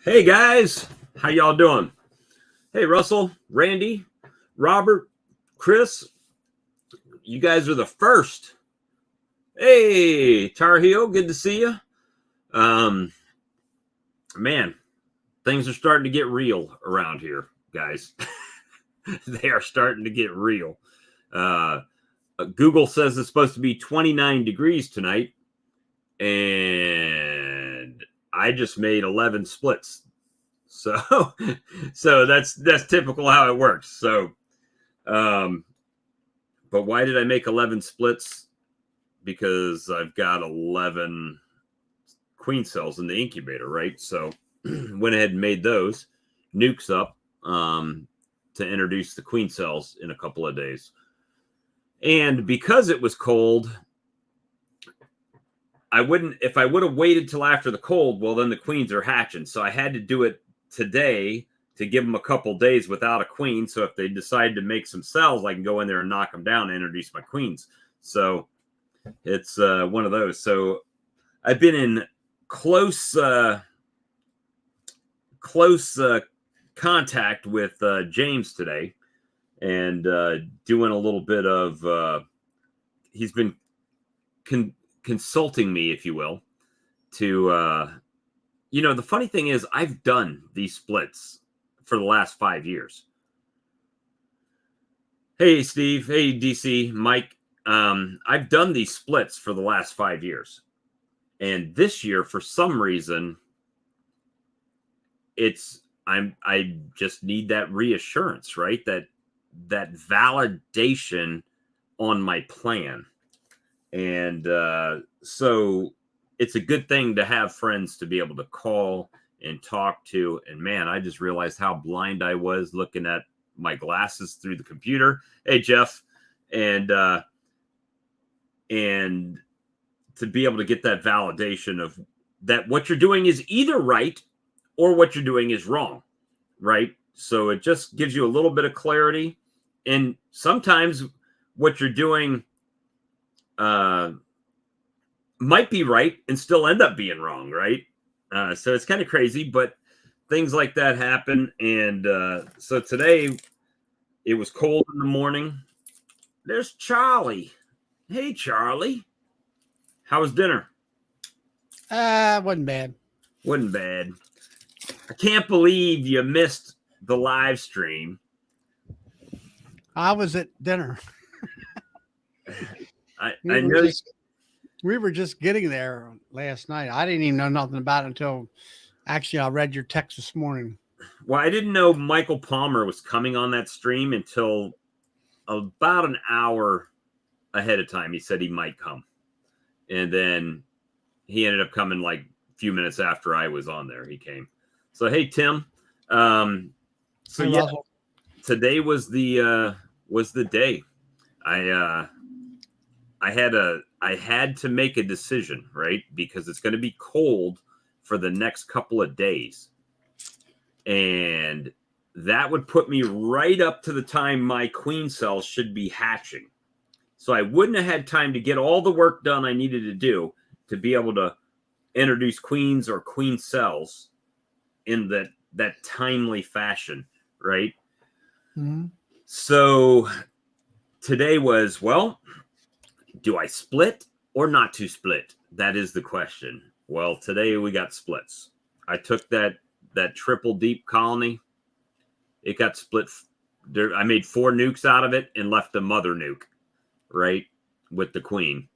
Hey guys, how y'all doing? Hey Russell, Randy, Robert, Chris, you guys are the first. Hey Tar Heel, good to see you. Man, things are starting to get real around here, guys. They are starting to get real. Google says it's supposed to be 29 degrees tonight, and I just made 11 splits. So that's typical how it works. So, but why did I make 11 splits? Because I've got 11 queen cells in the incubator, right? So went ahead and made those nukes up to introduce the queen cells in a couple of days. And because it was cold, if I would have waited till after the cold, well, then the queens are hatching. So I had to do it today to give them a couple days without a queen. So if they decide to make some cells, I can go in there and knock them down and introduce my queens. So it's one of those. So I've been in close contact with James today, and doing a little bit of he's been consulting me, if you will, to the funny thing is I've done these splits for the last 5 years. Hey Steve, hey DC, Mike, I've done these splits for the last 5 years, and this year for some reason I just need that reassurance, right? That validation on my plan. And so it's a good thing to have friends to be able to call and talk to. And man, I just realized how blind I was looking at my glasses through the computer. Hey, Jeff. And to be able to get that validation of that what you're doing is either right or what you're doing is wrong, right? So it just gives you a little bit of clarity. And sometimes what you're doing might be right and still end up being wrong, right? So it's kind of crazy, but things like that happen. And so today it was cold in the morning. There's Charlie. Hey, Charlie. How was dinner? Wasn't bad. Wasn't bad. I can't believe you missed the live stream. I was at dinner. I know. We were just getting there last night. I didn't even know nothing about it until actually I read your text this morning. Well, I didn't know Michael Palmer was coming on that stream until about an hour ahead of time. He said he might come. And then he ended up coming like a few minutes after I was on there. He came. So, hey, Tim. So, Hey, yeah, Russell. today was the day. I had to make a decision, right? Because it's going to be cold for the next couple of days. And that would put me right up to the time my queen cells should be hatching. So I wouldn't have had time to get all the work done I needed to do to be able to introduce queens or queen cells in that timely fashion, right? Mm-hmm. So today was, well, do I split or not to split? That is the question. Well, today we got splits. I took that triple deep colony. It got split. I made 4 nukes out of it and left a mother nuke, right, with the queen.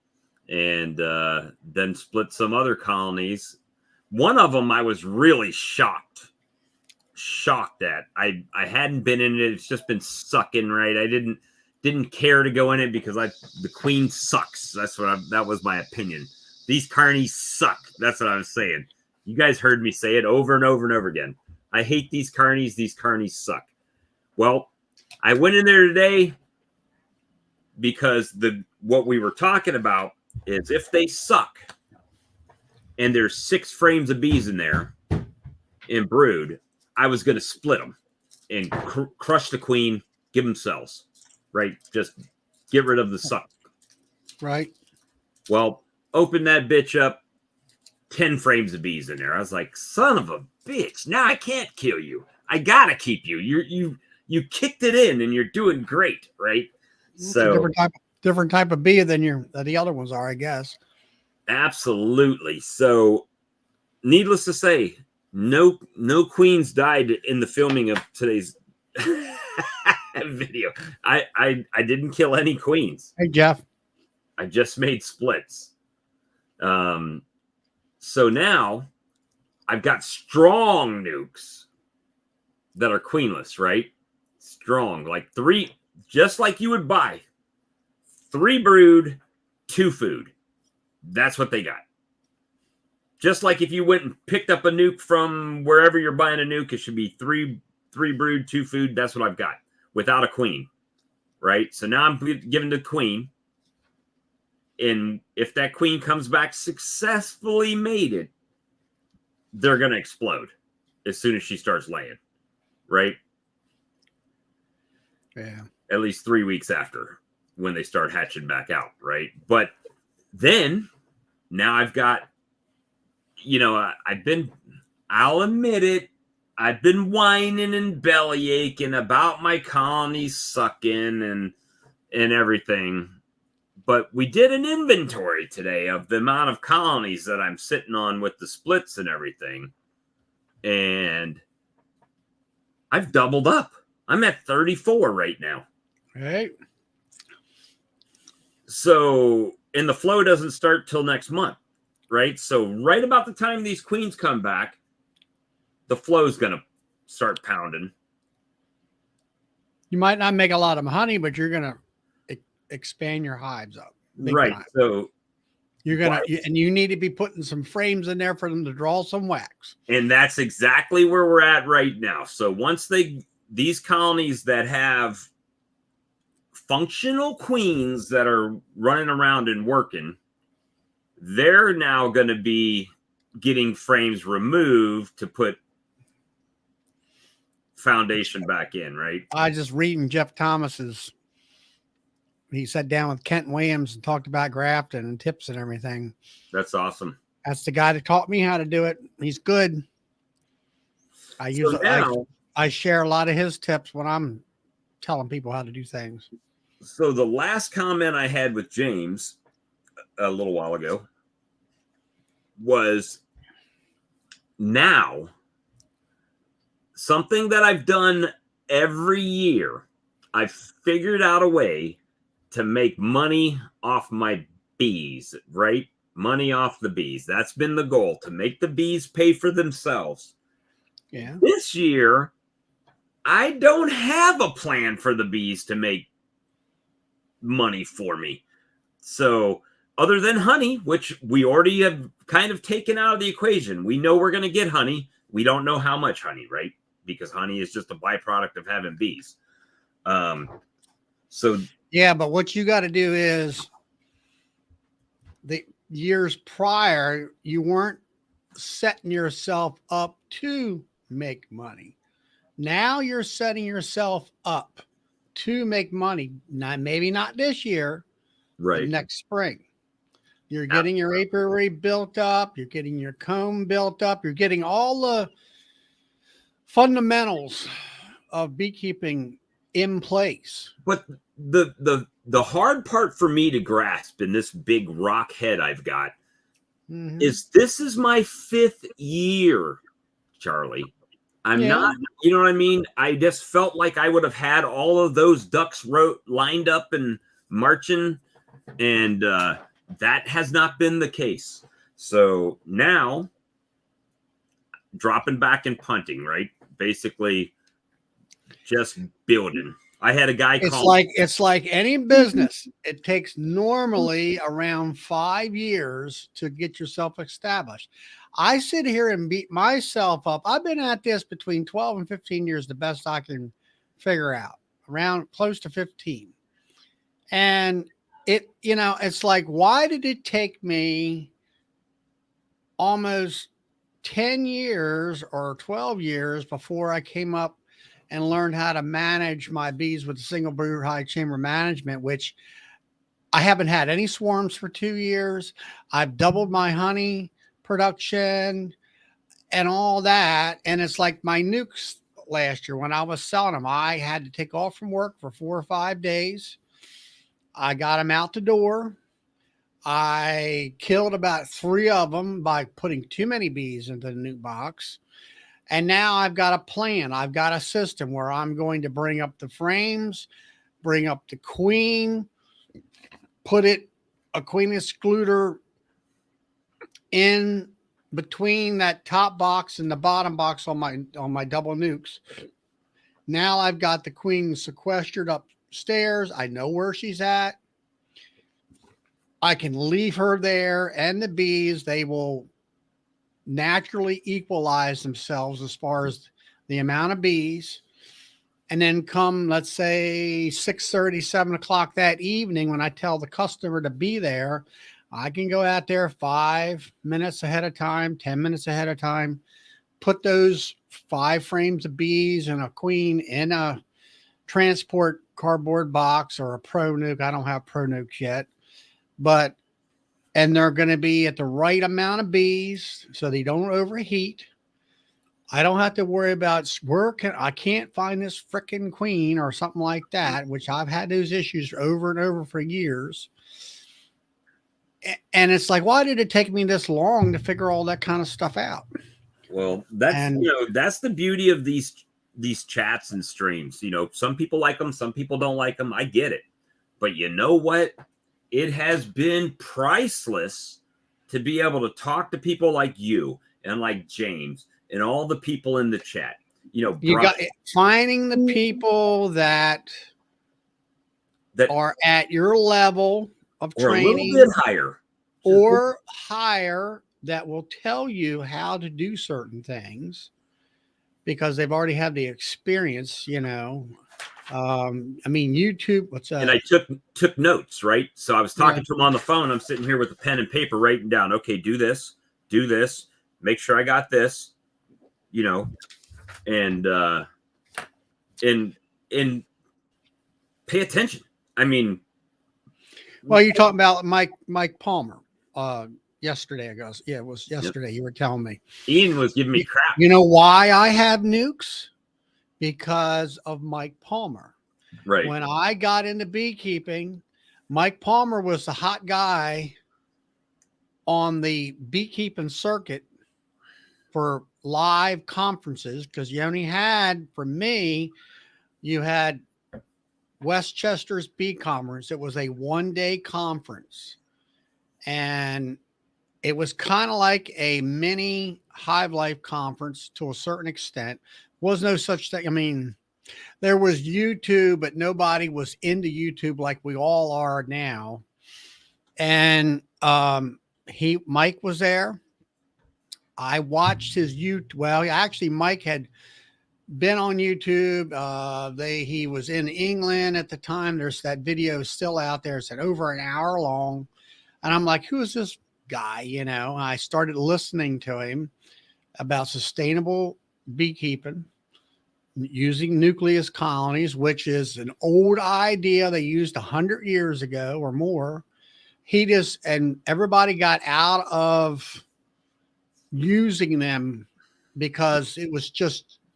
And then split some other colonies. One of them I was really shocked at. I hadn't been in it. It's just been sucking, right? I didn't care to go in it because the queen sucks. That was my opinion. These carnies suck. That's what I was saying. You guys heard me say it over and over and over again. I hate these carnies. These carnies suck. Well, I went in there today because what we were talking about is if they suck and there's 6 frames of bees in there in brood, I was going to split them and crush the queen, give them cells, right? Just get rid of the suck. Right. Well, open that bitch up, 10 frames of bees in there. I was like, son of a bitch. Now I can't kill you. I got to keep you. You kicked it in and you're doing great, right? So different type of bee than the other ones are, I guess. Absolutely. So needless to say, no queens died in the filming of today's video. I didn't kill any queens. Hey, Jeff. I just made splits. So now I've got strong nukes that are queenless, right? Strong, like 3, just like you would buy. 3 brood, 2 food. That's what they got. Just like if you went and picked up a nuke from wherever you're buying a nuke, it should be 3 brood, 2 food. That's what I've got without a queen, right? So now I'm giving the queen. And if that queen comes back successfully mated, they're going to explode as soon as she starts laying, right? Yeah. At least 3 weeks after when they start hatching back out, right? But then now I've got, I'll admit it, I've been whining and belly aching about my colonies sucking and everything. But we did an inventory today of the amount of colonies that I'm sitting on with the splits and everything. And I've doubled up. I'm at 34 right now. Right. So, and the flow doesn't start till next month, right? So right about the time these queens come back, the flow's going to start pounding. You might not make a lot of honey, but you're going to expand your hives up. Right. Time. So you're going to, and you need to be putting some frames in there for them to draw some wax. And that's exactly where we're at right now. So once these colonies that have functional queens that are running around and working, they're now going to be getting frames removed to put foundation back in, right? I just reading Jeff Thomas's. He sat down with Kent Williams and talked about grafting and tips and everything. That's awesome. That's the guy that taught me how to do it. He's good. I share a lot of his tips when I'm telling people how to do things. So the last comment I had with James a little while ago was now something that I've done every year. I've figured out a way to make money off my bees, right? Money off the bees. That's been the goal, to make the bees pay for themselves. Yeah. This year, I don't have a plan for the bees to make money for me. So, other than honey, which we already have kind of taken out of the equation, we know we're going to get honey. We don't know how much honey, right? Because honey is just a byproduct of having bees. So, yeah, but what you got to do is the years prior, you weren't setting yourself up to make money. Now you're setting yourself up to make money. Not maybe not this year, but right. next spring. You're getting your apiary built up. You're getting your comb built up. You're getting all the fundamentals of beekeeping in place. But the hard part for me to grasp in this big rock head I've got is this is my 5th year, Charlie. I'm not, you know what I mean? I just felt like I would have had all of those ducks lined up and marching, and that has not been the case. So now, dropping back and punting, right? Basically, just building. I had a guy call. It's like any business. It takes normally around 5 years to get yourself established. I sit here and beat myself up. I've been at this between 12 and 15 years, the best I can figure out, around close to 15. And it's like, why did it take me almost 10 years or 12 years before I came up and learned how to manage my bees with single brood hive chamber management, which I haven't had any swarms for 2 years. I've doubled my honey production and all that. And it's like my nukes last year when I was selling them, I had to take off from work for 4 or 5 days. I got them out the door. I killed about 3 of them by putting too many bees into the nuke box. And now I've got a plan. I've got a system where I'm going to bring up the frames, bring up the queen, put a queen excluder in between that top box and the bottom box on my double nukes. Now I've got the queen sequestered upstairs. I know where she's at. I can leave her there, and the bees, they will naturally equalize themselves as far as the amount of bees. And then come, let's say 6:30, 7 o'clock that evening, when I tell the customer to be there, I can go out there 5 minutes ahead of time, 10 minutes ahead of time, put those 5 frames of bees and a queen in a transport cardboard box or a pro nuke. I don't have pro nukes yet, and they're going to be at the right amount of bees so they don't overheat. I don't have to worry about I can't find this freaking queen or something like that, which I've had those issues over and over for years. And it's like, why did it take me this long to figure all that kind of stuff out? Well, that's the beauty of these chats and streams. Some people like them, some people don't like them. I get it. But you know what? It has been priceless to be able to talk to people like you and like James and all the people in the chat. You got finding the people that are at your level of training, or a little bit higher, or higher, that will tell you how to do certain things because they've already had the experience. YouTube, and I took notes, right? So I was talking to him on the phone. I'm sitting here with a pen and paper writing down, okay, do this, make sure I got this, and pay attention. Well, you're talking about Mike Palmer yesterday, I guess. Yeah, it was yesterday. Yep. You were telling me. Ian was giving me crap. You know why I have nukes? Because of Mike Palmer. Right. When I got into beekeeping, Mike Palmer was the hot guy on the beekeeping circuit for live conferences, because you only had, for me, you had Westchester's Bee Conference. It was a 1-day conference. And It was kind of like a mini Hive Life conference to a certain extent. Was no such thing. I mean, there was YouTube, but nobody was into YouTube like we all are now. And Mike was there. I watched his YouTube. Well, actually, Mike had been on YouTube. He was in England at the time. There's that video still out there. It's over an hour long. And I'm like, who is this guy? I started listening to him about sustainable beekeeping using nucleus colonies, which is an old idea they used 100 years ago or more. And everybody got out of using them because it was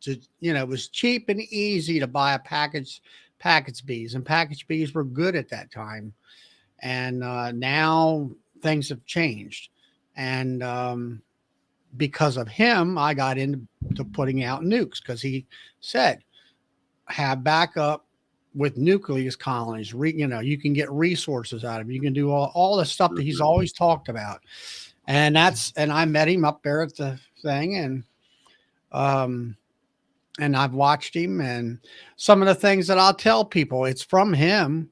it was cheap and easy to buy a packaged bees, and packaged bees were good at that time. And now things have changed. And because of him, I got into putting out nukes, because he said, have backup with nucleus colonies. You can get resources out of it. You can do all the stuff that he's always talked about. And I met him up there at the thing, and I've watched him, and some of the things that I'll tell people, it's from him.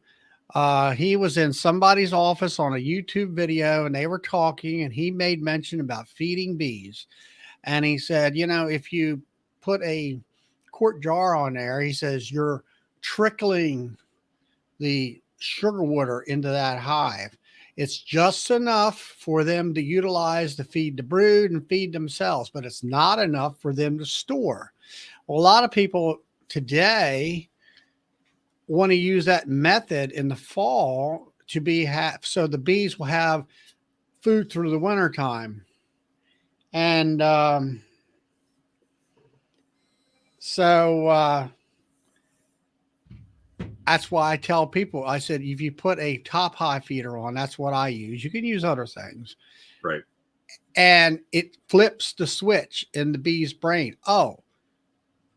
He was in somebody's office on a YouTube video, and they were talking, and he made mention about feeding bees. And he said, if you put a quart jar on there, he says, you're trickling the sugar water into that hive. It's just enough for them to utilize to feed the brood and feed themselves, but it's not enough for them to store. Well, a lot of people today want to use that method in the fall so the bees will have food through the winter time. And so that's why I tell people, I said, if you put a top high feeder on, that's what I use. You can use other things. Right. And it flips the switch in the bee's brain. Oh,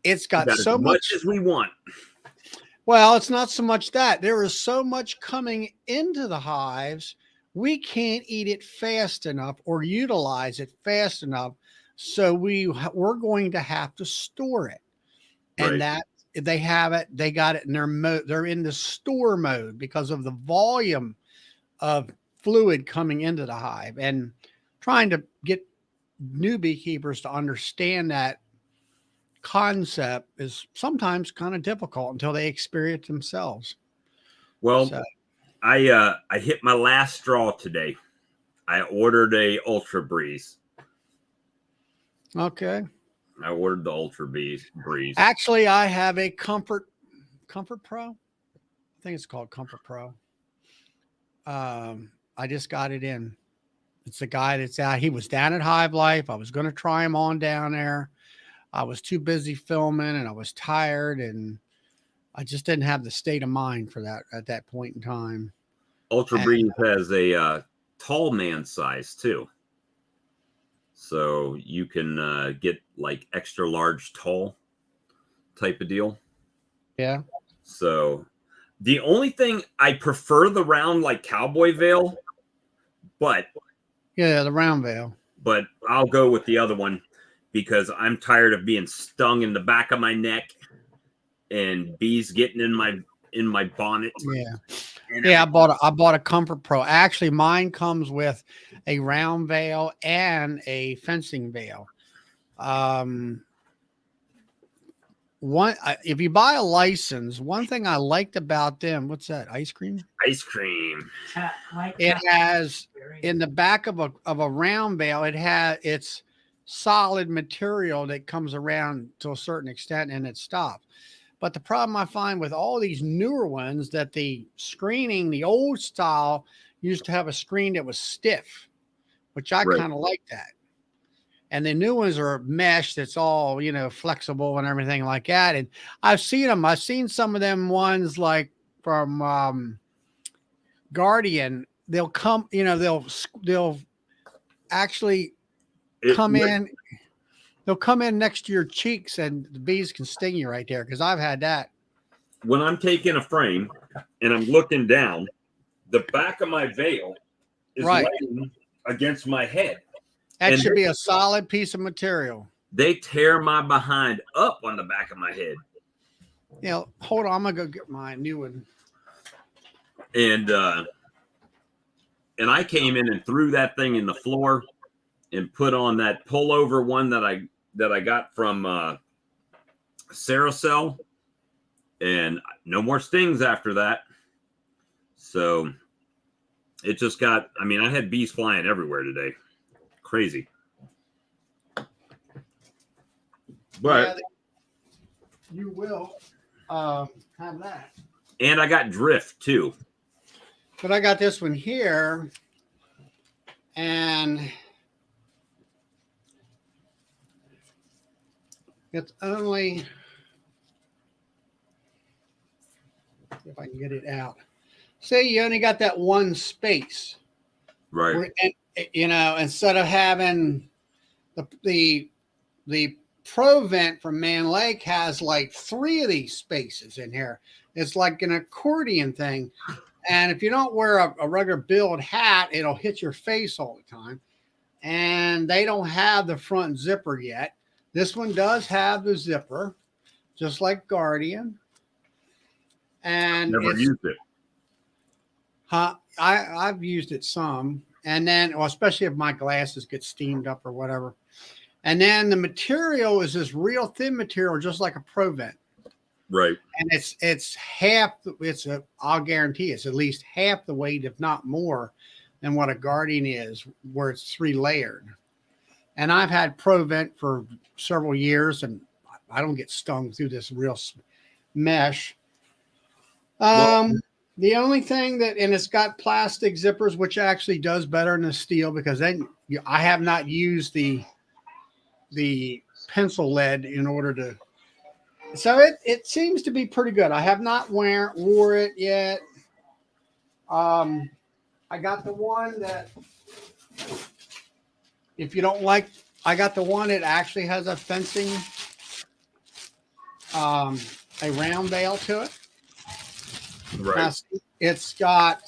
it's got so much as we want. Well, it's not so much that. There is so much coming into the hives, we can't eat it fast enough or utilize it fast enough. So we're going to have to store it. And that they have it, they got it in their mode. They're in the store mode because of the volume of fluid coming into the hive, and trying to get new beekeepers to understand that concept is sometimes kind of difficult until they experience themselves. Well, so, I hit my last straw today. I ordered a Ultra Breeze. Okay. I ordered the Ultra Breeze. Actually, I have a Comfort Pro. I think it's called Comfort Pro. I just got it in. It's the guy that's out. He was down at Hive Life. I was going to try him on down there. I was too busy filming, and I was tired, and I just didn't have the state of mind for that at that point in time. Ultra Breeze has a tall man size too. So you can get like extra large tall type of deal. Yeah. So the only thing, I prefer the round like cowboy veil, but yeah, the round veil. But I'll go with the other one because I'm tired of being stung in the back of my neck and bees getting in my bonnet. Yeah. Yeah, I bought a Comfort Pro. Actually, mine comes with a round veil and a fencing veil. If you buy a license, one thing I liked about them, what's that? Ice cream? Ice cream. It has in the back of a round veil, it's solid material that comes around to a certain extent and it stops. But the problem I find with all these newer ones, that the screening, the old style used to have a screen that was stiff, which I kind of like that. And the new ones are mesh that's all, flexible and everything like that. And I've seen them. I've seen some of them ones like from Guardian. They'll come, they'll actually come in. They'll come in next to your cheeks, and the bees can sting you right there, because I've had that. When I'm taking a frame and I'm looking down, the back of my veil is laying against my head. That And should be a solid piece of material. They tear my behind up on the back of my head. You know, hold on, I'm gonna go get my new one. And I came in and threw that thing in the floor and put on that pullover one that I got from Saracell, and no more stings after that. So it just got, I mean, I had bees flying everywhere today. Crazy. But yeah, you will have that. And I got drift too. But I got this one here, and it's only, if I can get it out. Say you only got that one space, right? And, you know, instead of having the Provent from Man Lake has like 3 of these spaces in here. It's like an accordion thing. And if you don't wear a regular billed hat, it'll hit your face all the time. And they don't have the front zipper yet. This one does have the zipper, just like Guardian. And never used it. I've used it some. And then, well, especially if my glasses get steamed up or whatever. And then the material is this real thin material, just like a Provent. Right. And it's half, I'll guarantee it's at least half the weight, if not more, than what a Guardian is, where it's 3 layered. And I've had Provent for several years, and I don't get stung through this real mesh. The only thing that, and it's got plastic zippers, which actually does better than the steel, because then I have not used the pencil lead in order to. So it seems to be pretty good. I have not wore it yet. I got the one that, if you don't like, I got the one that actually has a fencing, a round veil to it. Right. Now, it's got,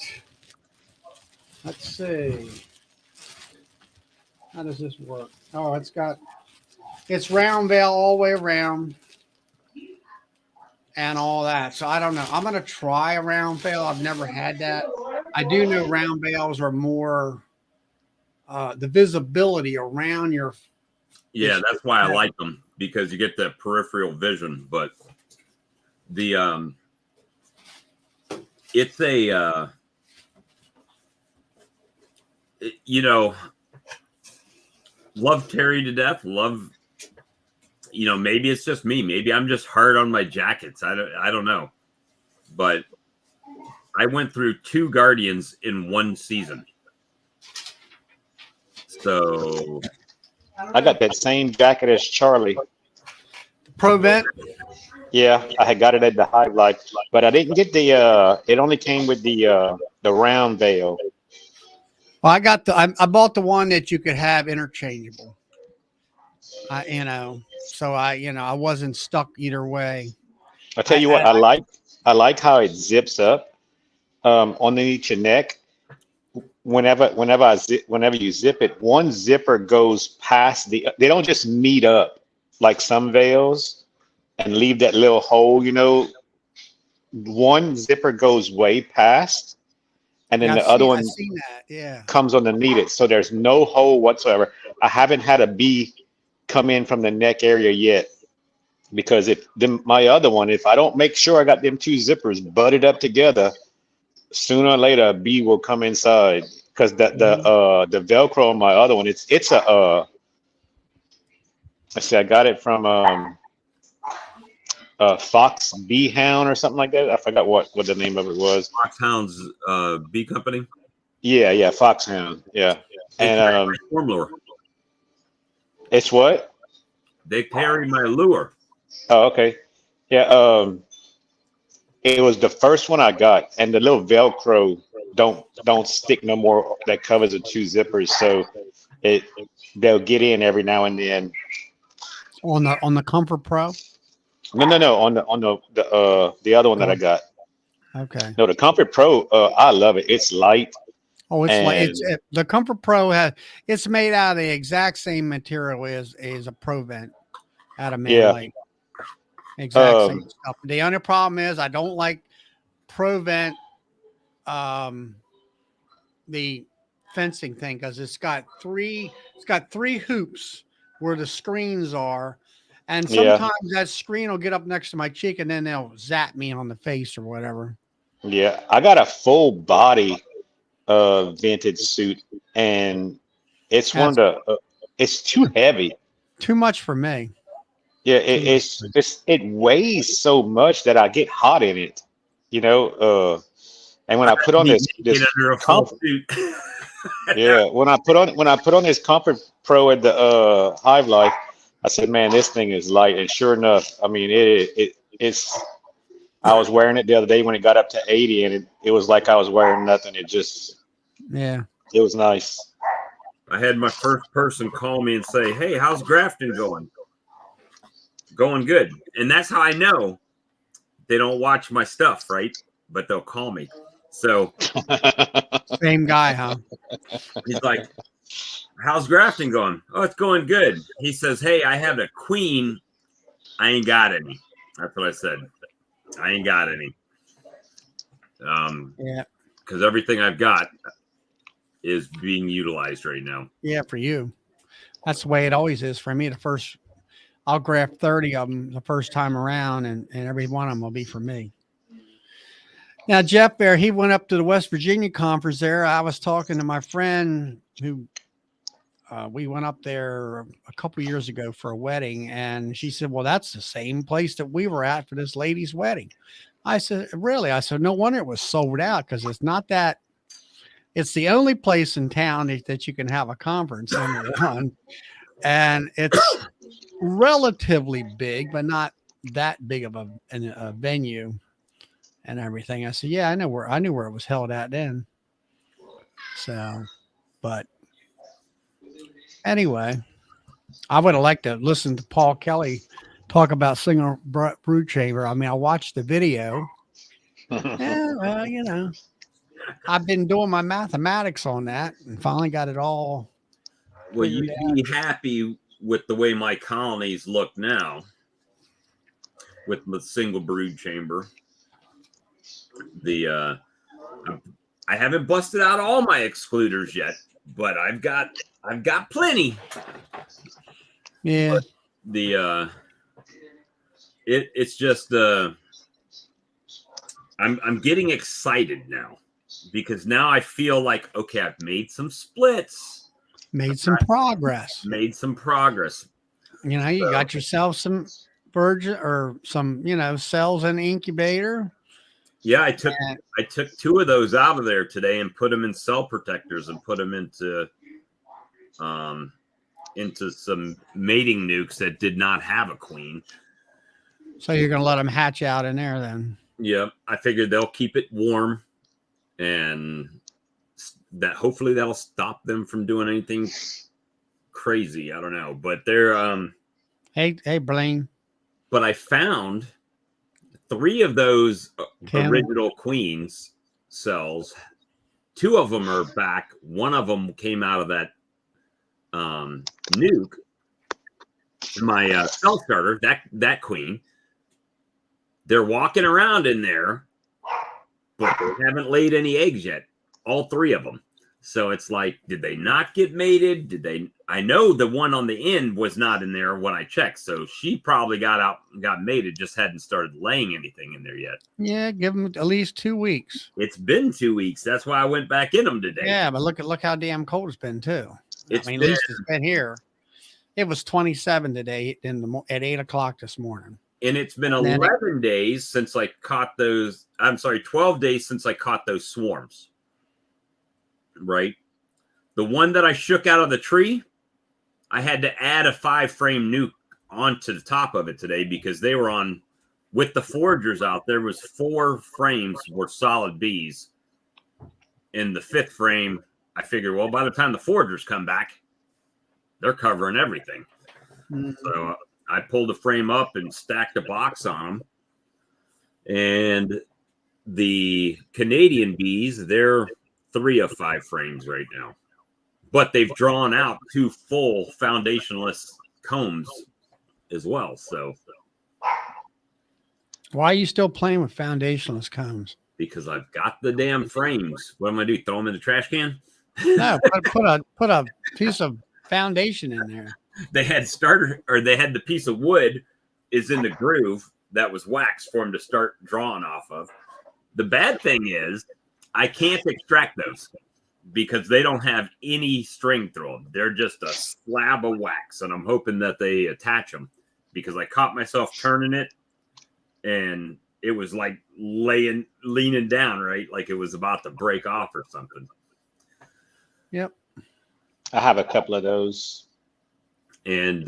let's see, how does this work? Oh, it's round veil all the way around and all that. So I don't know. I'm going to try a round veil. I've never had that. I do know round veils are more, the visibility around your. Yeah, that's why I like them, because you get that peripheral vision. But the it's a you know, love Terry to death. Love, you know, maybe it's just me. Maybe I'm just hard on my jackets. I don't know. But I went through 2 Guardians in one season. So I got that same jacket as Charlie. Provent. Yeah, I had got it at the Hive Life, but I didn't get the. It only came with the round veil. Well, I bought the one that you could have interchangeable. You know, so I wasn't stuck either way. I'll tell you what, I like how it zips up underneath your neck. Whenever you zip it, one zipper goes past they don't just meet up like some veils and leave that little hole, you know. One zipper goes way past, and then the other one comes underneath it, so there's no hole whatsoever. I haven't had a bee come in from the neck area yet, because my other one, if I don't make sure I got them 2 zippers butted up together, sooner or later a bee will come inside, because the Velcro on my other one, it's a let's see, I got it from Fox Bee Hound or something like that. I forgot what the name of it was. Foxhound's bee company. Yeah, Foxhound. Yeah, and lure. It's what? They carry my lure. Oh, okay. Yeah. It was the first one I got, and the little Velcro don't stick no more. That covers the 2 zippers, so they'll get in every now and then. On the Comfort Pro. No. On the other one that I got. Okay. No, the Comfort Pro. I love it. It's light. Oh, it's like And the Comfort Pro it's made out of the exact same material as a Provent out of Man yeah, Lake. Exact same um, stuff. The only problem is I don't like Provent the fencing thing because it's got three hoops where the screens are. And yeah, sometimes that screen will get up next to my cheek and then they'll zap me on the face or whatever. yeah. I got a full body vintage suit, and it's one of That's the. It's too heavy. too much for me. Yeah, Too much. it weighs so much that I get hot in it. You know, and when I put on Be naked this under a full comfort, suit. yeah, when I put on this Comfort Pro at the Hive Life, I said, man, this thing is light. And sure enough, I mean, it's. I was wearing it the other day when it got up to 80, and it was like I was wearing nothing. Yeah. It was nice. I had my first person call me and say, "Hey, how's Grafting going?" Going good. And that's how I know they don't watch my stuff, right? But they'll call me. So Same guy, huh? he's like, "How's Grafting going?" "Oh, it's going good." He says, "Hey, I have a queen. I ain't got any." That's what I said. I ain't got any. Yeah. Because everything I've got is being utilized right now. Yeah, for you. That's the way it always is for me. I'll grab 30 of them the first time around, and every one of them will be for me. Now, Jeff Bear, he went up to the West Virginia conference there. I was talking to my friend who we went up there a couple years ago for a wedding, and she said, well, that's the same place that we were at for this lady's wedding. I said, really? I said, no wonder it was sold out, because it's the only place in town that you can have a conference, number one. And it's relatively big, but not that big of a venue and everything. I said, yeah, I knew where it was held at then. So, but anyway, I would have liked to listen to Paul Kelly talk about single brood chamber. I mean, I watched the video. Yeah, well, I've been doing my mathematics on that and finally got it all. Well, you'd be happy with the way my colonies look now with the single brood chamber. I haven't busted out all my excluders yet, but I've got plenty. Yeah. But it's just I'm getting excited now because now I feel like, okay, I've made some splits. Made some progress. You got yourself some virgin or some, cells in the incubator. Yeah, I took 2 of those out of there today and put them in cell protectors and put them into some mating nukes that did not have a queen. So you're going to let them hatch out in there then? Yeah, I figured they'll keep it warm, and that hopefully that'll stop them from doing anything crazy. I don't know, but they're Hey, Blaine. But I found 3 of those original queens cells. 2 of them are back. One of them came out of that nuke. My cell starter, that queen. They're walking around in there, but they haven't laid any eggs yet. All 3 of them. So it's like, did they not get mated? I know the one on the end was not in there when I checked. So she probably got mated, just hadn't started laying anything in there yet. Yeah, give them at least 2 weeks. It's been 2 weeks. That's why I went back in them today. Yeah, but look how damn cold it's been too. At least it's been here. It was 27 today at 8 o'clock this morning. And it's been 11 days since I caught those. I'm sorry, 12 days since I caught those swarms. Right? The one that I shook out of the tree, I had to add a 5-frame nuke onto the top of it today because they were on, with the foragers out, there was 4 frames were solid bees. In the 5th frame, I figured, well, by the time the foragers come back, they're covering everything. Mm-hmm. So I pulled the frame up and stacked a box on them. And the Canadian bees, they're 3 of 5 frames right now, but they've drawn out 2 full foundationless combs as well. So why are you still playing with foundationless combs? because I've got the damn frames. What am I do? Throw them in the trash can? No, put a piece of foundation in there. They had the piece of wood is in the groove that was waxed for them to start drawing off of. The bad thing is I can't extract those because they don't have any string through them. They're just a slab of wax, and I'm hoping that they attach them because I caught myself turning it and it was like leaning down, right? Like it was about to break off or something. Yep. I have a couple of those. And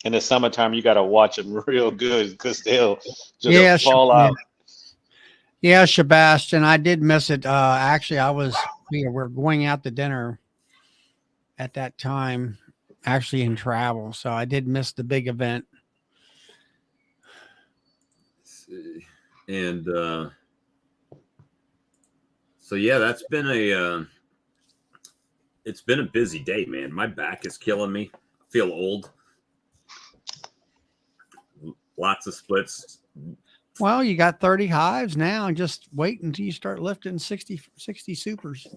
in the summertime, you got to watch them real good because they'll just fall out. Yeah, Sebastian, I did miss it. Actually, we were going out to dinner at that time, actually in travel. So I did miss the big event. And so yeah, that's been it's been a busy day, man. My back is killing me. I feel old. Lots of splits. Well, you got 30 hives now, and just wait until you start lifting 60 supers.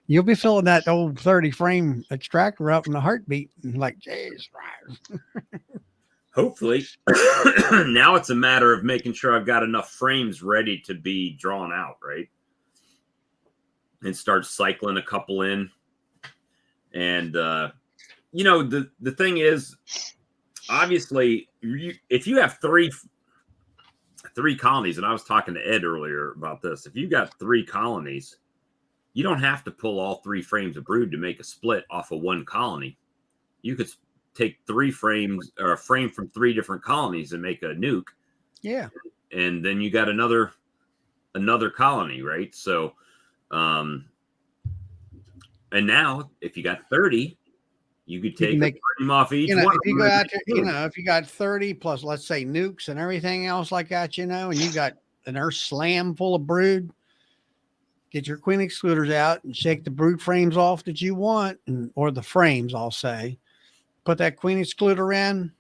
You'll be filling that old 30 frame extractor up in a heartbeat and like, jeez. Hopefully. Now it's a matter of making sure I've got enough frames ready to be drawn out, right? And start cycling a couple in. And, you know, the thing is, obviously, if you have three colonies, and I was talking to Ed earlier about this, if you got 3 colonies, you don't have to pull all 3 frames of brood to make a split off of 1 colony. You could take 3 frames or a frame from 3 different colonies and make a nuke. Yeah. And then you got another colony, right? So, and now if you got 30, you could take a frame off each one. If you go out there, if you got 30 plus, let's say, nukes and everything else like that, and you got an earth slam full of brood, get your queen excluders out and shake the brood frames off that you want, or the frames, I'll say. Put that queen excluder in.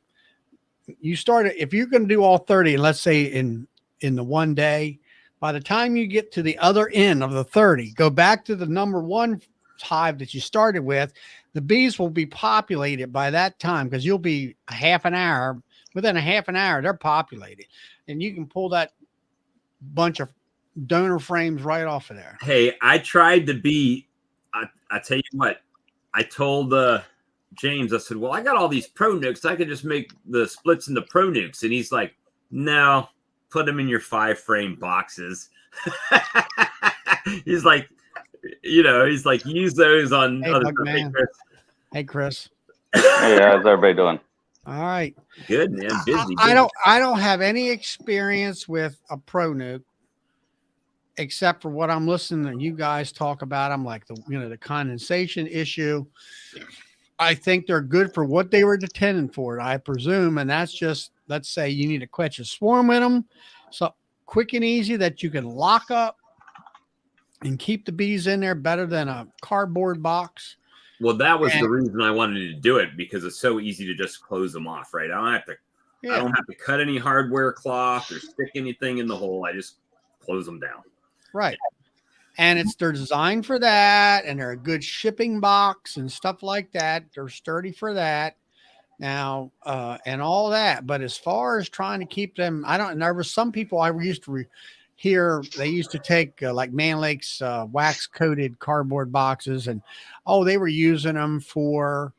You start it. If you're going to do all 30, let's say in the one day, by the time you get to the other end of the 30, go back to the number 1 hive that you started with. The bees will be populated by that time because you'll be within a half an hour, they're populated. And you can pull that bunch of donor frames right off of there. Hey, I tried to be, I tell you what, I told James, I said, well, I got all these pro nukes. I could just make the splits into pro nukes. And he's like, no, put them in your 5 frame boxes. He's like, use those on other stuff. Hey, Chris. Hey, how's everybody doing? All right. Good, man. Busy. I don't have any experience with a pro nuke except for what I'm listening to you guys talk about. I'm like the condensation issue. I think they're good for what they were intended for, I presume. And that's just, let's say you need to catch a swarm with them. So quick and easy that you can lock up and keep the bees in there better than a cardboard box. Well, that was the reason I wanted to do it, because it's so easy to just close them off, right? I don't have to cut any hardware cloth or stick anything in the hole. I just close them down. Right. And they're designed for that, and they're a good shipping box and stuff like that. They're sturdy for that now, and all that. But as far as trying to keep them, there were some people I used to hear, they used to take like Man Lake's wax coated cardboard boxes, and they were using them for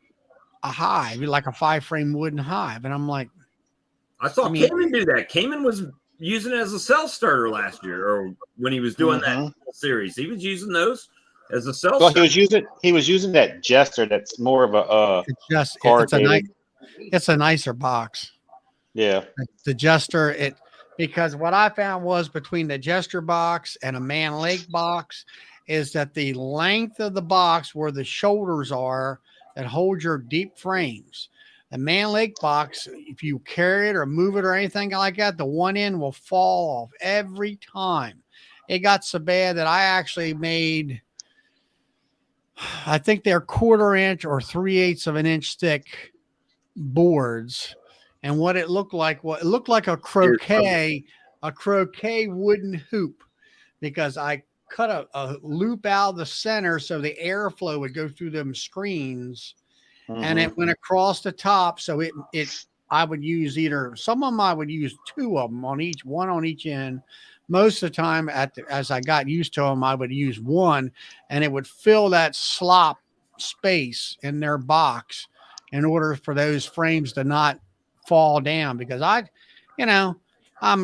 a hive, like a 5 frame wooden hive. And I'm like, I saw Cayman do that. Cayman was using it as a cell starter last year, or when he was doing that series, he was using those as a cell starter. He was using that Jester. That's more of a it's a nicer box. Yeah, the Jester. Because what I found was between the Jester box and a Man Lake box is that the length of the box where the shoulders are that hold your deep frames. The Man Lake box, if you carry it or move it or anything like that, the one end will fall off every time. it got so bad that I actually made, I think they're 1/4 inch or 3/8 of an inch thick boards. And what it looked like, it looked like a croquet wooden hoop, because I cut a loop out of the center so the airflow would go through them screens, and it went across the top. So I would use some of them, I would use 2 of them on each, one on each end. Most of the time, as I got used to them, I would use one, and it would fill that slop space in their box in order for those frames to not fall down. Because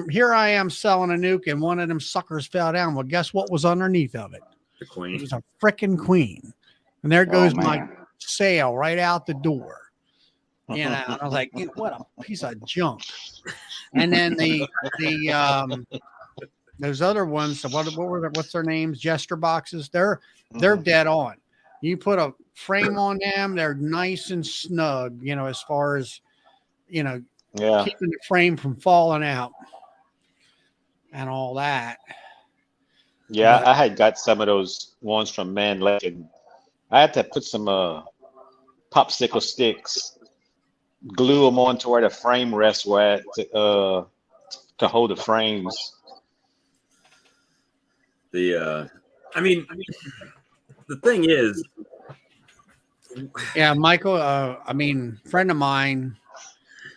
here I am selling a nuke, and one of them suckers fell down. Well, guess what was underneath of it? The queen. It was a freaking queen. And there goes my sale right out the door. And I was like, what a piece of junk. And then those other ones, so what's their names? Jester boxes. They're dead on. You put a frame on them, they're nice and snug, as far as, keeping the frame from falling out and all that. Yeah, I had got some of those ones from Man Lake, and I had to put some popsicle sticks, glue them onto where the frame rests were to hold the frames. The thing is, yeah, Michael, friend of mine,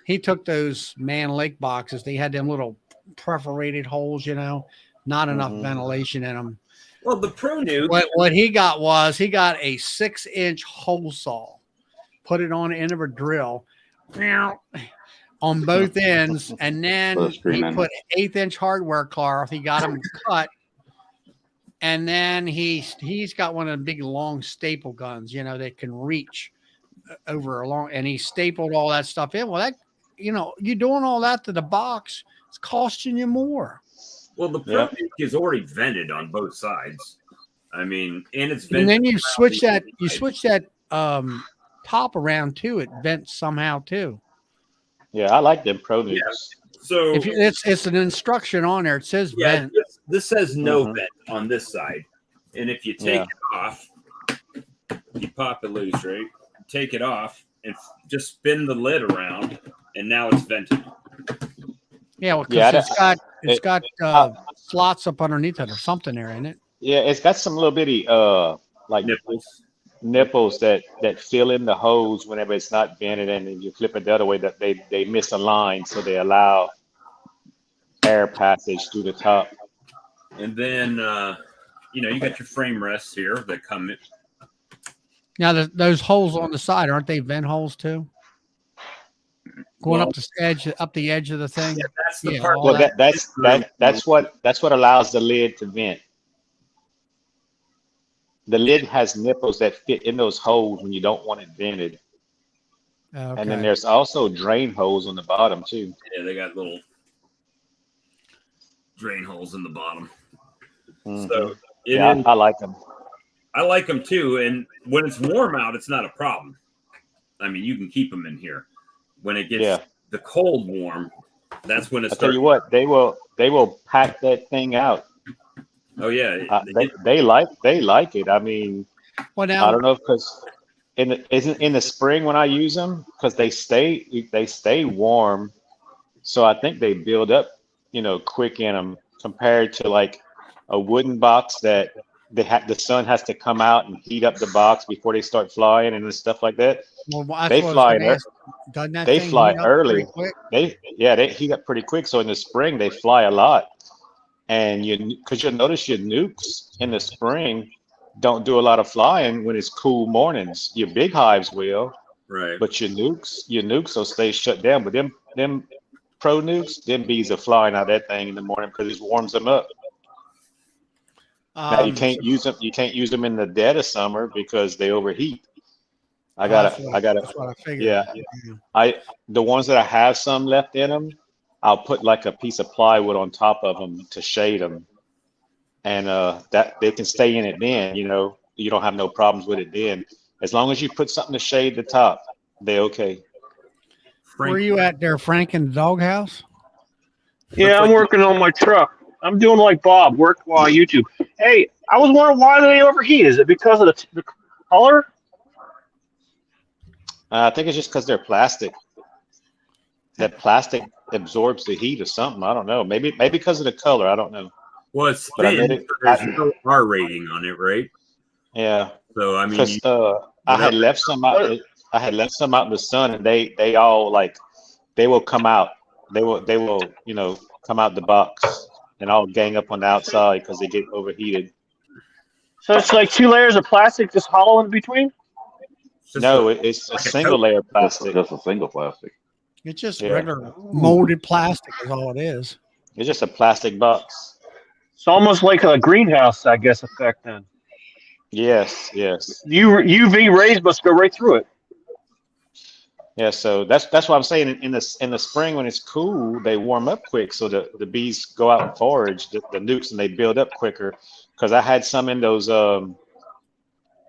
he took those Man Lake boxes. They had them little perforated holes, not enough ventilation in them. Well, the Pro Nuke. What he got a 6-inch hole saw, put it on the end of a drill on both ends, and then he put 1/8-inch hardware cloth. He got them cut. And then he's got one of the big long staple guns, that can reach over a long, and he stapled all that stuff in. Well, that, you're doing all that to the box, it's costing you more. Well, the Pro Nuke is already vented on both sides. And it's vented. And then you switch that top around too. It vents somehow too. Yeah, I like them Pro Nukes. Yeah. So it's an instruction on there. It says vent. This says no vent on this side, and if you take it off, you pop it loose, right? Take it off and just spin the lid around, and now it's vented. Yeah, well, it's got slots up underneath it or something there, isn't it? Yeah, it's got some little bitty like nipples that fill in the hose whenever it's not vented, and then you flip it the other way, that they misalign, so they allow air passage through the top. And then you got your frame rests here that come in. Now those holes on the side, aren't they vent holes too? Going up the edge of the thing. Yeah, that's the part. Well, that's what allows the lid to vent. The lid has nipples that fit in those holes when you don't want it vented. Okay. And then there's also drain holes on the bottom too. Yeah, they got little drain holes in the bottom. So I like them. I like them too. And when it's warm out, it's not a problem. You can keep them in here. When it gets the cold warm, that's when it's. I'll tell you what, they will pack that thing out. Oh yeah, they like it. I don't know, because in the spring when I use them, because they stay warm, so I think they build up, quick in them, compared to like a wooden box that the sun has to come out and heat up the box before they start flying and stuff like that. Well, they fly early. They heat up pretty quick. So in the spring they fly a lot. And because you'll notice your nukes in the spring don't do a lot of flying when it's cool mornings. Your big hives will, right? But your nukes will stay shut down. But them Pro Nukes, them bees are flying out of that thing in the morning because it warms them up. Now you can't use them. You can't use them in the dead of summer because they overheat. I gotta. That's what I figured. Yeah. The ones that I have some left in them, I'll put like a piece of plywood on top of them to shade them, and that they can stay in it. Then you don't have no problems with it. Then as long as you put something to shade the top, they're okay. Where are you at there, Frank, in the doghouse? Yeah, I'm working on my truck. I'm doing like Bob, work while YouTube. Hey, I was wondering why they overheat. Is it because of the color? I think it's just because they're plastic. That plastic absorbs the heat or something. I don't know. Maybe because of the color. I don't know. Well, it's But I made thin. it. So there's no R rating on it, right? Yeah. So I mean, Because I had left some out. I had left some out in the sun, and they all like they will come out. They will come out the box and all gang up on the outside because they get overheated. So it's like 2 layers of plastic just hollow in between? it's just No, it's a like a single coat. layer plastic. Just a single plastic. It's just Yeah. regular molded plastic is all it is. It's just a plastic box. It's almost like a greenhouse, I guess, effect then. Yes. UV rays must go right through it. Yeah, so that's what I'm saying. In the spring when it's cool, they warm up quick, so the bees go out and forage the nukes and they build up quicker. Because I had some in those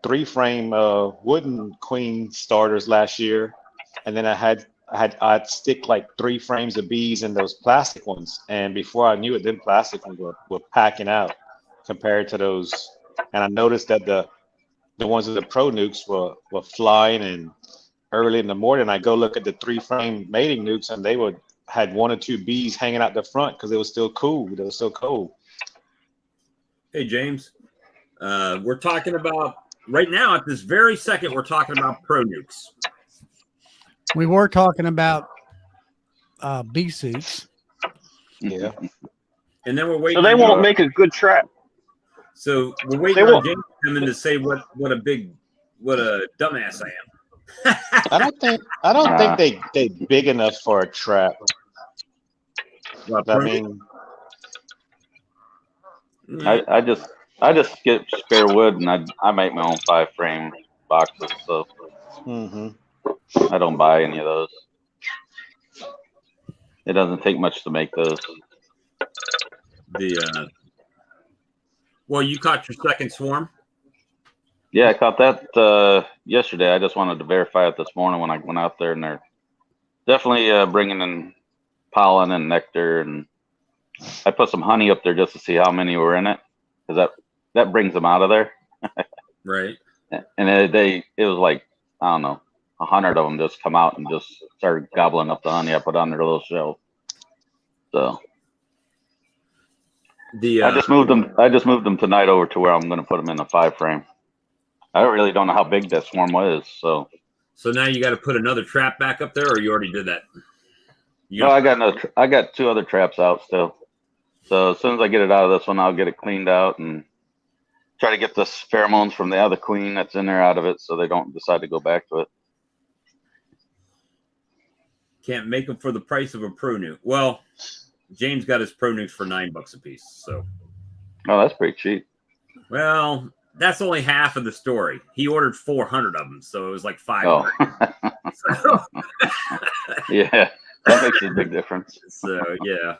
3-frame wooden queen starters last year, and then I'd stick like 3 frames of bees in those plastic ones, and before I knew it, them plastic ones were packing out compared to those. And I noticed that the ones with the pro nukes were flying, and early in the morning, I go look at the 3-frame mating nukes, and they had 1 or 2 bees hanging out the front because it was still cool. They were still cold. Hey, James, we're talking about right now at this very second. We're talking about pro nukes. We were talking about bee suits. Yeah. And then we're waiting. So they won't make a good trap. So we're waiting They on won't. James to come in to say what a dumbass I am. I don't think they big enough for a trap. Well, I mean, I just get spare wood and I make my own 5-frame boxes, so I don't buy any of those. It doesn't take much to make those. Well, you caught your second swarm. Yeah, I caught that yesterday. I just wanted to verify it this morning when I went out there, and they're definitely bringing in pollen and nectar, and I put some honey up there just to see how many were in it, because that brings them out of there. Right. And it was like, I don't know, 100 of them just come out and just started gobbling up the honey I put on their little shelf. So I just moved them tonight over to where I'm going to put them in a 5-frame. I really don't know how big that swarm was, so now you got to put another trap back up there, or you already did that? No, I got 2 other traps out still. So as soon as I get it out of this one, I'll get it cleaned out and try to get the pheromones from the other queen that's in there out of it, so they don't decide to go back to it. Can't make them for the price of a pro nuke. Well, James got his pro nukes for $9 a piece. So, oh, that's pretty cheap. Well, that's only half of the story. He ordered 400 of them, so it was like 500. Oh. Yeah, that makes a big difference. So yeah.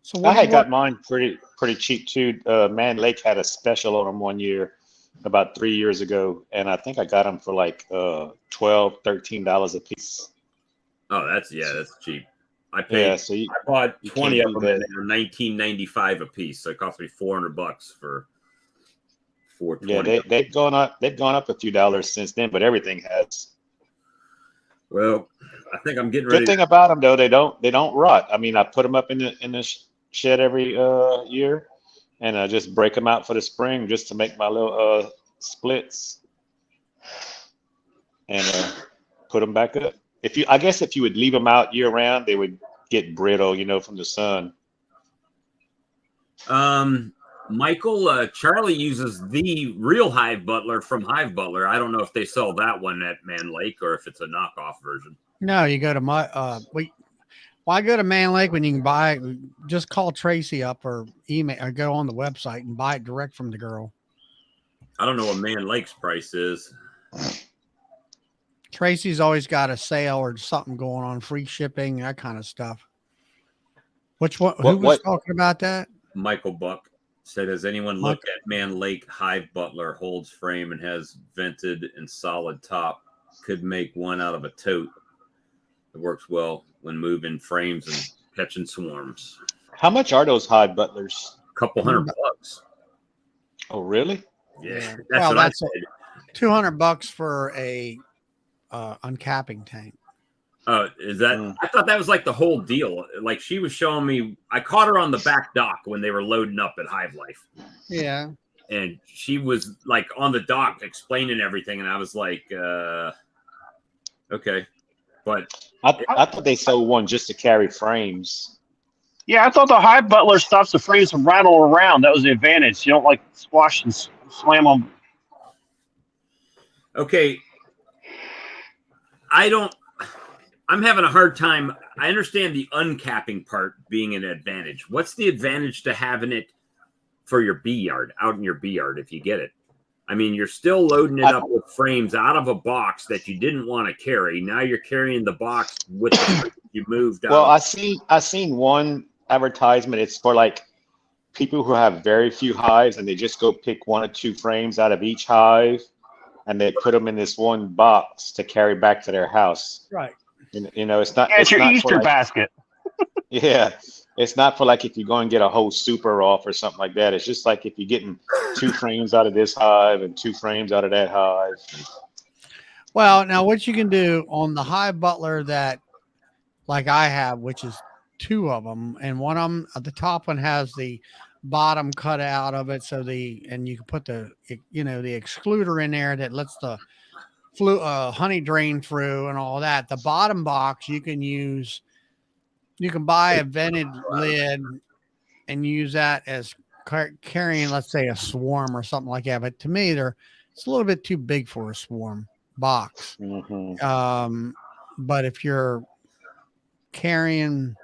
So I had got mine pretty cheap too. Man Lake had a special on them one year, about 3 years ago, and I think I got them for like $12, $13 a piece. Oh, that's cheap. I paid. Yeah, so I bought 20 of them, and that. they were $19.95 a piece. So it cost me $400 for 20. Yeah, they've gone up a few dollars since then, but everything has. Well, I think I'm getting ready. Good thing about them though, they don't rot. I mean, I put them up in the shed every year, and I just break them out for the spring just to make my little splits, and put them back up. I guess if you would leave them out year round, they would get brittle, from the sun. Michael, Charlie uses the real Hive Butler from Hive Butler. I don't know if they sell that one at Man Lake or if it's a knockoff version. No, you go to why go to Man Lake when you can buy it? Just call Tracy up or email or go on the website and buy it direct from the girl. I don't know what Man Lake's price is. Tracy's always got a sale or something going on, free shipping, that kind of stuff. Who was talking about that? Michael Buck said, has anyone looked at Man Lake Hive Butler, holds frame and has vented and solid top? Could make one out of a tote. It works well when moving frames and catching swarms. How much are those Hive Butlers? couple $100. Oh, really? Yeah, that's Well, what that's I said. $200 for a uncapping tank. Is that? I thought that was like the whole deal. Like she was showing me. I caught her on the back dock when they were loading up at Hive Life. Yeah. And she was like on the dock explaining everything, and I was like, okay. But I thought they sold one just to carry frames. Yeah, I thought the Hive Butler stops the frames from rattling around. That was the advantage. You don't like squash and slam them. okay. I'm having a hard time. I understand the uncapping part being an advantage. What's the advantage to having it for your bee yard, out in your bee yard, if you get it? I mean, you're still loading it up with frames out of a box that you didn't want to carry. Now you're carrying the box with the you moved out. Well, I seen one advertisement. It's for like people who have very few hives and they just go pick 1 or 2 frames out of each hive and they put them in this one box to carry back to their house. Right. You know, it's not. Yeah, it's your not Easter basket. Yeah, it's not for like if you go and get a whole super off or something like that. It's just like if you're getting 2 frames out of this hive and 2 frames out of that hive. Well, now what you can do on the Hive Butler that, like I have, which is 2 of them, and one of them, the top one has the bottom cut out of it, so and you can put the the excluder in there that lets the honey drain through and all that. The bottom box you can use. You can buy a vented lid and use that as carrying, let's say, a swarm or something like that. But to me, it's a little bit too big for a swarm box. Mm-hmm. But if you're carrying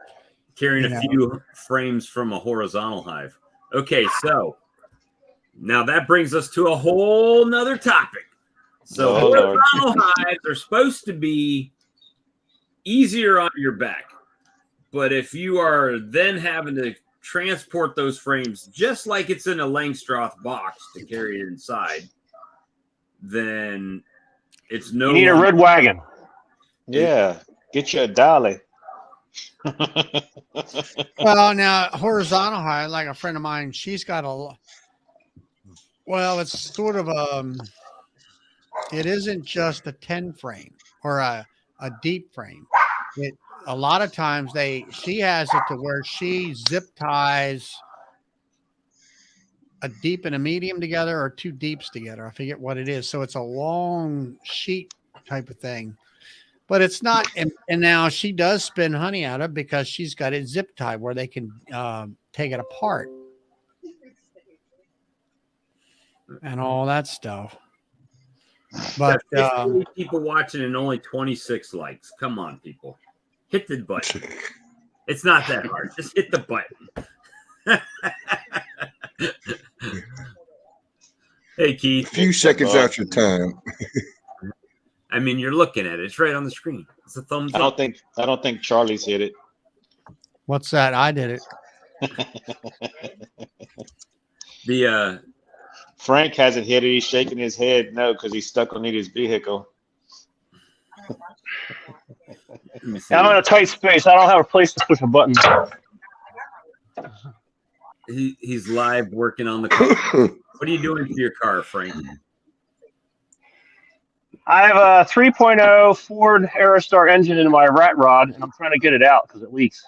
a few frames from a horizontal hive. Okay, so now that brings us to a whole nother topic. So horizontal hives are supposed to be easier on your back. But if you are then having to transport those frames just like it's in a Langstroth box to carry it inside, then it's no. You need a red wagon. Yeah, get you a dolly. Well, now horizontal hive, like a friend of mine, she's got it's sort of it isn't just a 10 frame or a deep frame. A lot of times she has it to where she zip ties a deep and a medium together or 2 deeps together. I forget what it is. So it's a long sheet type of thing, but it's not. And now she does spin honey out of it because she's got it zip tied where they can take it apart and all that stuff. But 58 people watching and only 26 likes. Come on, people. Hit the button. It's not that hard. Just hit the button. Hey, Keith. A few seconds out your time. I mean, you're looking at it. It's right on the screen. It's a thumbs up. I don't think Charlie's hit it. What's that? I did it. Frank hasn't hit it. He's shaking his head no because he's stuck on his vehicle. I'm in a tight space. I don't have a place to push a button. He's live working on the car. What are you doing to your car, Frank? I have a 3.0 Ford Aerostar engine in my rat rod, and I'm trying to get it out because it leaks.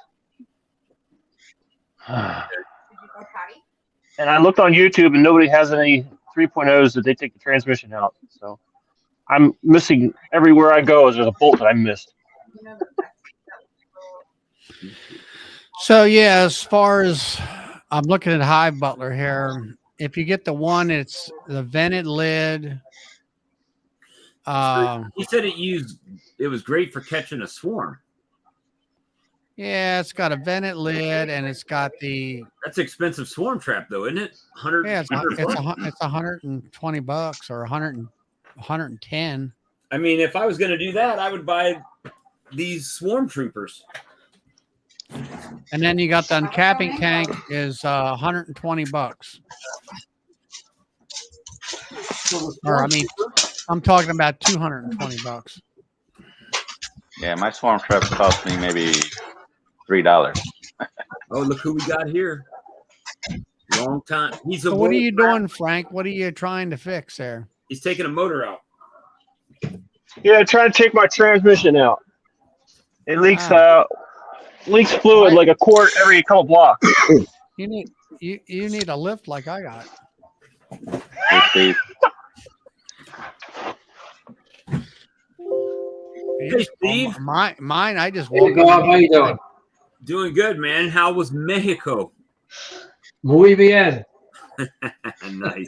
And I looked on YouTube, and nobody has any 3.0s that they take the transmission out. So I'm missing everywhere I go. There's a bolt that I missed. So yeah, as far as I'm looking at Hive Butler here, if you get the one, it's the vented lid. He said it was great for catching a swarm. Yeah, it's got a vented lid and it's got that's expensive swarm trap though, isn't it? 100. Yeah, it's $120 or 110. I mean, if I was going to do that, I would buy these swarm troopers. And then you got the uncapping tank is $120. Or I mean, I'm talking about $220. Yeah, my swarm traps cost me maybe $3. Oh, look who we got here. Long time. He's a So what are you bull- doing, Frank? What are you trying to fix there? He's taking a motor out. Yeah, trying to take my transmission out. It leaks leaks fluid like a quart every couple blocks. You need a lift like I got. Hey, Steve. Hey, Steve. Mine. I just Hey, woke Bob, up. how you doing? Doing good, man. How was Mexico? Muy bien. Nice.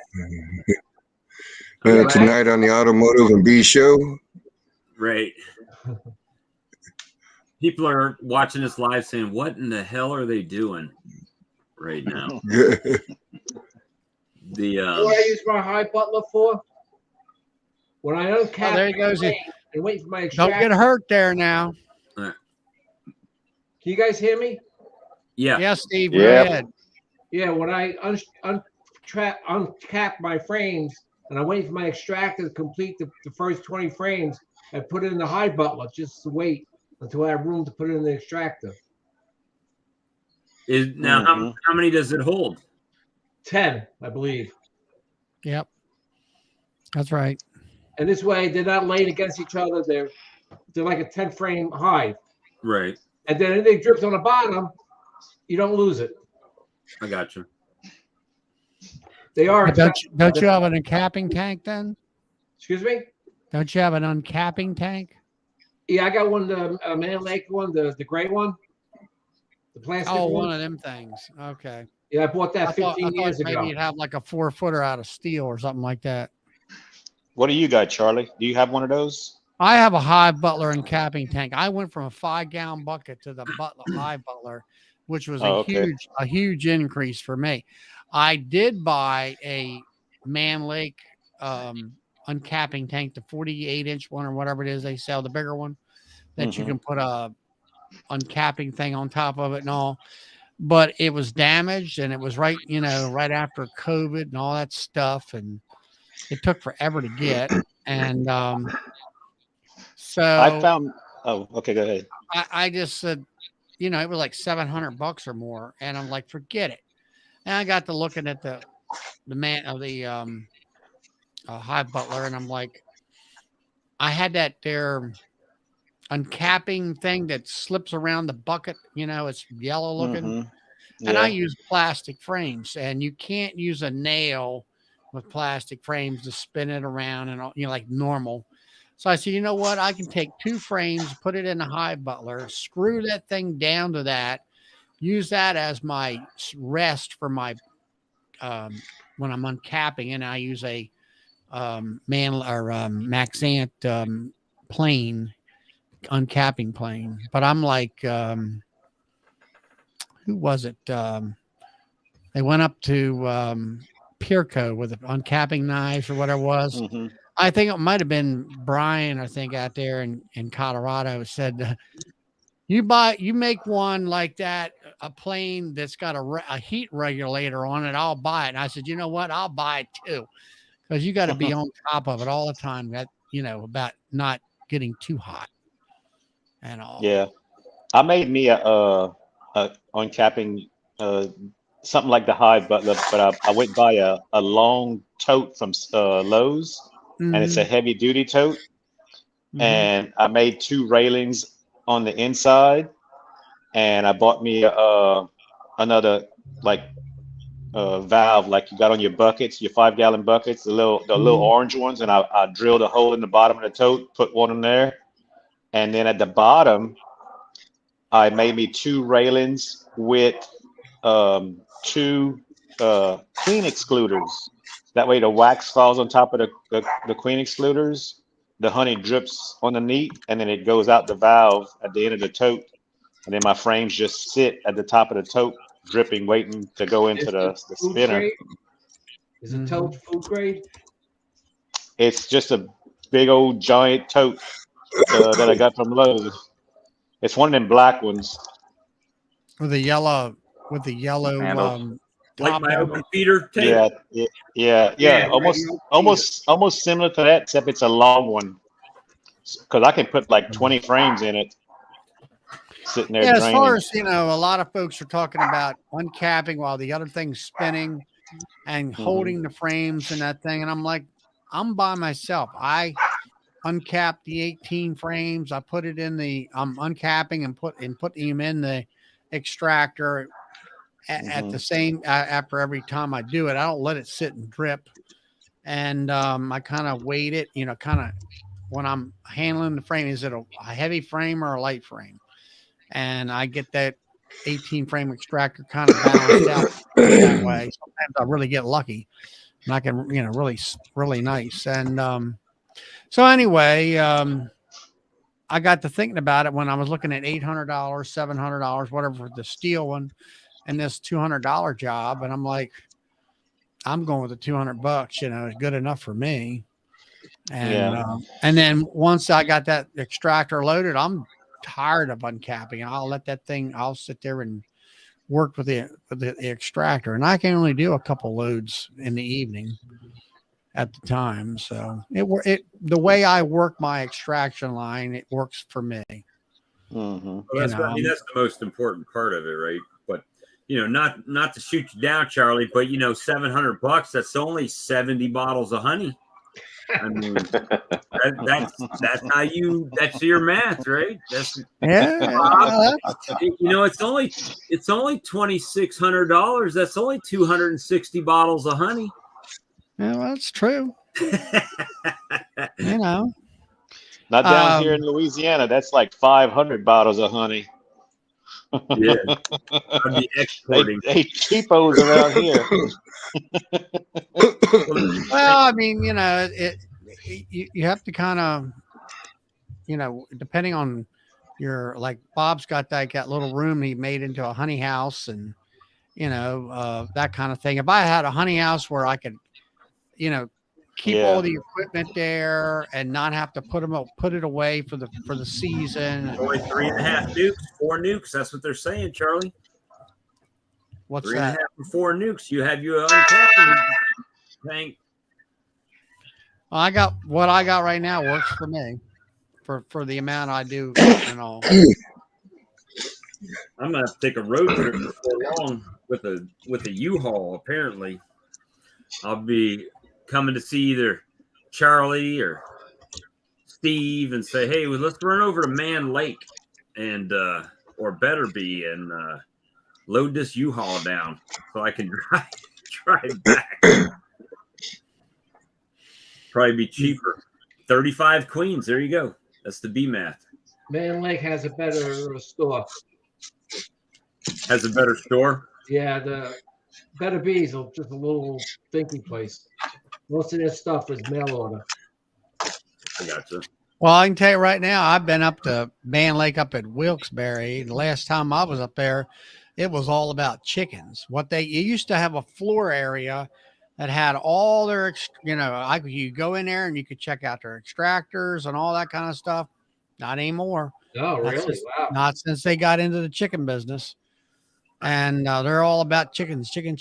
Tonight on the Automotive and Bee Show. Right. People are watching this live saying, what in the hell are they doing right now? Good. What I use my Hive Butler for? When I uncap, there he goes. and wait for my Don't extractor. get hurt there now. Can you guys hear me? Yeah. Yeah, Steve. Yeah. Go ahead. Yeah, when I uncap my frames and I wait for my extractor to complete the first 20 frames, I put it in the Hive Butler just to wait until I have room to put it in the extractor. How many does it hold? 10, I believe. Yep. That's right. And this way, they're not laid against each other. They're like a 10 frame hive. Right. And then anything drips on the bottom, you don't lose it. I got you. They are. Don't you have an uncapping tank then? Excuse me? Don't you have an uncapping tank? Yeah, I got one, the Man Lake one, the gray one. The plastic one. One of them things. Okay. Yeah, I bought that I thought 15 years maybe ago. you'd have like a 4-footer out of steel or something like that. What do you got, Charlie? Do you have one of those? I have a Hive Butler and capping tank. I went from a 5-gallon bucket to the Hive Butler, which was a huge increase for me. I did buy a Man Lake uncapping tank, the 48-inch one or whatever it is they sell, the bigger one that you can put a uncapping thing on top of it and all. But it was damaged, and it was right after COVID and all that stuff, and it took forever to get. And so I found. Oh, okay, go ahead. I just said, it was like $700 or more, and I'm like, forget it. And I got to looking at the Hive Butler, and I'm like, I had that there uncapping thing that slips around the bucket. It's yellow looking. And I use plastic frames, and you can't use a nail with plastic frames to spin it around and all, like normal. So I said, you know what? I can take 2 frames, put it in a Hive Butler, screw that thing down to that, use that as my rest for my when I'm uncapping, and I use a Maxant plane, uncapping plane. But I'm like, who was it? They went up to Pierco with uncapping knives or whatever it was. I think it might have been Brian, I think, out there in Colorado said, you make one like that, a plane that's got a heat regulator on it, I'll buy it. And I said, you know what? I'll buy it too. Because you got to be on top of it all the time, that about not getting too hot and all. Yeah. I made me a uncapping something like the Hive Butler, but I went by a long tote from Lowe's, and it's a heavy duty tote, and I made 2 railings on the inside, and I bought me another valve like you got on your buckets, your 5-gallon buckets, the little orange ones, and I drilled a hole in the bottom of the tote, put one in there, and then at the bottom I made me 2 railings with 2 queen excluders. That way the wax falls on top of the queen excluders, the honey drips underneath, and then it goes out the valve at the end of the tote. And then my frames just sit at the top of the tote, dripping, waiting to go into the spinner. Grade? Is it tote food grade? It's just a big old giant tote that I got from Lowe's. It's one of them black ones. With the yellow Like my open feeder tank. Yeah. Almost similar to that, except it's a long one. Because I can put like 20 frames in it. sitting there Yeah, as far draining. as a lot of folks are talking about uncapping while the other thing's spinning and holding the frames and that thing. And I'm like, I'm by myself. I uncap the 18 frames. I put it in I'm uncapping and putting them in the extractor at the same after every time I do it. I don't let it sit and drip. And I kind of weight it, kind of when I'm handling the frame. Is it a heavy frame or a light frame? And I get that 18 frame extractor kind of balanced out that way. Sometimes I really get lucky and I can, really, really nice. And so anyway, I got to thinking about it when I was looking at $800, $700, whatever for the steel one and this $200 job. And I'm like, I'm going with the $200, it's good enough for me. And then once I got that extractor loaded, I'm tired of uncapping. I'll sit there and work with the extractor, and I can only do a couple loads in the evening at the time. So the way I work my extraction line, it works for me. Well, that's the most important part of it, right? But not to shoot you down, Charlie, but $700, that's only 70 bottles of honey. I mean, that's your math, right? It's only $2,600. That's only 260 bottles of honey. Yeah, well, that's true. Not down here in Louisiana. That's like 500 bottles of honey. Yeah, I'd be exporting. They cheapos around here. Well, I mean, you have to kind of, depending on like Bob's got that little room he made into a honey house and, that kind of thing. If I had a honey house where I could, keep all the equipment there and not have to put it away for the season. Only 3.5 nukes, 4 nukes. That's what they're saying, Charlie. What's 3.5 that? and 4 nukes. You have your uncapping tank. Well, what I got right now works for me for the amount I do and all. I'm gonna have to take a road trip before long with a U-Haul. Apparently, I'll be coming to see either Charlie or Steve and say, "Hey, let's run over to Man Lake and or Better Be and load this U-Haul down so I can drive back." Probably be cheaper. 35 queens. There you go. That's the B math. Man Lake has a better store. Has a better store? Yeah, the Better Bees are just a little thinking place. Most of their stuff is mail order. I gotcha. Well, I can tell you right now, I've been up to Man Lake up at Wilkes-Barre. The last time I was up there, it was all about chickens. You used to have a floor area that had all their, you go in there and you could check out their extractors and all that kind of stuff. Not anymore. Oh, really? Wow. Not since they got into the chicken business. And they're all about chickens, and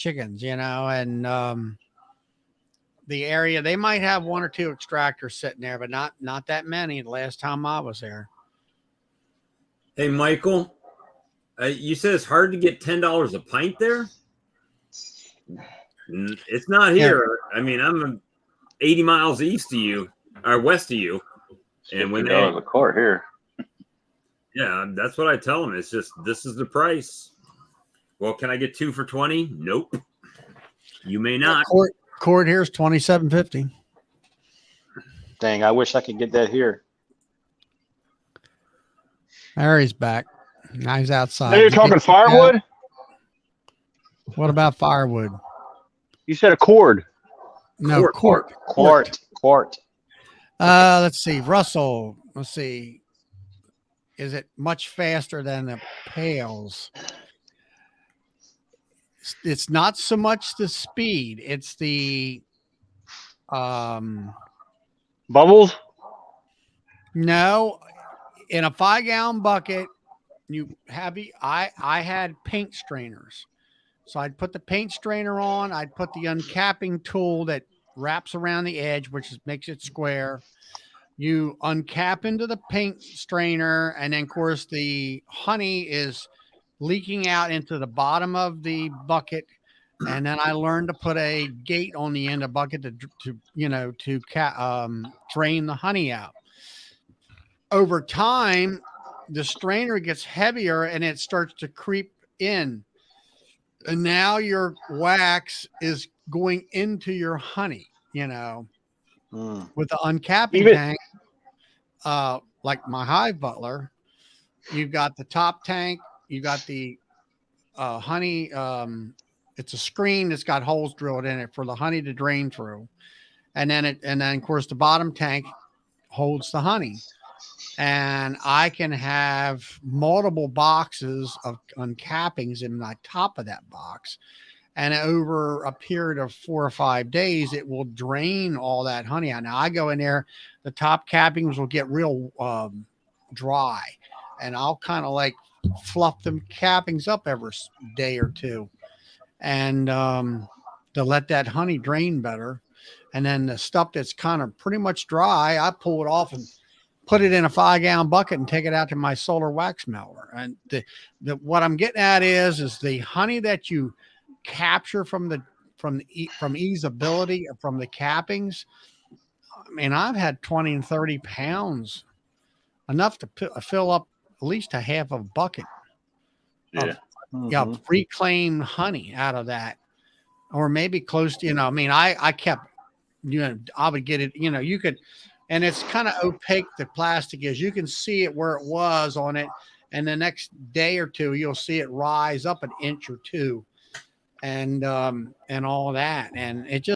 the area, they might have 1 or 2 extractors sitting there, but not that many the last time I was there. Hey, Michael, you said it's hard to get $10 a pint there? It's not here. Yeah. I mean, I'm 80 miles east of you or west of you. And when they go to the court here. Yeah, that's what I tell them. It's just, this is the price. Well, can I get 2 for 20? Nope. You may not. Court here is $27.50. Dang, I wish I could get that here. There he's back. Now he's outside. Now you're talking firewood? What about firewood? You said a cord. No, quart. Let's see. Russell. Let's see. Is it much faster than the pails? It's not so much the speed. It's the bubbles. No, in a 5-gallon bucket, I had paint strainers. So I'd put the paint strainer on. I'd put the uncapping tool that wraps around the edge, which makes it square. You uncap into the paint strainer, and then of course the honey is leaking out into the bottom of the bucket. And then I learned to put a gate on the end of the bucket to drain the honey out. Over time, the strainer gets heavier and it starts to creep in. And now your wax is going into your honey, with the uncapping tank, like my Hive Butler. You've got the top tank, you got the honey. It's a screen that's got holes drilled in it for the honey to drain through. And then of course the bottom tank holds the honey. And I can have multiple boxes of uncappings in the top of that box. And over a period of 4 or 5 days, it will drain all that honey out. Now I go in there, the top cappings will get real dry, and I'll kind of like fluff them cappings up every day or two, and to let that honey drain better. And then the stuff that's kind of pretty much dry, I pull it off and put it in a 5-gallon bucket and take it out to my solar wax melter. And what I'm getting at is the honey that you capture from easeability from the cappings. I mean, I've had 20 and 30 pounds, enough to fill up at least a half of a bucket of reclaimed honey out of that, or maybe close to, I kept, I would get it, you could, and it's kind of opaque, the plastic is, you can see it where it was on it, and the next day or two you'll see it rise up an inch or two, and all that, and it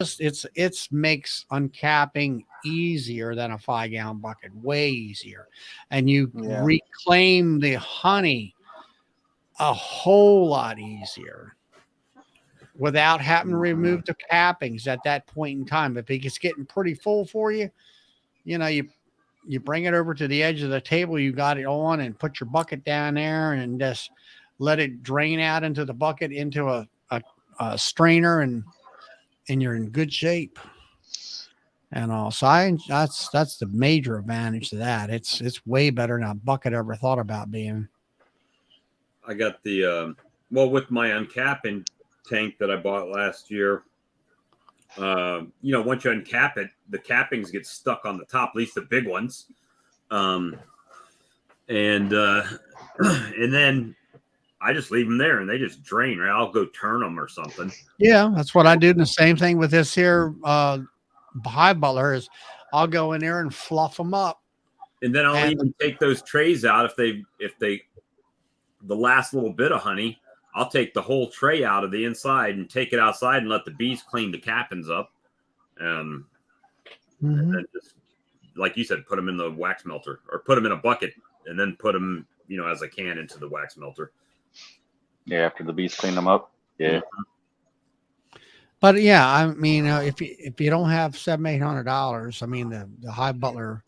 makes uncapping easier than a 5-gallon bucket, way easier, and you reclaim the honey a whole lot easier without having to remove the cappings at that point in time. If it's getting pretty full for you, you bring it over to the edge of the table, you got it on, and put your bucket down there and just let it drain out into the bucket, into a strainer, and you're in good shape. And also, that's the major advantage to that. It's way better than a bucket ever thought about being. I got the with my uncapping tank that I bought last year. Once you uncap it, the cappings get stuck on the top, at least the big ones. And then I just leave them there and they just drain, right? I'll go turn them or something. Yeah, that's what I do. And the same thing with this here Hive Butler is I'll go in there and fluff them up. And then I'll even take those trays out if they the last little bit of honey, I'll take the whole tray out of the inside and take it outside and let the bees clean the cappings up. And then just, like you said, put them in the wax melter, or put them in a bucket and then put them, as a can into the wax melter. Yeah, after the bees clean them up. Yeah. But yeah, I mean, if you don't have $700-800, I mean, the Hive Butler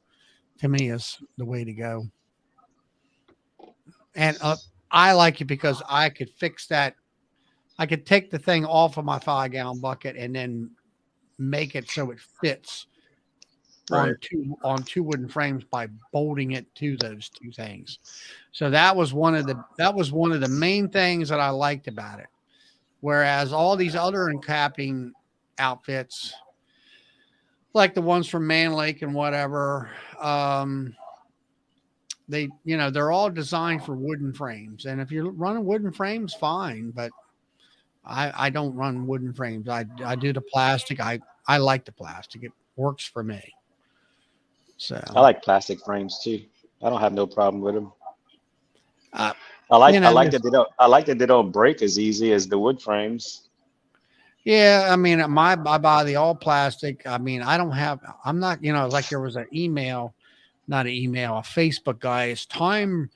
to me is the way to go. And I like it because I could fix that. I could take the thing off of my 5-gallon bucket and then make it so it fits on two wooden frames by bolting it to those two things. So that was one of the main things that I liked about it. Whereas all these other uncapping outfits, like the ones from Man Lake and whatever, they're all designed for wooden frames. And if you're running wooden frames, fine. But I don't run wooden frames. I do the plastic. I like the plastic. It works for me. So I like plastic frames too. I don't have no problem with them. I like that they don't break as easy as the wood frames. Yeah, I mean, I buy the all plastic. I mean, I'm not, like there was a Facebook guy. It's time,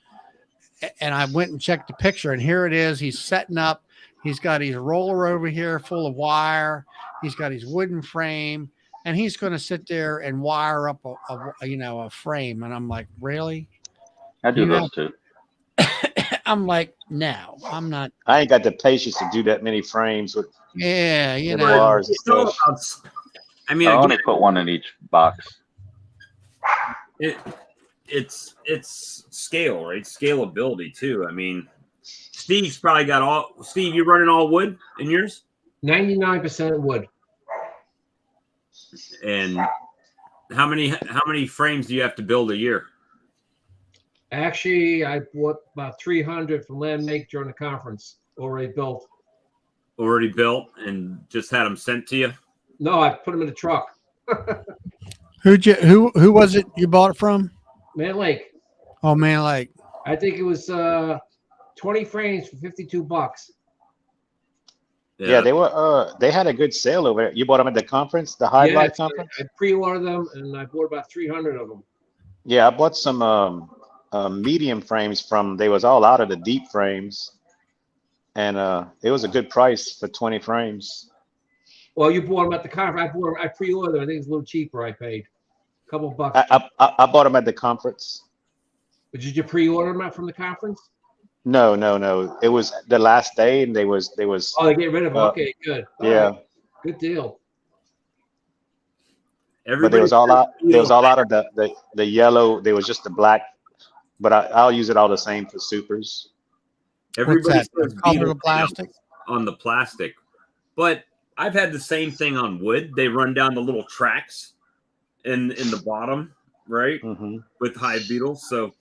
and I went and checked the picture, and here it is. He's setting up. He's got his roller over here full of wire. He's got his wooden frame, and he's going to sit there and wire up a frame. And I'm like, really? I do those too. I'm like, no, I'm not. I ain't got the patience to do that many frames with wires and stuff. I mean, I only put one in each box. It's scale, right? Scalability too. I mean, Steve's probably got all. Steve, you running all wood in yours? 99% wood. And how many frames do you have to build a year? Actually, I bought about 300 from Land Make during the conference, already built. Already built and just had them sent to you? No, I put them in the truck. Who was it you bought it from? Man Lake. Oh man, like I think it was 20 frames for $52. Yeah, they had a good sale over there. You bought them at the conference, the Hive Life conference? I pre-ordered them and I bought about 300 of them. Yeah, I bought some medium frames from. They was all out of the deep frames, and it was a good price for 20 frames. Well, you bought them at the conference. I pre-ordered them. I think it's a little cheaper. I paid a couple of bucks. I bought them at the conference. But did you pre-order them from the conference? No. It was the last day, and they was. Oh, they get rid of them. Okay, good. Yeah. Right. Good deal. But there was all out. There was all out of the yellow. There was just the black. But I'll use it all the same for supers. Everybody says color of plastic on the plastic, but I've had the same thing on wood. They run down the little tracks in the bottom, right, with hive beetles. So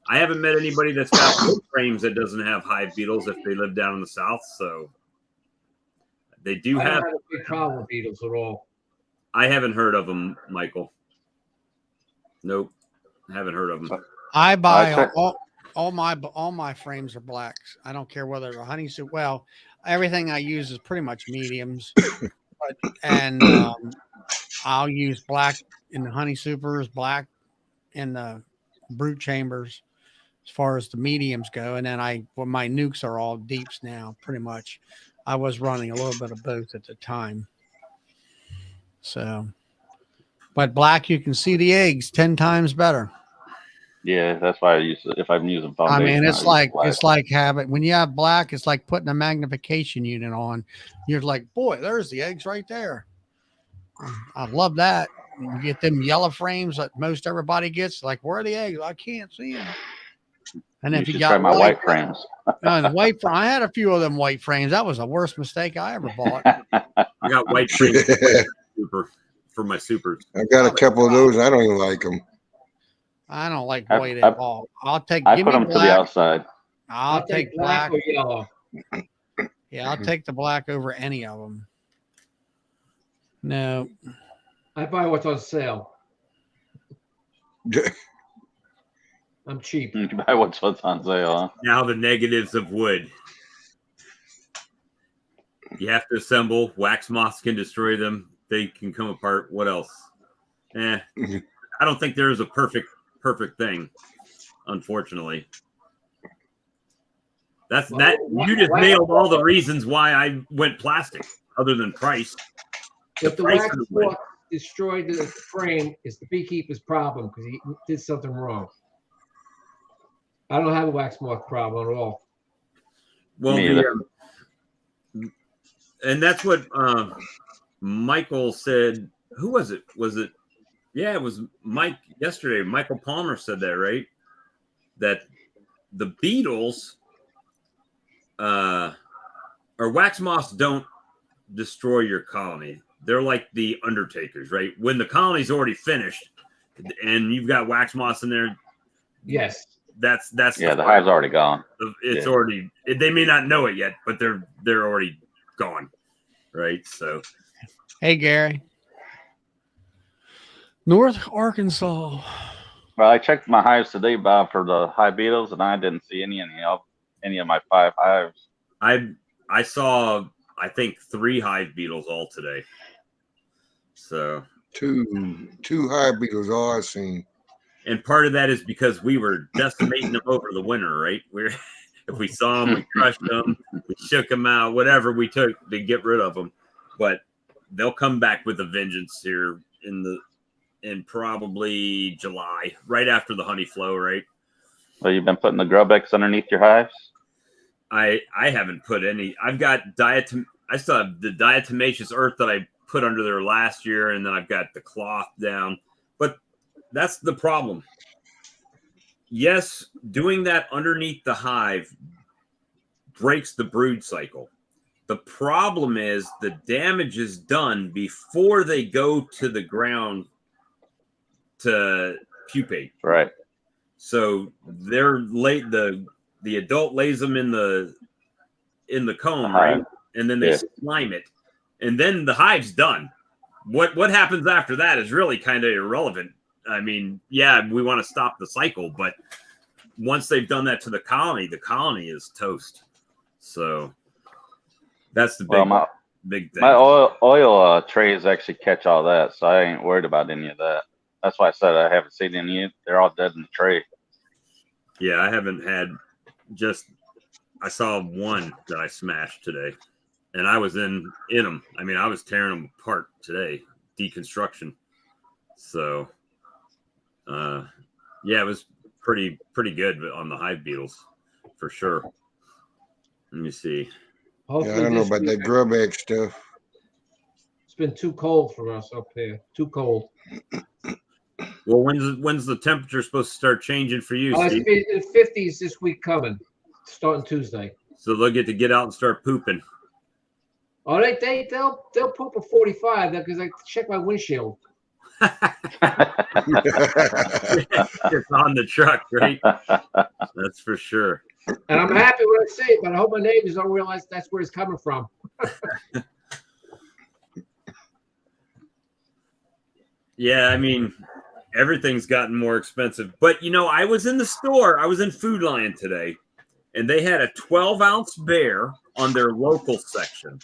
I haven't met anybody that's got wood frames that doesn't have hive beetles if they live down in the south. So they do I have don't have a big problem with beetles at all. I haven't heard of them, Michael. Nope, haven't heard of them. I buy all my frames are blacks. I don't care whether they're honey soup. Well, everything I use is pretty much mediums, and I'll use black in the honey supers, black in the brood chambers, as far as the mediums go. And then my nukes are all deeps now, pretty much. I was running a little bit of both at the time. So, but black, you can see the eggs 10 times better. Yeah, that's why I use it. If I'm using foundation, I mean, it's like having, when you have black, it's like putting a magnification unit on. You're like, boy, there's the eggs right there. I love that. You get them yellow frames that most everybody gets. Like, where are the eggs? I can't see them. And if you got try my white frames, the white frame, I had a few of them white frames. That was the worst mistake I ever bought. I got white frames for my supers. I got a couple of those. I don't even like them. I don't like white at all. I put them to the outside. I'll take black or yellow. Yeah, I'll take the black over any of them. No. I buy what's on sale. I'm cheap. You can buy what's on sale, huh? Now the negatives of wood. You have to assemble. Wax moths can destroy them. They can come apart. What else? I don't think there is a perfect thing, unfortunately. You just nailed all the reasons why I went plastic, other than price. If the wax moth destroyed the frame, it's the beekeeper's problem because he did something wrong. I don't have a wax moth problem at all. Well, and that's what Michael said. Who was it? Yeah, it was Mike yesterday. Michael Palmer said that, right? That the beetles or wax moths don't destroy your colony. They're like the undertakers, right? When the colony's already finished and you've got wax moths in there. Yes. That's the hive's already gone. It's already, they may not know it yet, but they're already gone. Right. So, hey, Gary. North Arkansas. Well, I checked my hives today, Bob, for the hive beetles, and I didn't see any of my 5 hives. I saw, I think, 3 hive beetles all today. So two hive beetles all I've seen. And part of that is because we were decimating them over the winter, right? If we saw them, we crushed them, we shook them out, whatever we took to get rid of them. But they'll come back with a vengeance here in probably July, right after the honey flow, right? Well, you've been putting the Grubex underneath your hives? I haven't put any. I've got I still have the diatomaceous earth that I put under there last year, and then I've got the cloth down. But that's the problem. Yes, doing that underneath the hive breaks the brood cycle. The problem is the damage is done before they go to the ground to pupate. Right. So they're late. The adult lays them in the comb, right? And then they slime it, and then the hive's done. What happens after that is really kind of irrelevant. I mean, yeah, we want to stop the cycle, but once they've done that to the colony is toast. So that's the big thing. My oil trays actually catch all that, so I ain't worried about any of that. That's why I said I haven't seen any. They're all dead in the tray. Yeah, I haven't had I saw one that I smashed today, and I was in them. I mean, I was tearing them apart today, deconstruction. So, yeah, it was pretty good on the hive beetles, for sure. Let me see. Yeah, I don't know about that grub egg stuff. It's been too cold for us up here. Too cold. Well, when's the temperature supposed to start changing for you, Steve? It's in the 50s this week coming, starting Tuesday. So they'll get out and start pooping. Oh, they'll poop at 45 because I check my windshield. It's on the truck, right? That's for sure. And I'm happy when I say it, but I hope my neighbors don't realize that's where it's coming from. Yeah, I mean, everything's gotten more expensive. But, I was in the store. I was in Food Lion today, and they had a 12-ounce bear on their local section.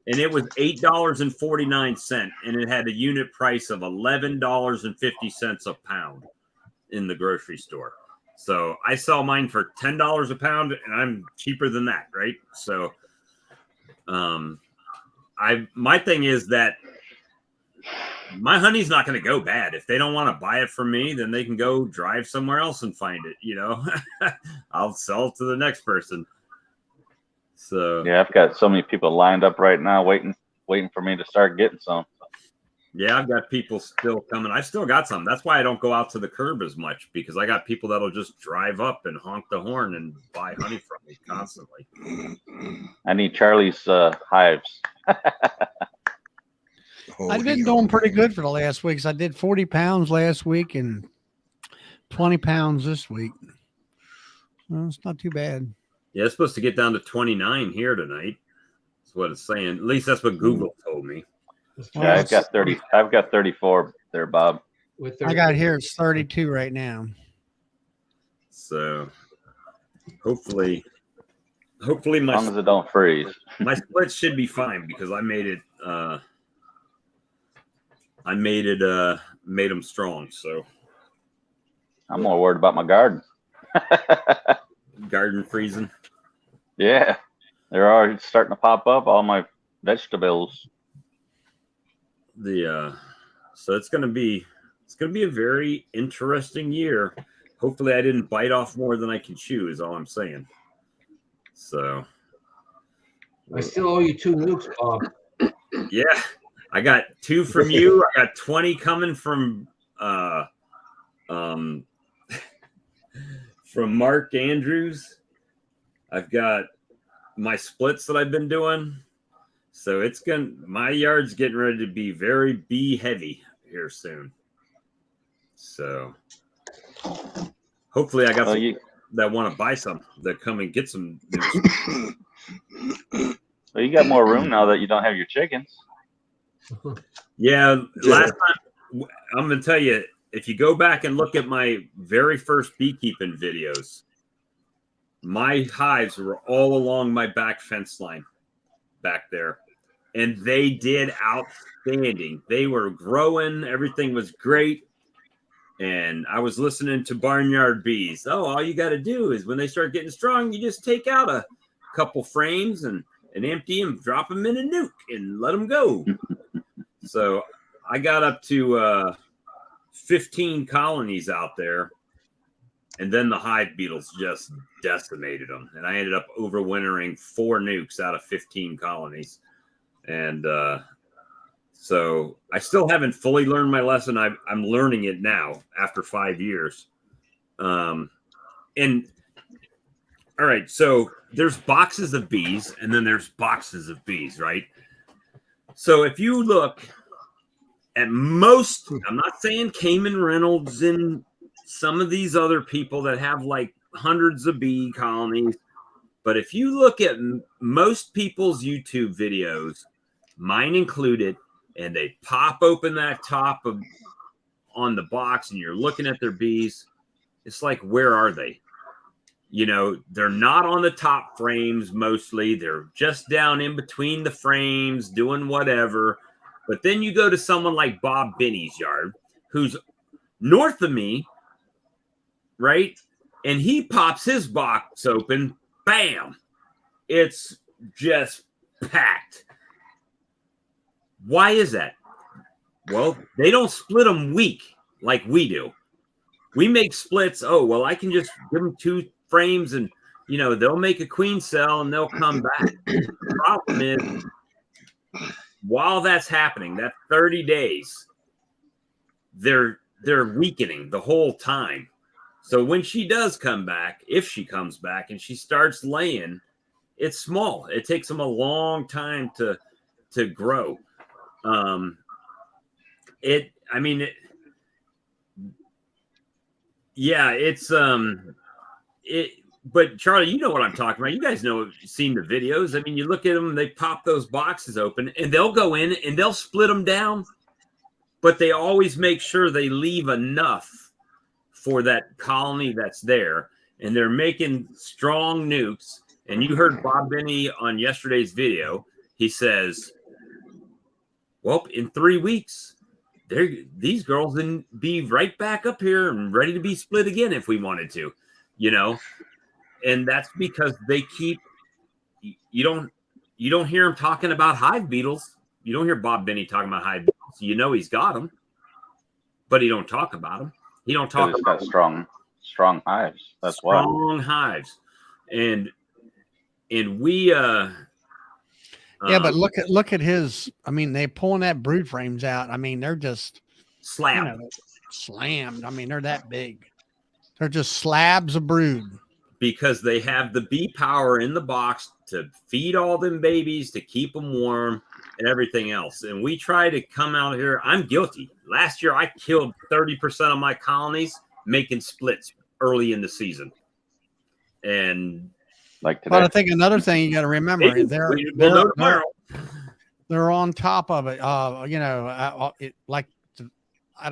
And it was $8.49, and it had a unit price of $11.50 a pound in the grocery store. So I sell mine for $10 a pound, and I'm cheaper than that, right? So, my thing is that my honey's not going to go bad. If they don't want to buy it from me, then they can go drive somewhere else and find it. I'll sell it to the next person. So yeah, I've got so many people lined up right now waiting for me to start getting some. Yeah, I've got people still coming. I still got some. That's why I don't go out to the curb as much, because I got people that'll just drive up and honk the horn and buy honey from me constantly. I need Charlie's hives. I've been doing pretty good for the last weeks. I did 40 pounds last week and 20 pounds this week. Well, it's not too bad. Yeah, it's supposed to get down to 29 here tonight. That's what it's saying. At least that's what Google told me. Yeah, I've got 30. I've got 34 there, Bob. I got here. It's 32 right now. So hopefully my, as long as it don't freeze. My split should be fine, because I made it. Made them strong. So I'm more worried about my garden. Garden freezing. Yeah, they're already starting to pop up, all my vegetables. So it's gonna be a very interesting year. Hopefully I didn't bite off more than I can chew, is all I'm saying. So I still owe you 2 nukes, Bob. Yeah, I got 2 from you. I got 20 coming from Mark Andrews. I've got my splits that I've been doing. So my yard's getting ready to be very bee heavy here soon. So hopefully I got some that want to buy some, that come and get some. Well, you got more room now that you don't have your chickens. Yeah, last time, I'm going to tell you, if you go back and look at my very first beekeeping videos, my hives were all along my back fence line back there. And they did outstanding. They were growing. Everything was great. And I was listening to Barnyard Bees. Oh, all you got to do is when they start getting strong, you just take out a couple frames and empty them, drop them in a nuke and let them go. So I got up to 15 colonies out there. And then the hive beetles just decimated them. And I ended up overwintering 4 nukes out of 15 colonies. And So I still haven't fully learned my lesson. I'm learning it now after 5 years. And all right, so there's boxes of bees and then there's boxes of bees, right? So if you look at most, I'm not saying Cayman Reynolds and some of these other people that have like hundreds of bee colonies, but if you look at most people's YouTube videos, mine included, and they pop open that top of on the box and you're looking at their bees, it's like, where are they? You know, they're not on the top frames mostly. They're just down in between the frames doing whatever. But then you go to someone like Bob Binney's yard, who's north of me, right? And he pops his box open, bam, it's just packed. Why is that? Well, they don't split them weak like we do. We make splits. Oh, well, I can just give them 2 frames and, you know, they'll make a queen cell and they'll come back. The problem is, while that's happening, that 30 days, they're weakening the whole time. So when she does come back, if she comes back and she starts laying, it's small. It takes them a long time to grow. But Charlie, you know what I'm talking about. You guys know, seen the videos. I mean, you look at them, they pop those boxes open and they'll go in and they'll split them down, but they always make sure they leave enough for that colony that's there. And they're making strong nukes. And you heard Bob Binney on yesterday's video. He says, well, in 3 weeks, these girls can be right back up here and ready to be split again if we wanted to, you know. And that's because they keep, you don't hear him talking about hive beetles. You don't hear Bob Binney talking about hive beetles. You know he's got them, but he don't talk about them. He don't talk about strong hives. That's why. Strong hives. And we yeah, but look at his. I mean, they pulling that brood frames out. I mean, they're just slammed. Slammed. I mean, they're that big. They're just slabs of brood. Because they have the bee power in the box to feed all them babies, to keep them warm and everything else. And we try to come out here. I'm guilty. Last year, I killed 30% of my colonies making splits early in the season. And like today. But I think another thing you got to remember, they're on top of it. You know,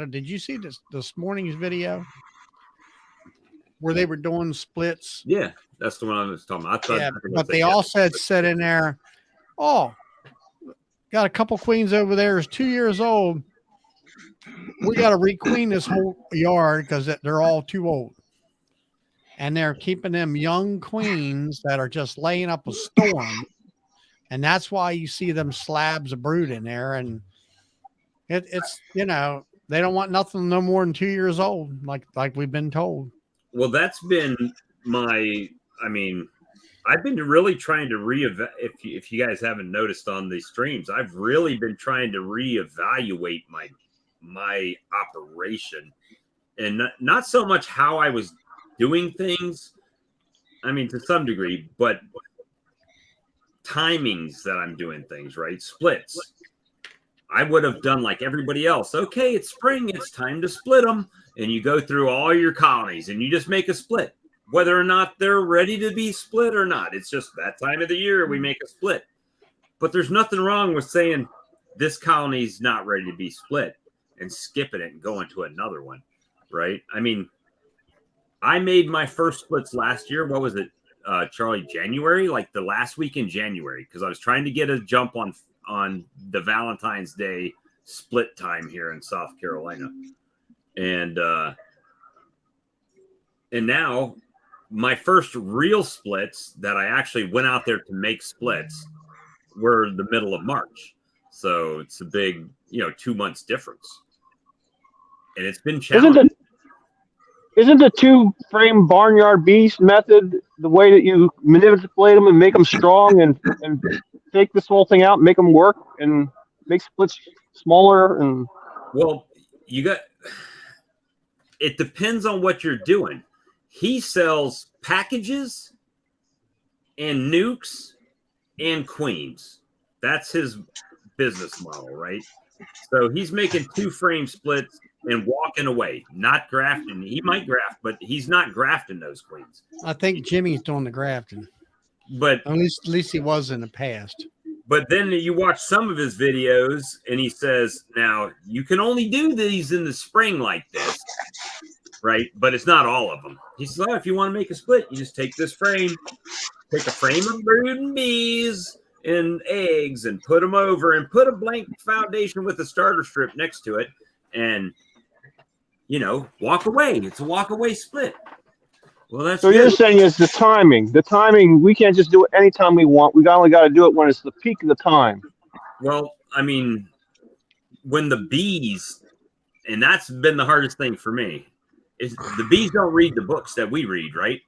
did you see this morning's video where they were doing splits? Yeah, that's the one I was talking about. But they all said sit in there. Oh, got a couple queens over there is 2 years old. We got to requeen this whole yard because they're all too old. And they're keeping them young queens that are just laying up a storm. And that's why you see them slabs of brood in there. And it's, you know, they don't want nothing no more than 2 years old, like we've been told. Well, that's been I've been really trying to if you guys haven't noticed on the streams, I've really been trying to reevaluate my operation, and not so much how I was doing things. I mean, to some degree, but timings that I'm doing things, right? Splits. I would have done like everybody else. Okay, it's spring. It's time to split them. And you go through all your colonies and you just make a split, whether or not they're ready to be split or not. It's just that time of the year we make a split. But there's nothing wrong with saying this colony's not ready to be split and skipping it and going to another one, right? I mean, I made my first splits last year. What was it, Charlie? January, like the last week in January, because I was trying to get a jump on the Valentine's Day split time here in South Carolina. And now my first real splits that I actually went out there to make splits were the middle of March. So it's a big, 2 months difference. And it's been challenging. Isn't the 2-frame barnyard beast method the way that you manipulate them and make them strong and take this whole thing out and make them work and make splits smaller? And well, it depends on what you're doing. He sells packages and nukes and queens. That's his business model, right? So he's making 2 frame splits and walking away, not grafting. He might graft, but he's not grafting those queens. I think Jimmy's doing the grafting. But at least he was in the past. But then you watch some of his videos and he says, now you can only do these in the spring like this, right? But it's not all of them. He says, oh, if you want to make a split, you just take this frame, take a frame of brooding bees and eggs and put them over and put a blank foundation with a starter strip next to it and, walk away. It's a walk away split. Well, that's so good. you're saying is the timing. The timing, we can't just do it anytime we want. We only got to do it when it's the peak of the time. Well, I mean, when the bees, and that's been the hardest thing for me, is the bees don't read the books that we read, right?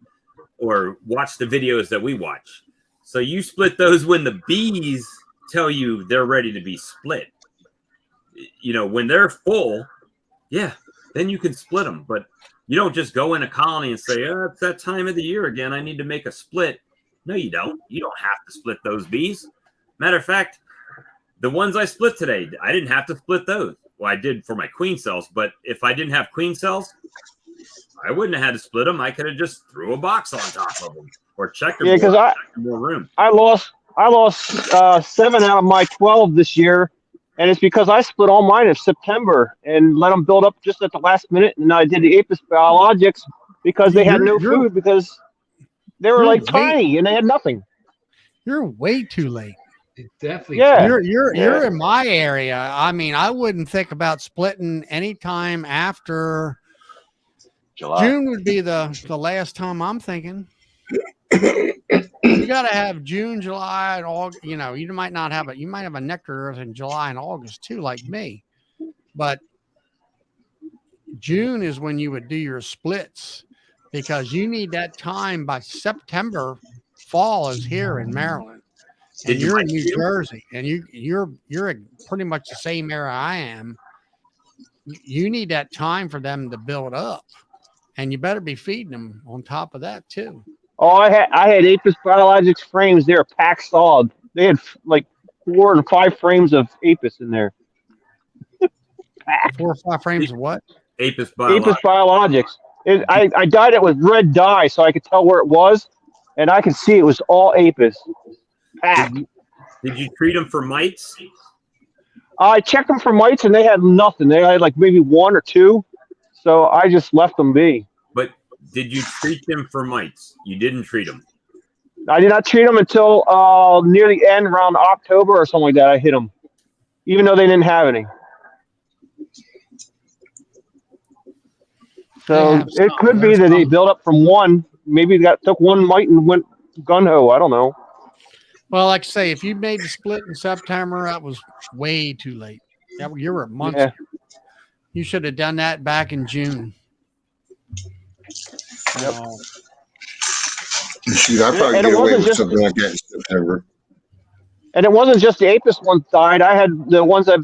Or watch the videos that we watch. So you split those when the bees tell you they're ready to be split. When they're full, yeah, then you can split them. But you don't just go in a colony and say, oh, it's that time of the year again. I need to make a split. No, you don't. You don't have to split those bees. Matter of fact, the ones I split today, I didn't have to split those. Well, I did for my queen cells, but if I didn't have queen cells, I wouldn't have had to split them. I could have just threw a box on top of them or checked them. Yeah, because more room. I lost 7 out of my 12 this year. And it's because I split all mine in September and let them build up just at the last minute. And I did the Apis biologics because they had no food because they were like tiny and they had nothing. You're way too late. Definitely. Yeah. You're in my area. I mean, I wouldn't think about splitting anytime after July. June would be the last time I'm thinking. You got to have June, July, and August. You might not have it. You might have a nectar in July and August too, like me. But June is when you would do your splits because you need that time by September. Fall is here in Maryland, and you're in New Jersey, and you're pretty much the same area I am. You need that time for them to build up, and you better be feeding them on top of that too. Oh, I had Apis biologics frames. They were pack solid. They had like 4 and 5 frames of Apis in there. 4 or 5 frames of what? Apis biologics. Apis biologics. I dyed it with red dye so I could tell where it was, and I could see it was all Apis. Did you treat them for mites? I checked them for mites, and they had nothing. They had like maybe 1 or 2, so I just left them be. But did you treat them for mites? You didn't treat them. I did not treat them until near the end, around October or something like that. I hit them, even though they didn't have any. So it could be that they built up from 1. Maybe they took 1 mite and went gun-ho. I don't know. Well, like I say, if you made the split in September, that was way too late. You were months. Yeah. You should have done that back in June. Yep. Shoot, I probably get away with something like that in September. And it wasn't just the Apis ones died. I had the ones I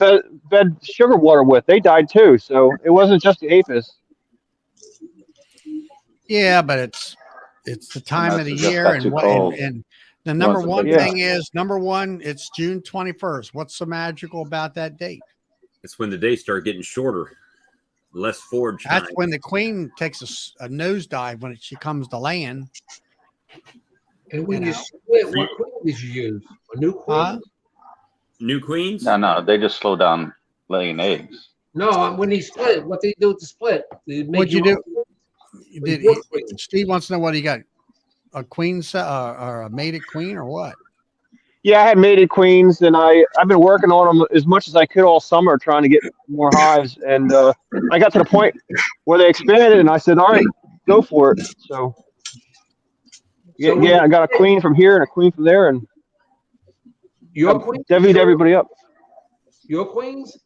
fed sugar water with. They died too. So it wasn't just the Apis. Yeah, but it's the time of the year, and the number one thing is it's June 21st. What's so magical about that date? It's when the days start getting shorter, less forage time. That's when the queen takes a nosedive when she comes to land. And when you split, what queen did you use? A new queen? New queens? No, they just slow down laying eggs. No, when he split, what did he do with the split? What'd you do? Steve wants to know what he got. A queen or a mated queen or what? Yeah, I had mated queens, and I've been working on them as much as I could all summer, trying to get more hives. And I got to the point where they expanded, and I said, "All right, go for it." So I got a queen from here and a queen from there, and your queen divvied everybody up. Your queens?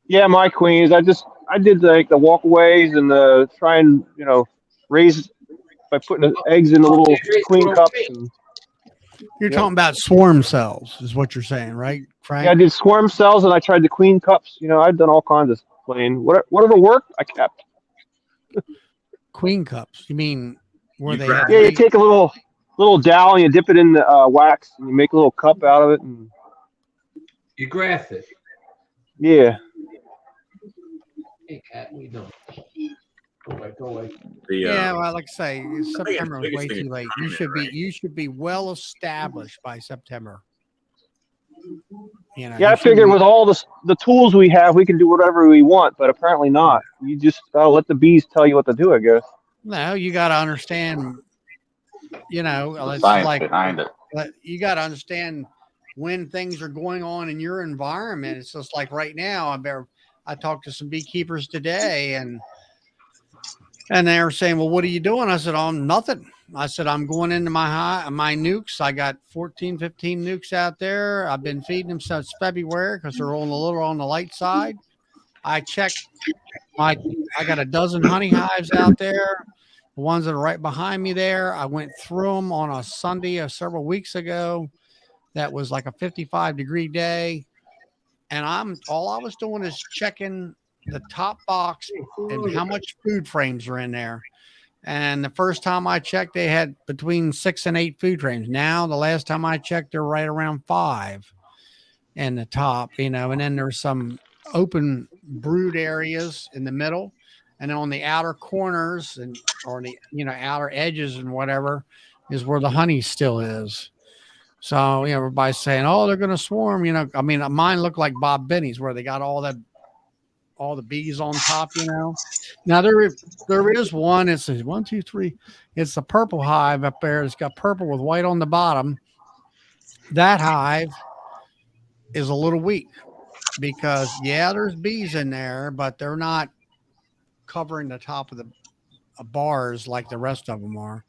Yeah, my queens. I did like the walkaways and the try and raise by putting the eggs in the little queen cups. You're talking about swarm cells, is what you're saying, right, Frank? Yeah, I did swarm cells and I tried the queen cups. You know, I've done all kinds of playing. Whatever worked, I kept. Queen cups. You mean where they grab- have? Yeah, you take a little dowel and you dip it in the wax and you make a little cup out of it. And You graft it. yeah. Hey, cat, we don't. Go away, go away. Yeah, well, like I say, September is biggest way thing too is late. timing, right? You should be well established by September. You know, Yeah, I you should figured be- with all the tools we have, we can do whatever we want, but apparently not. You just gotta let the bees tell you what to do, I guess. No, you got to understand. You know, The it's science like behind it. you got to understand when things are going on in your environment. It's just like right now. I talked to some beekeepers today, and they were saying, "Well, what are you doing?" I said, "Oh, nothing." I said, "I'm going into my nukes. I got 14, 15 nukes out there. I've been feeding them since February because they're on a little on the light side. I checked I got a dozen honey hives out there. The ones that are right behind me there, I went through them on a Sunday several weeks ago. That was like a 55-degree day. And all I was doing is checking the top box and how much food frames are in there. And the first time I checked, they had between 6 and 8 food frames. Now, the last time I checked, they're right around 5 in the top, you know, and then there's some open brood areas in the middle. And then on the outer corners or the, outer edges and whatever is where the honey still is. So, everybody's saying, oh, they're going to swarm, I mean, mine look like Bob Benny's where they got all the bees on top, Now there is one. It says 1, 2, 3. It's the purple hive up there. It's got purple with white on the bottom. That hive is a little weak because there's bees in there, but they're not covering the top of the bars like the rest of them are.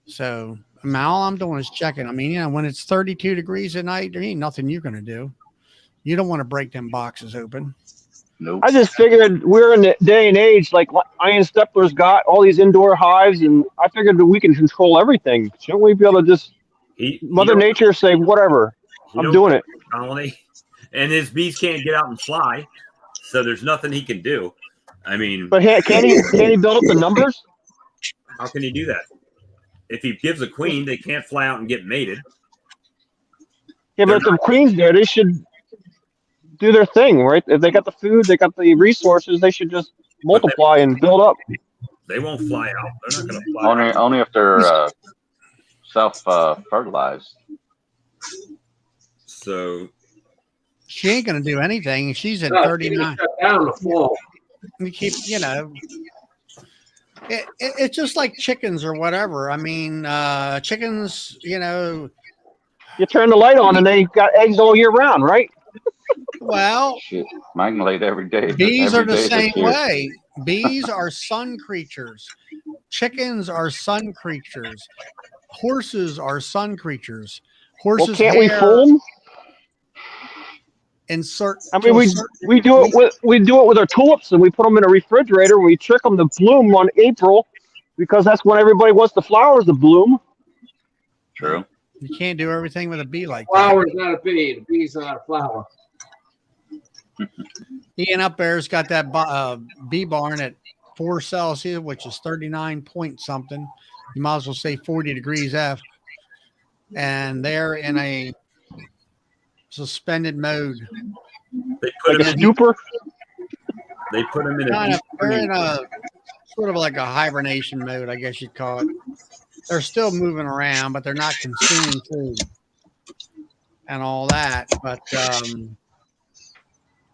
So all I'm doing is checking. I mean, when it's 32 degrees at night, there ain't nothing you're going to do. You don't want to break them boxes open. Nope. I just figured we're in the day and age like Ian Stepler's got all these indoor hives, and I figured that we can control everything. Shouldn't we be able to just Mother Nature say whatever? I'm doing it. Colony, and his bees can't get out and fly, so there's nothing he can do. I mean, but can he build up the numbers? How can he do that? If he gives a queen, they can't fly out and get mated. Yeah, but if the queen's there, they should do their thing, right? If they got the food, they got the resources, they should just multiply and build up. They won't fly out. They're not going to fly out. Only if they're self-fertilized. So she ain't going to do anything. She's at 39. Shut down the fall. You keep, it's just like chickens or whatever. I mean, chickens, you turn the light on and they got eggs all year round, right? Well, shit, mine laid every day. Bees every are the day same this year. way. Bees are sun creatures. Chickens are sun creatures. Horses are sun creatures. Horses. Well, can't we fool them? Insert. I mean, we do it with our tulips, and we put them in a refrigerator. And we trick them to bloom on April, because that's when everybody wants the flowers to bloom. True. You can't do everything with a bee like Flower is not a bee. The bee's not a flower. Ian up there's got that bee barn at 4 Celsius, which is 39 point something. You might as well say 40 degrees F. And they're in a suspended mode. They put like a duper. They put them in they're in a sort of like a hibernation mode, I guess you'd call it. They're still moving around, but they're not consuming food and all that. But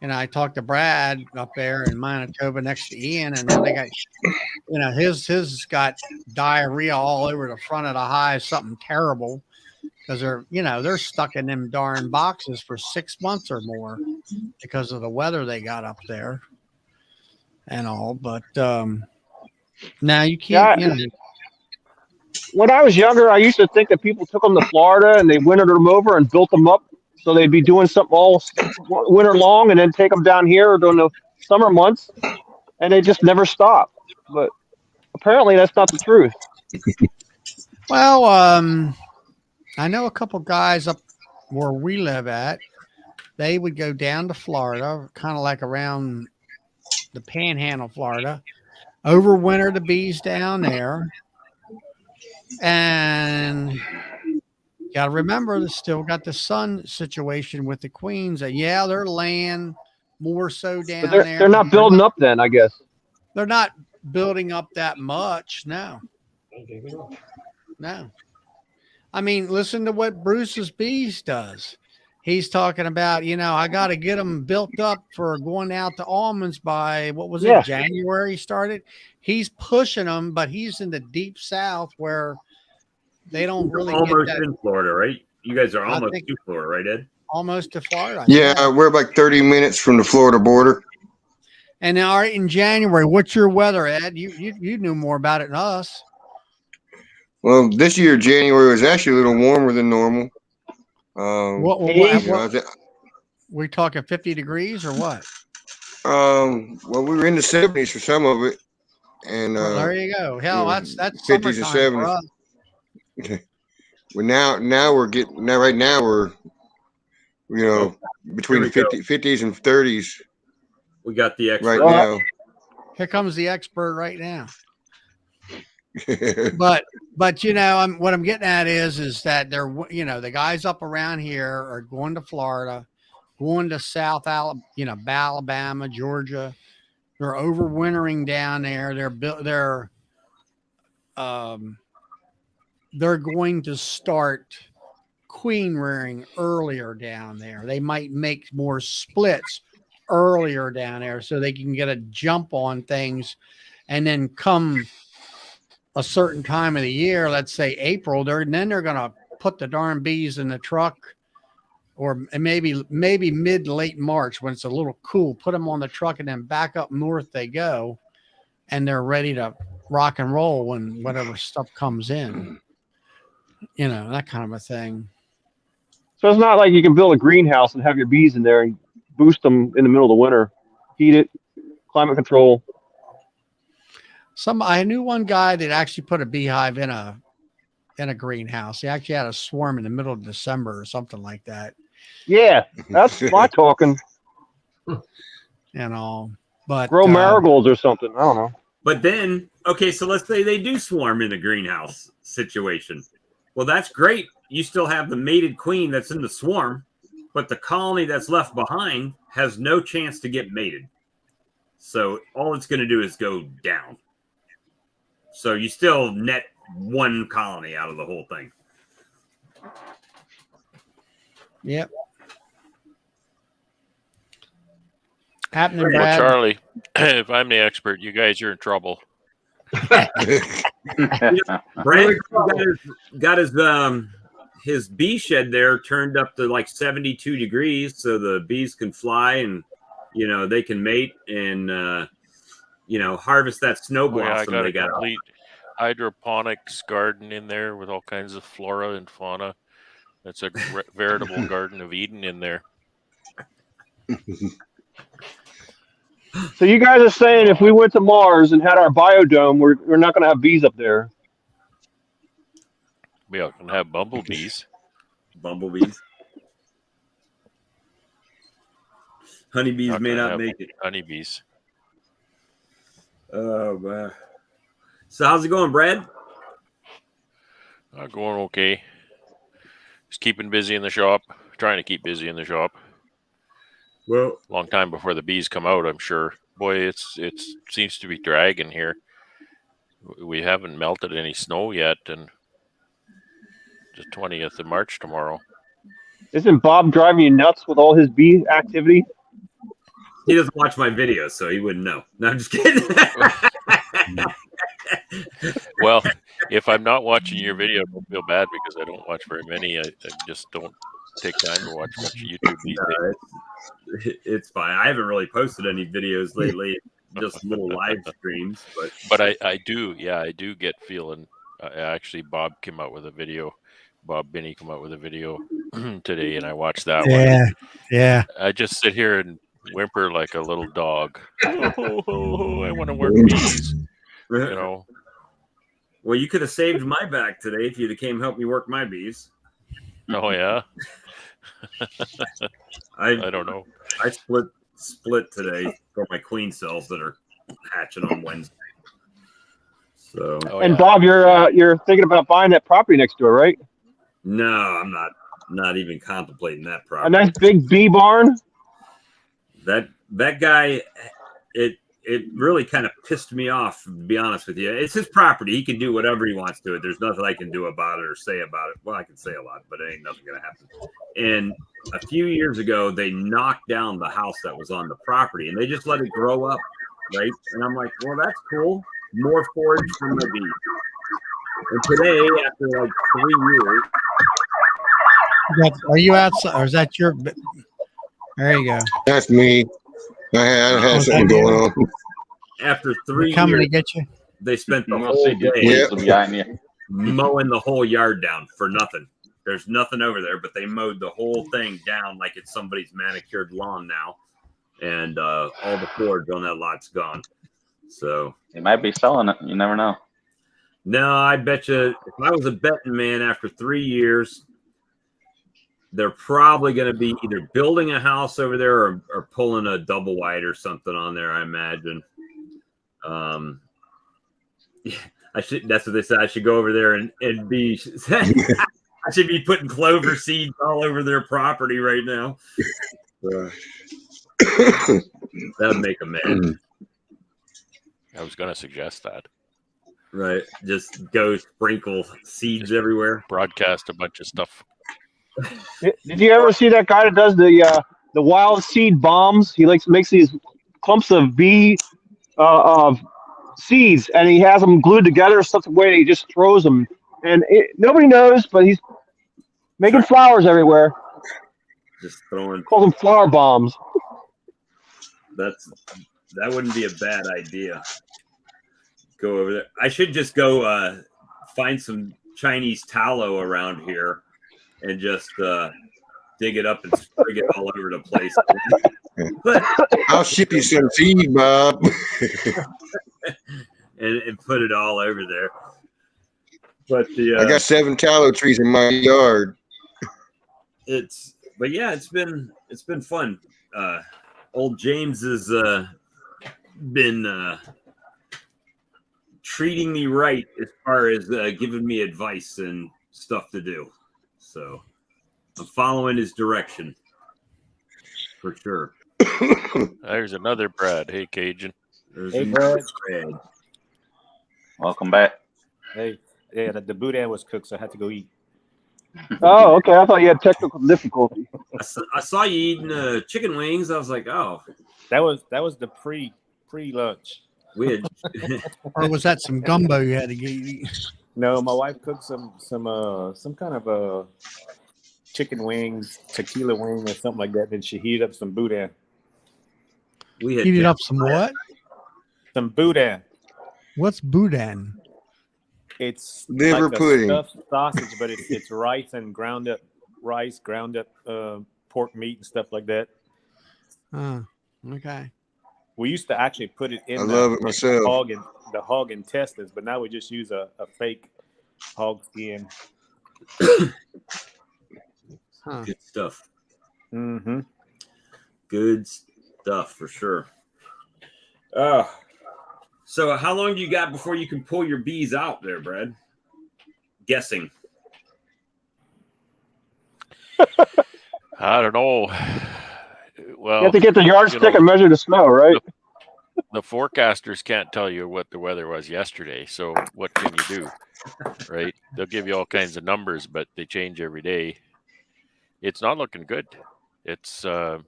I talked to Brad up there in Manitoba next to Ian, and then they got, his got diarrhea all over the front of the hive, something terrible, because they're stuck in them darn boxes for 6 months or more because of the weather they got up there and all. But now you can't. When I was younger, I used to think that people took them to Florida and they wintered them over and built them up so they'd be doing something all winter long, and then take them down here during the summer months, and they just never stop. But apparently that's not the truth. Well, I know a couple guys up where we live at. They would go down to Florida, kind of like around the Panhandle, Florida, overwinter the bees down there, and got to remember, they still got the sun situation with the queens. Yeah, they're laying more so But down there. they're not building up then, I guess. They're not building up that much. No. I mean, listen to what Bruce's Bees does. He's talking about, I got to get them built up for going out to almonds by, what was it, January started? He's pushing them, but he's in the deep south where they don't really almost get that. In Florida, right? You guys are almost to Florida, right, Ed? Almost to Florida. Yeah, we're about 30 minutes from the Florida border. And now, all right, in January, what's your weather, Ed? You knew more about it than us. Well, this year January was actually a little warmer than normal. What we talking 50 degrees or what? Well, we were in the 70s for some of it, and well, there you go. Hell, that's 50s and 70s. Well, now we're between the 50s and 30s. We got the expert right now. Here comes the expert right now. but what I'm getting at is that they're, the guys up around here are going to Florida, going to South Alabama, Georgia. They're overwintering down there. They're going to start queen rearing earlier down there. They might make more splits earlier down there so they can get a jump on things, and then come a certain time of the year, let's say April, they're going to put the darn bees in the truck, or maybe mid to late March when it's a little cool, put them on the truck, and then back up north they go, and they're ready to rock and roll when whatever stuff comes in, that kind of a thing. So it's not like you can build a greenhouse and have your bees in there and boost them in the middle of the winter, heat it, climate control. I knew one guy that actually put a beehive in a greenhouse. He actually had a swarm in the middle of December or something like that. Yeah, that's my talking. But grow marigolds or something. I don't know. But then, okay, so let's say they do swarm in a greenhouse situation. Well, that's great. You still have the mated queen that's in the swarm, but the colony that's left behind has no chance to get mated. So all it's going to do is go down. So you still net one colony out of the whole thing. Yep. Happening, Brad. Well, Charlie, if I'm the expert, you guys are in trouble. Brad got his bee shed there turned up to like 72 degrees so the bees can fly and they can mate and harvest that snow blossom. I got a complete hydroponics garden in there with all kinds of flora and fauna. It's a veritable Garden of Eden in there. So you guys are saying if we went to Mars and had our biodome, we're not going to have bees up there? We are going to have bumblebees. Honeybees may not make it. Honeybees. Oh, wow. So how's it going, Brad? Going okay. Just keeping busy in the shop. Trying to keep busy in the shop. Well, long time before the bees come out, I'm sure. Boy, it seems to be dragging here. We haven't melted any snow yet, and the 20th of March tomorrow. Isn't Bob driving you nuts with all his bee activity? He doesn't watch my videos, so he wouldn't know. No, I'm just kidding. Well, if I'm not watching your video, don't feel bad because I don't watch very many. I just don't take time to watch much YouTube these days. It's fine. I haven't really posted any videos lately, just little live streams. But I do get feeling. Actually, Bob came out with a video. Bob Binney came out with a video today, and I watched that one. Yeah. I just sit here and whimper like a little dog. Oh, I want to work bees. Well, you could have saved my back today if you'd have came help me work my bees. Oh yeah. I don't know. I split today for my queen cells that are hatching on Wednesday. So Oh, And yeah. Bob, you're thinking about buying that property next door, right? no, I'm not even contemplating that A property. nice big bee barn. That guy, it really kind of pissed me off, to be honest with you. It's his property. He can do whatever he wants to it. There's nothing I can do about it or say about it. Well, I can say a lot, but it ain't nothing gonna happen. And a few years ago, they knocked down the house that was on the property and they just let it grow up, right? And I'm like, well, that's cool. More forage for my bees. And today, after like 3 years, Are you outside, or is that your? There you go. That's me. I had something going on. after 3 Coming to years, get you. they spent the We'll whole see. day Yeah. Behind you. mowing the whole yard down for nothing. There's nothing over there, but they mowed the whole thing down like it's somebody's manicured lawn now. And all the forage on that lot's gone. So They might be selling it. You never know. no, I bet you if I was a betting man after 3 years, they're probably going to be either building a house over there or pulling a double wide or something on there, I imagine. Yeah, that's what they said. I should go over there and be I should be putting clover seeds all over their property right now. That would make them mad. I was going to suggest that. Right. Just go sprinkle seeds everywhere. Broadcast a bunch of stuff. Did you ever see that guy that does the wild seed bombs? He makes these clumps of bee of seeds, and he has them glued together such a way that he just throws them, and nobody knows, but he's making flowers everywhere. Just throwing. Calls them flower bombs. That wouldn't be a bad idea. Go over there. I should just go find some Chinese tallow around here and just dig it up and sprig it all over the place. But I'll ship you some seed, Bob. and put it all over there. But I got 7 tallow trees in my yard. it's been fun. Old James has been treating me right as far as giving me advice and stuff to do. So I'm following his direction for sure. There's another Brad. Hey, Cajun. There's Hey, another Brad. Brad. Welcome back. Hey, yeah, the boudin was cooked, so I had to go eat. Oh, okay. I thought you had technical difficulty. I saw you eating chicken wings. I was like, oh, That was the pre-lunch. we had Or was that some gumbo you had to get? No, my wife cooked some kind of chicken wings, tequila wing, or something like that. Then she heated up some boudin. Heated up some what? Some boudin. What's boudin? It's Liver like pudding. a stuffed sausage, but it's rice and ground up pork meat and stuff like that. Okay. We used to actually put it in I love it myself. the hog intestines, but now we just use a fake hog skin. good stuff. Mm-hmm. Good stuff for sure. So how long do you got before you can pull your bees out there, Brad? Guessing. I don't know. Well, You have to get the yardstick and measure the snow, right? the forecasters can't tell you what the weather was yesterday. So what can you do? Right? They'll give you all kinds of numbers, but they change every day. It's not looking good. It's, if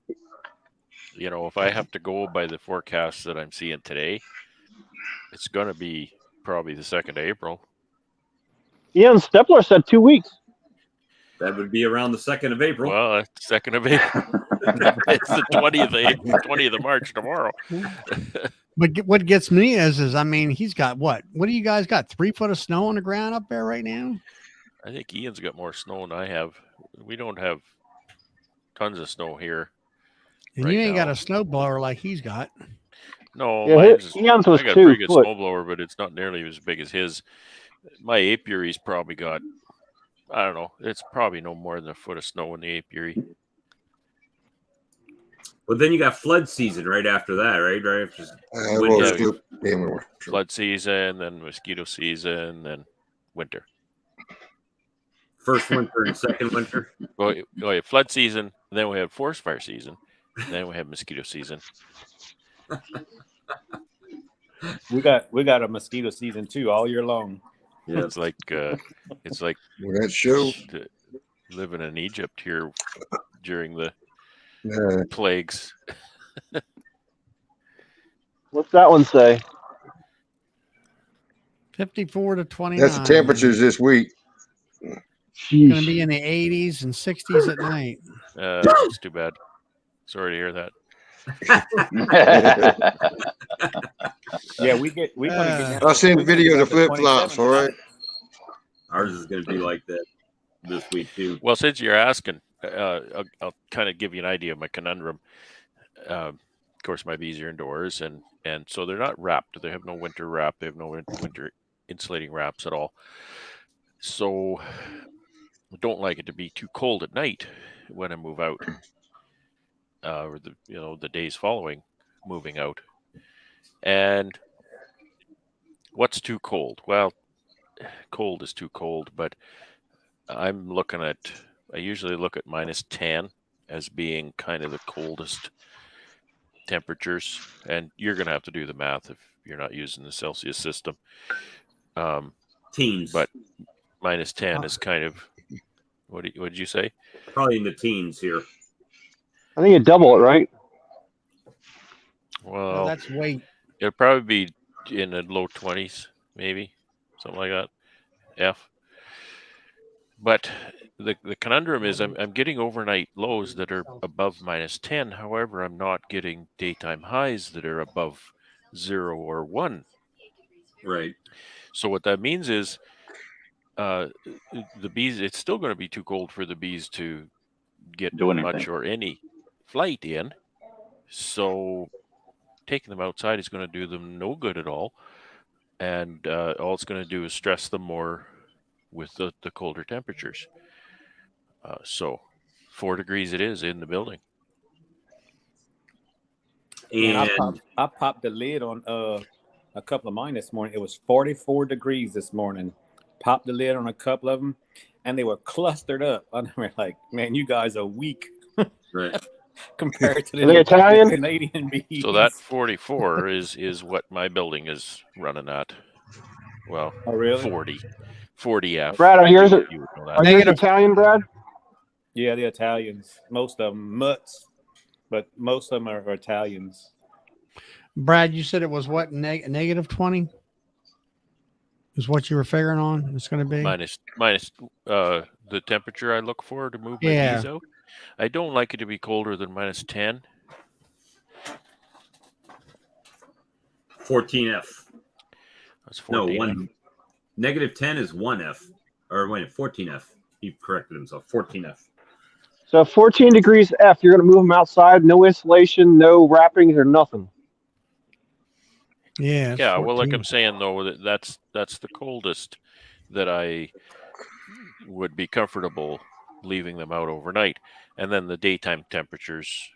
I have to go by the forecast that I'm seeing today, it's going to be probably the 2nd of April. Ian Stepler said 2 weeks. That would be around the 2nd of April. Well, it's the 2nd of April. It's the 20th of March tomorrow. But what gets me is I mean, he's got what? What do you guys got? 3 foot of snow on the ground up there right now? I think Ian's got more snow than I have. We don't have tons of snow here. And right you ain't got now. a snow blower like he's got. No, Yeah, Ian's was I got a 2 pretty good foot. snowblower, but it's not nearly as big as his. My apiary's probably got I don't know. It's probably no more than a foot of snow in the apiary. But then you got flood season right after that, right? Right after winter. Flood season, then mosquito season, then winter. First winter and second winter. Well, flood season, then we have forest fire season, then we have mosquito season. We got a mosquito season too all year long. Yeah, it's like that show living in Egypt here during the plagues. What's that one say? 54 to 29. That's the temperatures this week. Going to be in the 80s and 60s at night. That's too bad. Sorry to hear that. Yeah, we're gonna get. I'll send videos of flip flops. All right. Ours is going to be like that this week too. Well, since you're asking, I'll kind of give you an idea of my conundrum. Of course, my bees are indoors, and so they're not wrapped. They have no winter wrap. They have no winter insulating wraps at all. So I don't like it to be too cold at night when I move out, or the days following moving out. And what's too cold? Well, cold is too cold, but I usually look at -10 as being kind of the coldest temperatures, and you're going to have to do the math if you're not using the Celsius system. Teens. But -10 is kind of, what did you say? Probably in the teens here. I think you double it, right? Well, that's way. It'll probably be in the low 20s, maybe something like that. But the conundrum is I'm getting overnight lows that are above -10. However, I'm not getting daytime highs that are above 0 or 1. Right. So what that means is the bees, it's still going to be too cold for the bees to get much or any flight in. So taking them outside is going to do them no good at all. And all it's going to do is stress them more with the colder temperatures. So 4 degrees it is in the building. And I popped the lid on a couple of mine this morning. It was 44 degrees this morning. Popped the lid on a couple of them, and they were clustered up. And we're like, man, you guys are weak. Right. Compared to the Italian Canadian bees. So that 44 is what my building is running at. Well, oh, really? 40 F. Brad, are yours Negative. Italian, Brad? Yeah, the Italians. Most of them mutts, but most of them are Italians. Brad, you said it was what? Negative 20 is what you were figuring on. It's going to be minus the temperature I look for to move my bees out. I don't like it to be colder than -10. 14F. That's 14. No, -10 is 1F. Or wait, 14F. He corrected himself. 14F. So 14 degrees F, you're going to move them outside, no insulation, no wrappings or nothing. Yeah. Yeah. 14. Well, like I'm saying though, that's the coldest that I would be comfortable leaving them out overnight, and then the daytime temperatures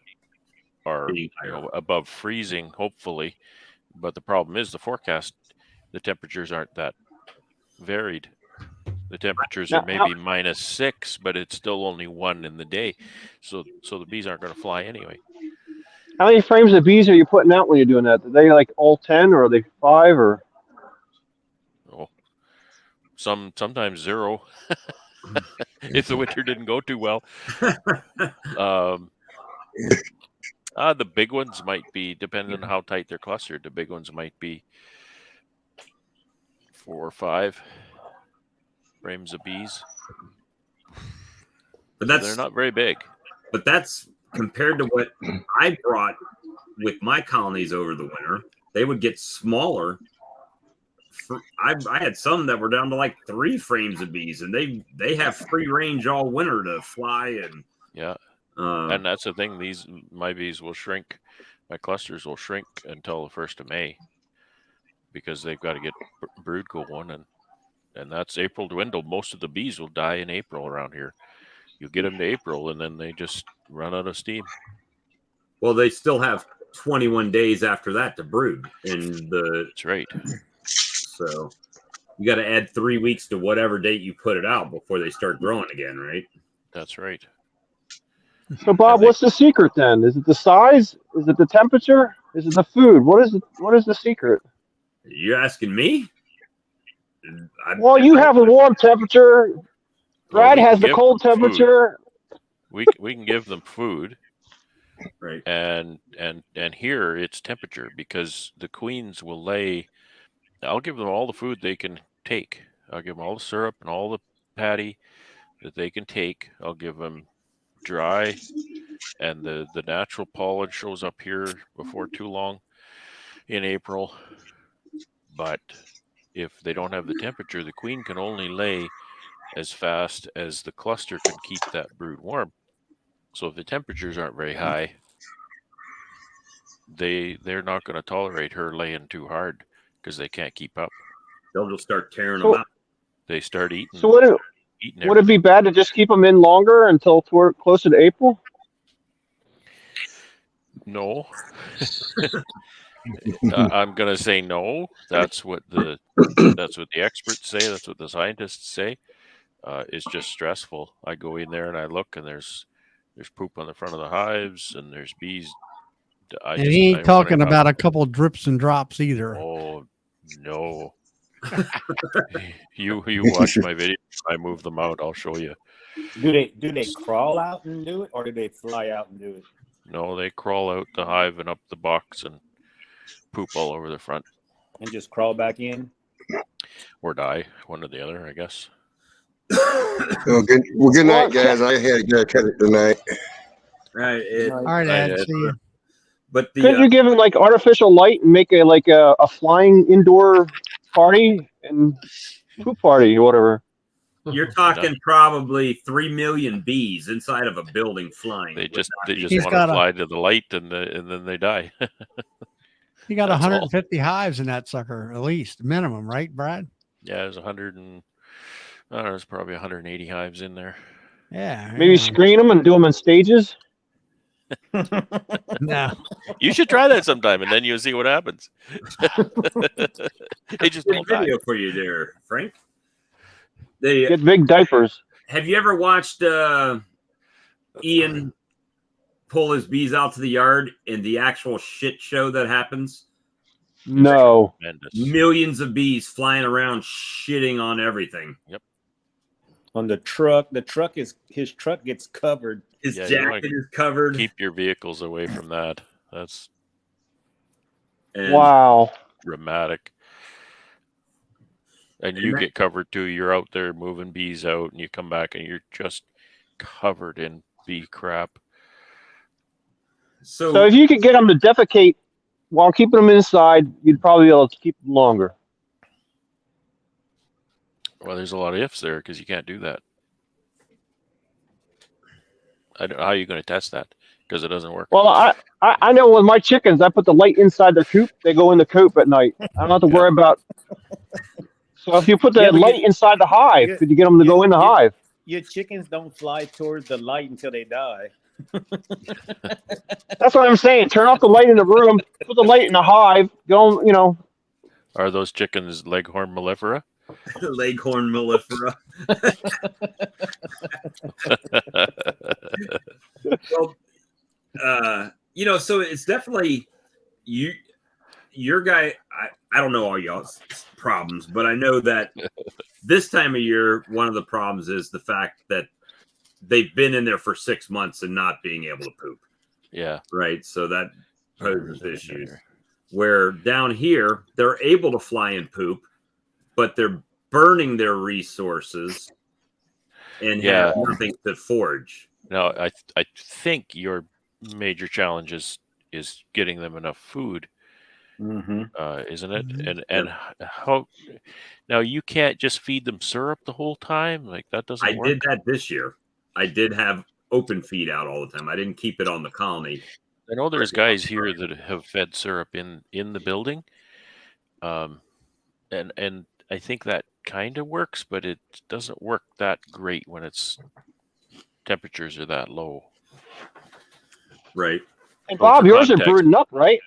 are above freezing, hopefully. But the problem is the forecast, the temperatures aren't that varied. The temperatures are maybe -6, but it's still only 1 in the day, so the bees aren't going to fly anyway. How many frames of bees are you putting out when you're doing that? Are they like all 10, or are they 5, or? Oh, sometimes 0. If the winter didn't go too well. The big ones might be, depending on how tight they're clustered, the big ones might be 4 or 5 frames of bees. But they're not very big. But that's compared to what I brought with my colonies over the winter. They would get smaller. I had some that were down to like 3 frames of bees, and they have free range all winter to fly. And yeah, and that's the thing. My bees will shrink. My clusters will shrink until the 1st of May because they've got to get brood going, and that's April dwindle. Most of the bees will die in April around here. You get them to April, and then they just run out of steam. Well, they still have 21 days after that to brood, and That's right. So you got to add 3 weeks to whatever date you put it out before they start growing again, right? That's right. So Bob, what's the secret then? Is it the size? Is it the temperature? Is it the food? What is the secret? You're asking me? Well, you have a warm temperature. Brad has the cold temperature. We can give them food, right? And here it's temperature, because the queens will lay. I'll give them all the food they can take. I'll give them all the syrup and all the patty that they can take. I'll give them dry, and the natural pollen shows up here before too long in April. But if they don't have the temperature, the queen can only lay as fast as the cluster can keep that brood warm. So if the temperatures aren't very high, they're not going to tolerate her laying too hard, because they can't keep up. They'll just start tearing them out. They start eating. So would it be bad to just keep them in longer until closer to April? No. I'm going to say no. That's what the experts say. That's what the scientists say. It's just stressful. I go in there and I look, and there's poop on the front of the hives, and there's bees. He ain't talking about a couple drips and drops either. Oh no. You watch my video. I move them out. I'll show you. Do they crawl out and do it, or do they fly out and do it? No, they crawl out the hive and up the box and poop all over the front. And just crawl back in? Or die. One or the other, I guess. Well, good night, guys. I had to cut it tonight. All right, Ed. See you. But couldn't you give them like artificial light and make a flying indoor party and poop party or whatever? You're talking probably 3 million bees inside of a building flying. They just want to fly to the light, and then they die. You got 150 hives in that sucker, at least minimum, right, Brad? Yeah, there's 100 and there's probably 180 hives in there. Yeah. Maybe screen them and do them in stages. No. You should try that sometime, and then you'll see what happens. They just don't die. Video for you there, Frank. They get big diapers. Have you ever watched Ian pull his bees out to the yard and the actual shit show that happens? No. Millions of bees flying around shitting on everything. Yep. On the truck, his truck gets covered. His jacket is covered. Keep your vehicles away from that. That's wow. Dramatic. And you get covered too. You're out there moving bees out, and you come back and you're just covered in bee crap. So if you could get them to defecate while keeping them inside, you'd probably be able to keep them longer. Well, there's a lot of ifs there, because you can't do that. I don't know how you're going to test that, because it doesn't work. Well, I know with my chickens, I put the light inside their coop. They go in the coop at night. I don't have to worry about. So if you put the light inside the hive, could you get them to go in the hive? Your chickens don't fly towards the light until they die. That's what I'm saying. Turn off the light in the room, put the light in the hive. Go, Are those chickens Leghorn mellifera? Leghorn mellifera. Well, so it's definitely your guy. I don't know all y'all's problems, but I know that this time of year, one of the problems is the fact that they've been in there for 6 months and not being able to poop. Yeah. Right. So that poses issues. Where down here, they're able to fly and poop, but they're burning their resources and have nothing to forage. No, I think your major challenge is getting them enough food. Isn't it? Mm-hmm. And how now you can't just feed them syrup the whole time? Like that doesn't work. I did that this year. I did have open feed out all the time. I didn't keep it on the colony. I know there's guys here that have fed syrup in the building. And I think that kind of works, but it doesn't work that great when it's temperatures are that low. Right. And Bob, for yours are context- brooding up, right?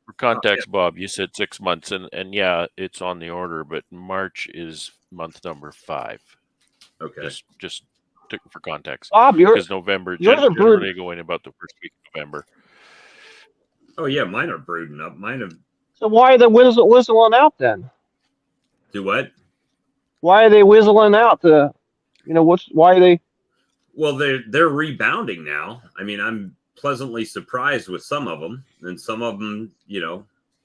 For context, Bob, you said 6 months, and yeah, it's on the order, but March is month number 5. Okay. Just for context, Bob, because November yours are generally going about the first week of November. Oh yeah, mine are brooding up. Mine have. So why are they whistling out then? Do what? Why are they whistling out? Why are they? Well, they're rebounding now. I mean, I'm pleasantly surprised with some of them, and some of them,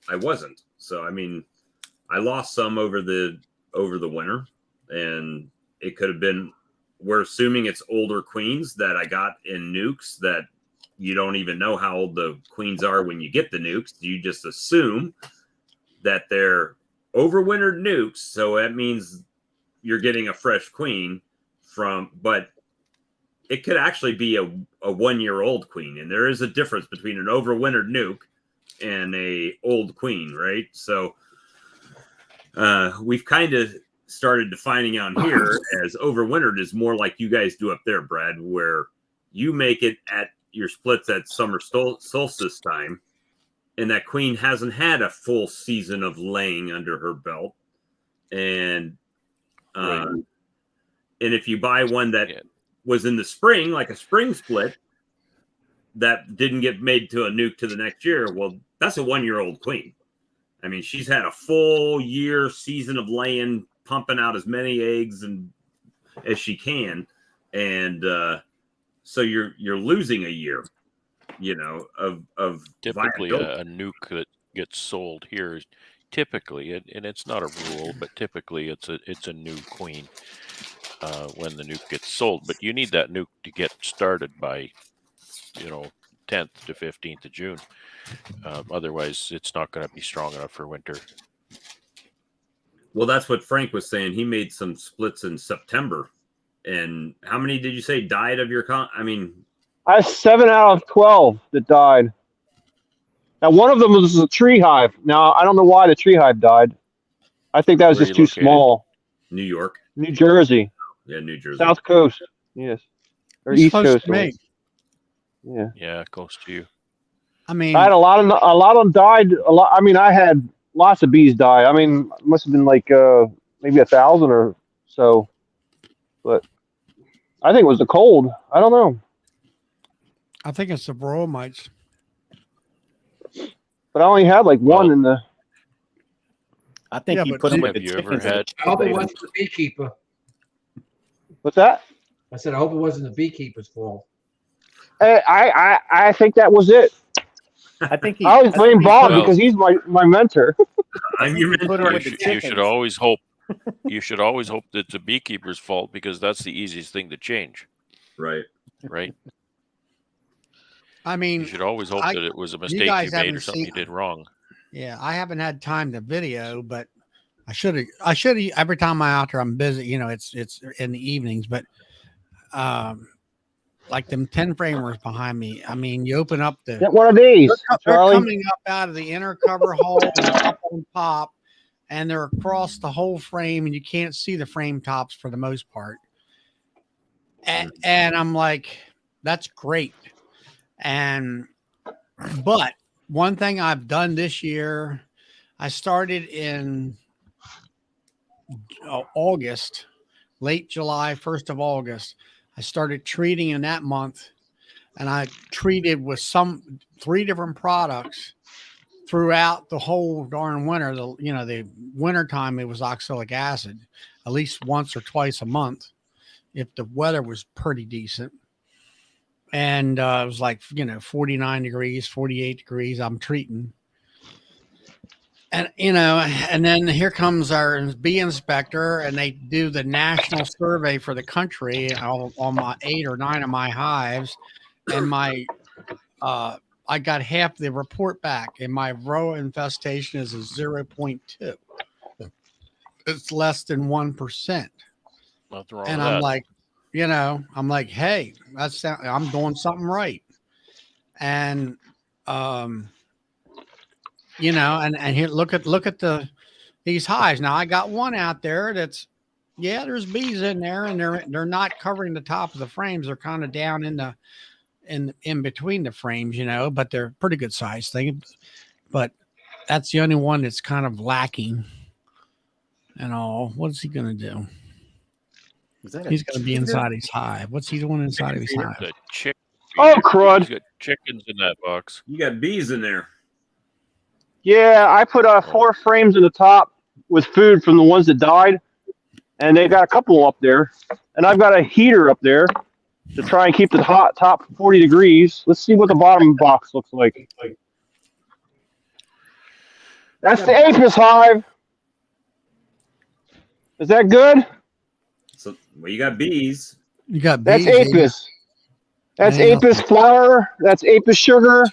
I wasn't. So I mean, I lost some over the winter, and it could have been. We're assuming it's older queens that I got in nukes that you don't even know how old the queens are when you get the nukes. You just assume that they're overwintered nukes, so that means you're getting a fresh queen but it could actually be a 1-year-old queen, and there is a difference between an overwintered nuke and a old queen, right? So we've kind of started defining out here as overwintered is more like you guys do up there, Brad, where you make it at your splits at summer solstice time, and that queen hasn't had a full season of laying under her belt, and Right. and if you buy one that was in the spring, like a spring split, that didn't get made to a nuke to the next year, well, that's a 1-year-old queen. I mean, she's had a full year season of laying, pumping out as many eggs as she can, and so you're losing a year, of Typically viability. a nuke that gets sold here is typically, and it's not a rule, but typically it's a new queen when the nuke gets sold. But you need that nuke to get started by 10th to 15th of June. Otherwise, it's not going to be strong enough for winter. Well, that's what Frank was saying. He made some splits in September. And how many did you say died of your I have 7 out of 12 that died. Now, one of them was a tree hive. Now, I don't know why the tree hive died. I think that was Where just are you too located? small. New York? New Jersey. Yeah, New Jersey. South Coast. Yes. Or He's East close Coast. to me. Yeah. Yeah, close to you. I mean, I had a lot of them died. I mean, I had lots of bees die. I mean, it must have been like maybe 1,000 or so. But I think it was the cold. I don't know. I think it's the broil mites. But I only had like one in the. I think Yeah, you but put them have with the you ever chickens. had- I hope it wasn't the beekeeper. What's that? I said, I hope it wasn't the beekeeper's fault. I think that was it. I think I always blame Bob because he's my mentor. I'm your put mentor. them with the You chickens. should always hope. You should always hope that it's a beekeeper's fault, because that's the easiest thing to change, Right. right? I mean, You should always hope that it was a mistake guys you made haven't or something seen- you did wrong. yeah, I haven't had time to video, but I should have. Every time I'm out there, I'm busy. It's in the evenings, but like them 10 framers behind me. I mean, you open up the. Get one of these, They're Charlie. coming up out of the inner cover hole and they're up on top, and they're across the whole frame, and you can't see the frame tops for the most part. And I'm like, that's great. But one thing I've done this year, I started in August, late July, 1st of August. I started treating in that month, and I treated with 3 different products throughout the whole darn winter. The winter time, it was oxalic acid, at least once or twice a month, if the weather was pretty decent. And it was like 49 degrees, 48 degrees. I'm treating, and and then here comes our bee inspector, and they do the national survey for the country on my 8 or 9 of my hives, and my I got half the report back, and my varroa infestation is a 0.2. It's less than 1%. Nothing wrong And with I'm that. like, hey, I'm doing something right. And and here, look at the these hives. Now I got one out there that's, yeah, there's bees in there, and they're not covering the top of the frames. They're kind of down in between the frames, but they're pretty good size thing. But that's the only one that's kind of lacking and all. What's he gonna do? He's gonna be inside his hive. What's he doing inside of his hive? The chick. Oh, crud. He's got chickens in that box. You got bees in there. Yeah, I put 4 frames in the top with food from the ones that died, and they got a couple up there. And I've got a heater up there to try and keep the hot top 40 degrees. Let's see what the bottom box looks like. That's the Apis hive. Is that good? So, well, you got bees. You got bees. That's Apis. That's Apis flour. That's Apis sugar.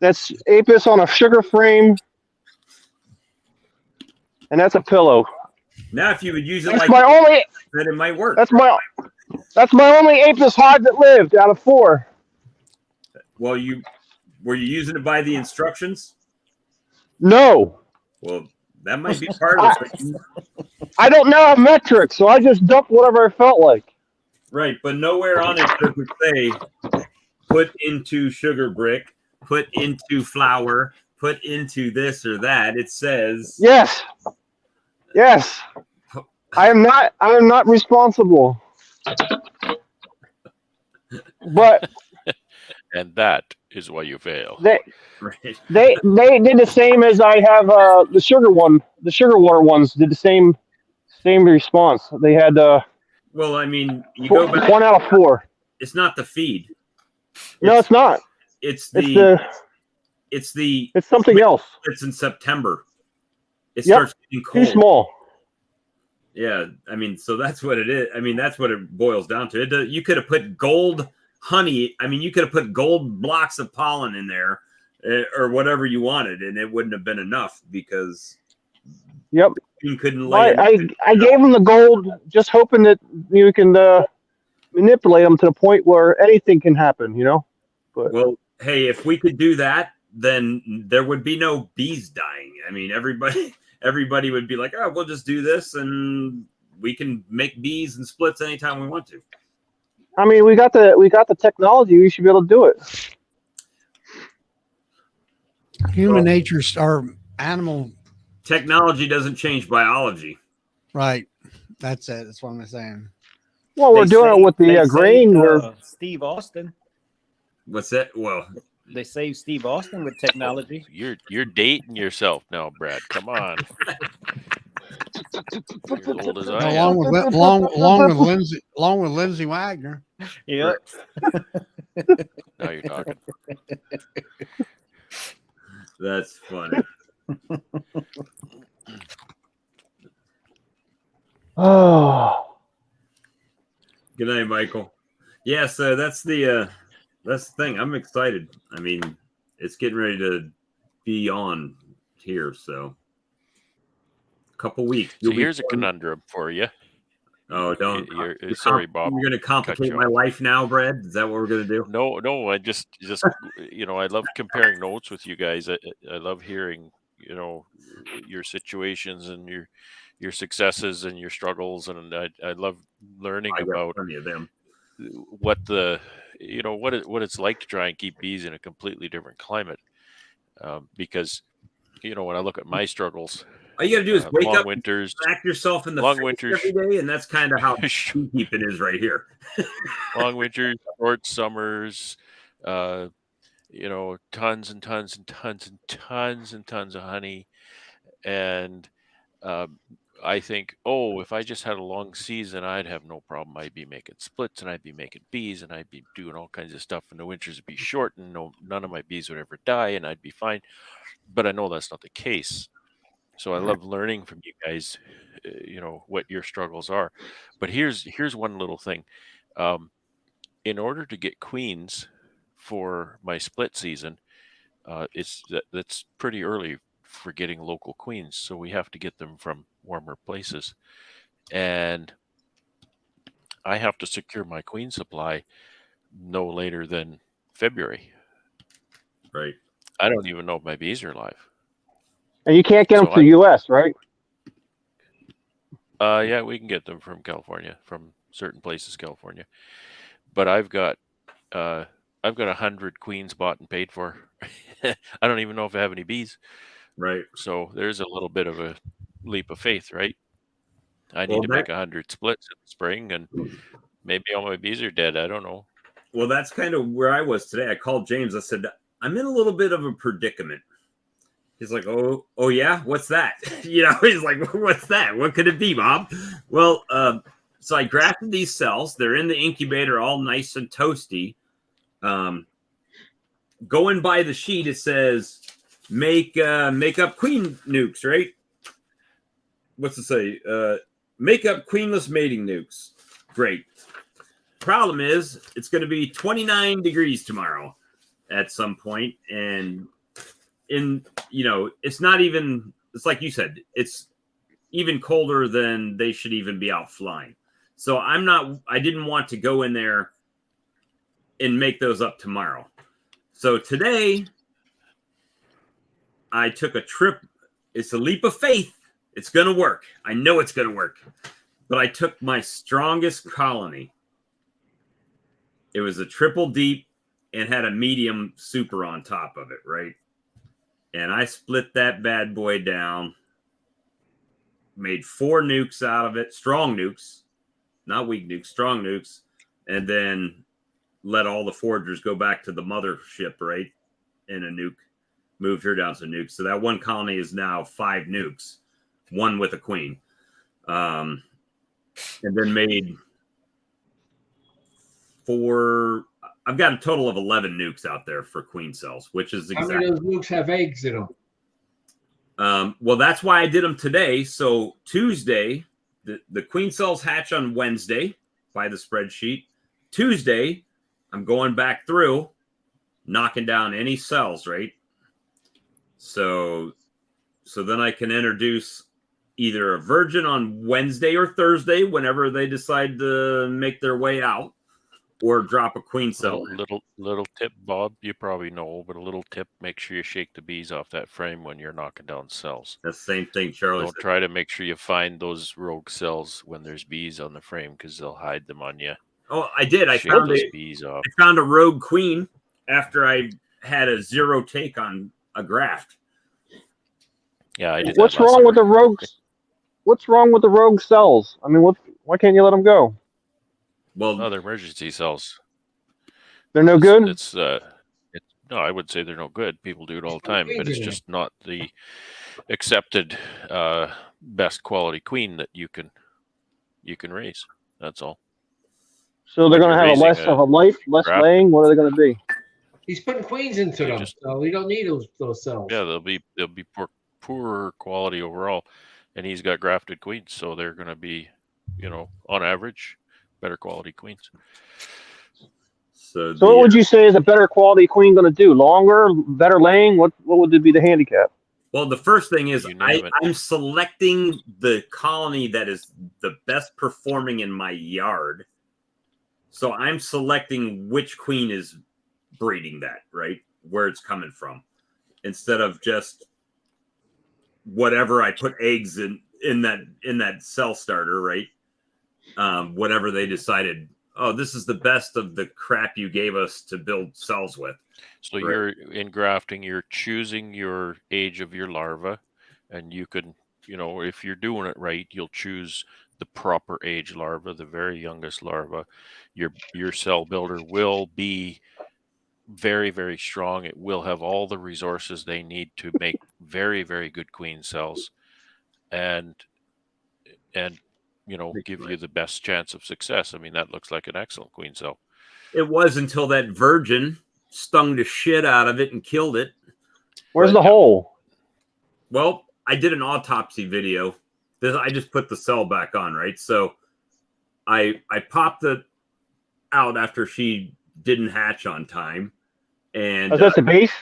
That's Apis on a sugar frame. And that's a pillow. Now, if you would use it That's like my only. then it might work. That's my only Apis hive that lived out of 4. Well, were you using it by the instructions? No. Well, that might be part of it. I don't know metrics, so I just dumped whatever I felt like. Right, but nowhere on it does it say put into sugar brick, put into flour, put into this or that. It says Yes. I am not responsible. But And that is why you fail. they right. did the same as I have the sugar one. The sugar water ones did the same response. They had Well, I mean, you go back. 1 out of 4. It's not the feed. No, it's not. It's It's the it's something else. It's in September. It Yep. starts getting cold. Too small. Yeah, I mean, so that's what it is. I mean, that's what it boils down to. You could have put gold honey. I mean, you could have put gold blocks of pollen in there, or whatever you wanted, and it wouldn't have been enough because Yep. you couldn't lay. I gave them the gold, just hoping that you can manipulate them to the point where anything can happen. But Well, hey, if we could do that, then there would be no bees dying. I mean, everybody would be like, oh, we'll just do this, and we can make bees and splits anytime we want to. I mean, we got the technology. We should be able to do it. Human nature or animal. Technology doesn't change biology. Right. That's it. That's what I'm saying. Well, we're doing it with the grain. Steve Austin. What's that? Well, They saved Steve Austin with technology. You're dating yourself now, Brad. Come on. You're as old as I am. Along with Lindsay Wagner. Yep. Now you're talking. that's funny. Oh, Good night, Michael. Yeah, so that's the thing. I'm excited. I mean, it's getting ready to be on here, so a couple weeks. So here's a conundrum for you. Oh, don't. Sorry, Bob. You're going to complicate my life now, Brad? Is that what we're going to do? No. I just I love comparing notes with you guys. I love hearing your situations and your successes and your struggles, and I love learning about plenty of them. What what it's like to try and keep bees in a completely different climate. Because when I look at my struggles, all you got to do is wake long up, winters, smack yourself in the long face winters every day, and that's kind of how beekeeping is right here. long winters, short summers, tons and tons and tons and tons and tons of honey, and I think, if I just had a long season, I'd have no problem. I'd be making splits, and I'd be making bees, and I'd be doing all kinds of stuff, and the winters would be short, and none of my bees would ever die, and I'd be fine. But I know that's not the case. So I love learning from you guys, what your struggles are. But here's one little thing. In order to get queens for my split season, that's pretty early for getting local queens. So we have to get them from warmer places. And I have to secure my queen supply no later than February. Right. I don't even know if my bees are alive. and you can't get them to the U.S., right? Yeah, we can get them from California, from certain places, California. But I've got 100 queens bought and paid for. I don't even know if I have any bees. Right. So there's a little bit of a leap of faith, right? I need Well, to make 100 splits in the spring, and maybe all my bees are dead. I don't know. Well, that's kind of where I was today. I called James. I said, I'm in a little bit of a predicament. He's like, oh yeah, what's that? He's like, what's that? What could it be, Bob? Well, so I grafted these cells. They're in the incubator, all nice and toasty. Going by the sheet, it says make up queen nukes, right? What's it say? Make up queenless mating nukes. Great. Problem is, it's going to be 29 degrees tomorrow at some point, and it's not even, it's like you said, it's even colder than they should even be out flying. So I didn't want to go in there and make those up tomorrow. So today I took a trip. It's a leap of faith. It's going to work. I know it's going to work. But I took my strongest colony. It was a triple deep and had a medium super on top of it, right? And I split that bad boy down, made 4 nukes out of it, strong nukes, not weak nukes, strong nukes, and then let all the foragers go back to the mothership, right? In a nuke, moved her down to nukes. So that one colony is now 5 nukes, 1 with a queen. And then made 4. I've got a total of 11 nukes out there for queen cells, which is exactly. How many of those nukes have eggs in them? Well, that's why I did them today. So Tuesday, the queen cells hatch on Wednesday by the spreadsheet. Tuesday, I'm going back through, knocking down any cells, right? So then I can introduce either a virgin on Wednesday or Thursday, whenever they decide to make their way out, or drop a queen cell. Little tip, Bob, you probably know, but a little tip: make sure you shake the bees off that frame when you're knocking down cells. The same thing, Charlie. Don't try to make sure you find those rogue cells when there's bees on the frame, because they'll hide them on you. Oh, I did. I Shake found those bees off. I found a rogue queen after I had a 0 take on a graft. Yeah, I did. What's wrong with the rogues? What's wrong with the rogue cells? I mean, why can't you let them go? Well, they're emergency cells. They're no good? No, I would say they're no good. People do it all the time, but it's just not the accepted best quality queen that you can raise. That's all. So they're going to have less of a life, less laying. What are they going to be? He's putting queens into them, so we don't need those cells. Yeah, they'll be poorer quality overall, and he's got grafted queens, so they're going to be, on average, better quality queens. So what would you say is a better quality queen going to do? Longer, better laying? What would be the handicap? Well, the first thing is I'm selecting the colony that is the best performing in my yard. So I'm selecting which queen is breeding that, right? Where it's coming from, instead of just whatever I put eggs in that cell starter, right? Whatever they decided, oh, this is the best of the crap you gave us to build cells with. So you're in grafting, you're choosing your age of your larva, and you can, if you're doing it right, you'll choose the proper age larva, the very youngest larva. Your cell builder will be very, very strong. It will have all the resources they need to make very, very good queen cells, and give you the best chance of success. I mean, that looks like an excellent queen cell. It was until that virgin stung the shit out of it and killed it. Where's the hole? Well, I did an autopsy video. I just put the cell back on, right? So I popped it out after she didn't hatch on time. And that's the base?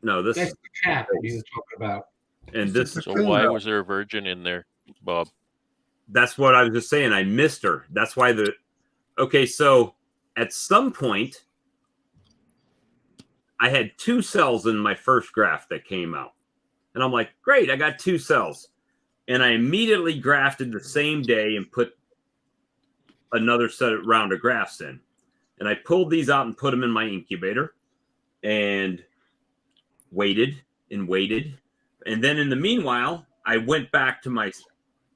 No, that's the cap he was talking about. And this. So why was there a virgin in there, Bob? That's what I was just saying. I missed her. That's why okay, so at some point, I had 2 cells in my first graft that came out. And I'm like, great, I got 2 cells. and I immediately grafted the same day and put another round of grafts in. And I pulled these out and put them in my incubator and waited and waited. And then in the meanwhile, I went back to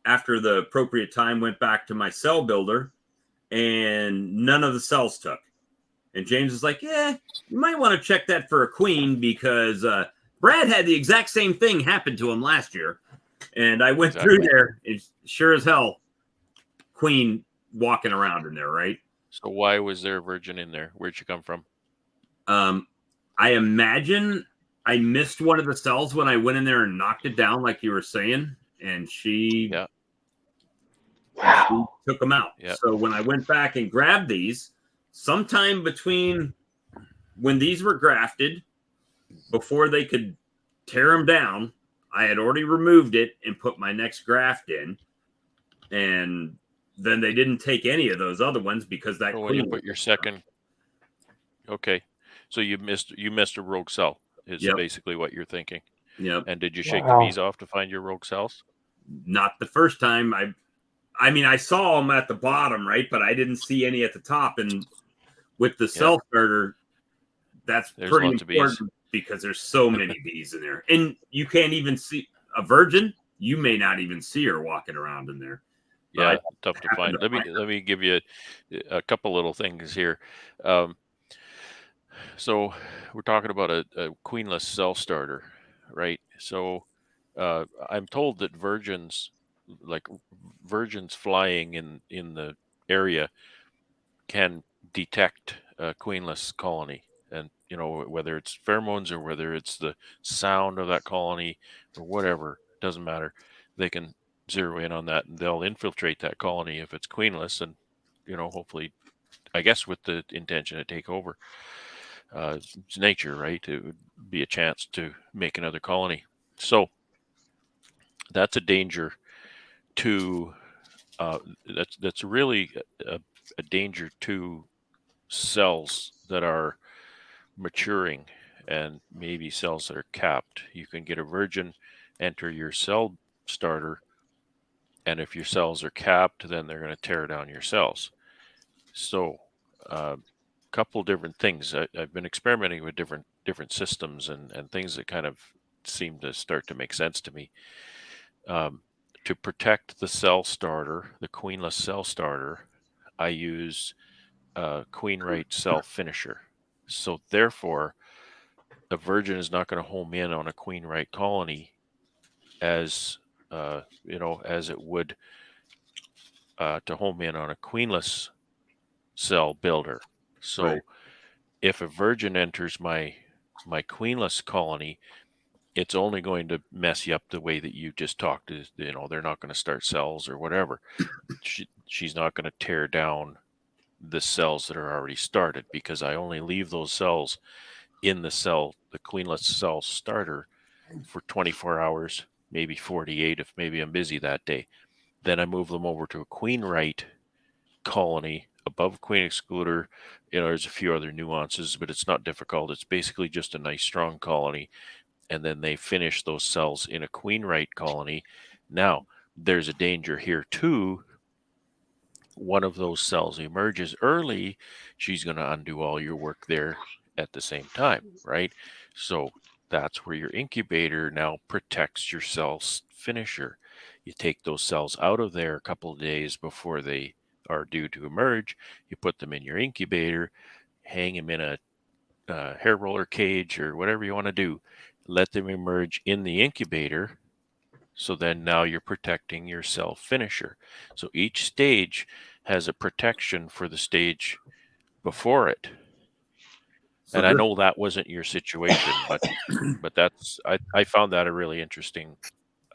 after the appropriate time, went back to my cell builder, and none of the cells took. And James was like, yeah, you might want to check that for a queen, because Brad had the exact same thing happen to him last year. And I went through there, and sure as hell, queen walking around in there, right? So why was there a virgin in there? Where'd she come from? I imagine I missed one of the cells when I went in there and knocked it down, like you were saying, and she took them out. Yeah. So when I went back and grabbed these, sometime between when these were grafted, before they could tear them down, I had already removed it and put my next graft in, and then they didn't take any of those other ones because that. When you put your second, okay, so you missed a rogue cell is basically what you're thinking. Yep. And did you shake the bees off to find your rogue cells? Not the first time. I mean, I saw them at the bottom, right, but I didn't see any at the top. And with the cell starter, that's pretty important because there's so many bees in there, and you can't even see a virgin. You may not even see her walking around in there. Yeah, tough to find. Let me give you a couple little things here. So we're talking about a queenless cell starter, right? So I'm told that virgins flying in the area can detect a queenless colony, and whether it's pheromones or whether it's the sound of that colony or whatever, doesn't matter. They can zero in on that, and they'll infiltrate that colony if it's queenless, and hopefully, I guess, with the intention to take over. It's nature, right? It would be a chance to make another colony. So that's a danger to that's really a danger to cells that are maturing and maybe cells that are capped. You can get a virgin enter your cell starter, and if your cells are capped, then they're going to tear down your cells. So couple different things. I've been experimenting with different systems and things that kind of seem to start to make sense to me. To protect the cell starter, the queenless cell starter, I use queen right cell finisher. So therefore, a virgin is not going to home in on a queen right colony as as it would to home in on a queenless cell builder. So if a virgin enters my queenless colony, it's only going to mess you up the way that you just talked. They're not going to start cells or whatever. She's not going to tear down the cells that are already started, because I only leave those cells in the queenless cell starter for 24 hours, maybe 48 if maybe I'm busy that day. Then I move them over to a queen right colony above queen excluder. There's a few other nuances, but it's not difficult. It's basically just a nice strong colony, and then they finish those cells in a queen right colony. Now there's a danger here too. One of those cells emerges early, she's going to undo all your work there at the same time, right? So that's where your incubator now protects your cell finisher. You take those cells out of there a couple of days before they are due to emerge. You put them in your incubator, hang them in a hair roller cage or whatever you want to do. Let them emerge in the incubator. So then now you're protecting your cell finisher. So each stage has a protection for the stage before it. So and I know that wasn't your situation, but that's I found that a really interesting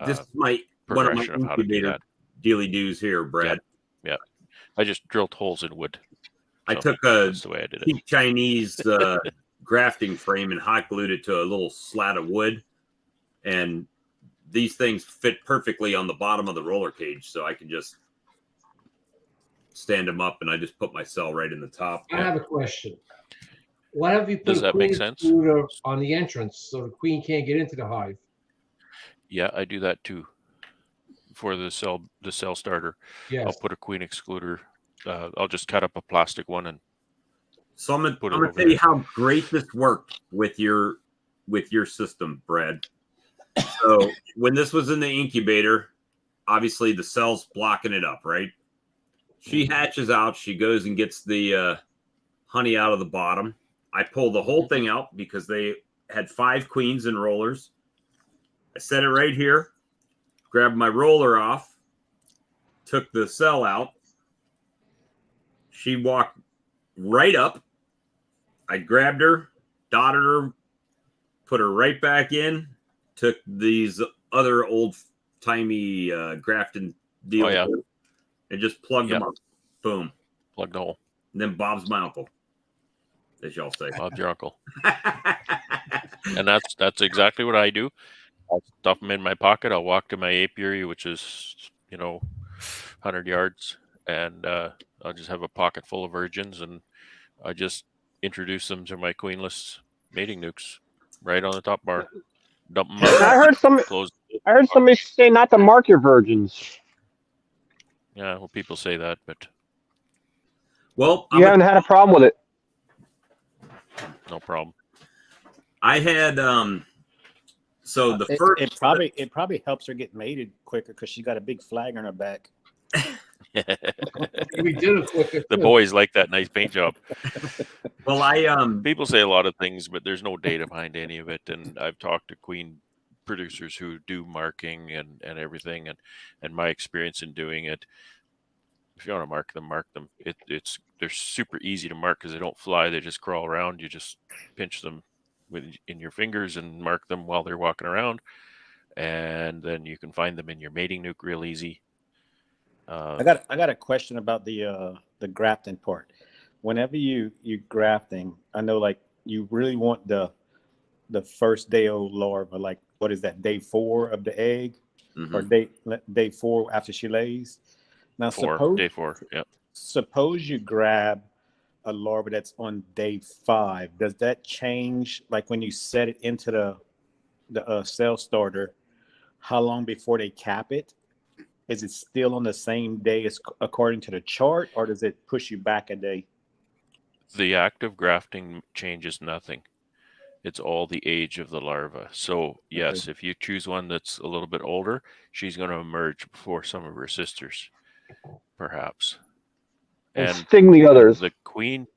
this might progression of how to do that. Daily do's here, Brad. Yeah. I just drilled holes in wood. I took a cheap Chinese grafting frame and hot glued it to a little slat of wood, and these things fit perfectly on the bottom of the roller cage, so I can just stand them up, and I just put my cell right in the top. I have a question. Why have you put Does that make sense? On the entrance so the queen can't get into the hive? Yeah, I do that too. for the cell starter. Yes. I'll put a queen excluder. I'll just cut up a plastic one and So I'm put it gonna over tell you there. how great this worked with your system, Brad. So when this was in the incubator, obviously the cell's blocking it up, right? She hatches out. She goes and gets the honey out of the bottom. I pull the whole thing out because they had 5 queens and rollers. I set it right here, grabbed my roller off, took the cell out. She walked right up. I grabbed her, dotted her, put her right back in, took these other old-timey grafting deals and just plugged them up. Boom. Plug the hole. And then Bob's my uncle, as y'all say. Bob's your uncle. And that's exactly what I do. I'll stuff them in my pocket. I'll walk to my apiary, which is 100 yards, and I'll just have a pocket full of virgins, and I just introduce them to my queenless mating nukes right on the top bar. Dump them out. I heard somebody say not to mark your virgins. Yeah, well, people say that, but well, you haven't had a problem with it. No problem. I had so the first it probably helps her get mated quicker because she got a big flag on her back. We did it quicker. The boys like that nice paint job. Well, people say a lot of things, but there's no data behind any of it. And I've talked to queen producers who do marking and everything, and my experience in doing it. If you want to mark them. They're super easy to mark because they don't fly; they just crawl around. You just pinch them in your fingers and mark them while they're walking around, and then you can find them in your mating nuke real easy. I got a question about the grafting part. Whenever you grafting, I know like you really want the first day old larva, like what is that, day 4 of the egg, or day 4 after she lays. Now day 4, yeah. Suppose you grab a larva that's on day 5. Does that change, like when you set it into the cell starter? How long before they cap it? Is it still on the same day as according to the chart, or does it push you back a day? The active grafting changes nothing. It's all the age of the larva. So yes, if you choose one that's a little bit older, she's going to emerge before some of her sisters, perhaps. And sting the others. The queen,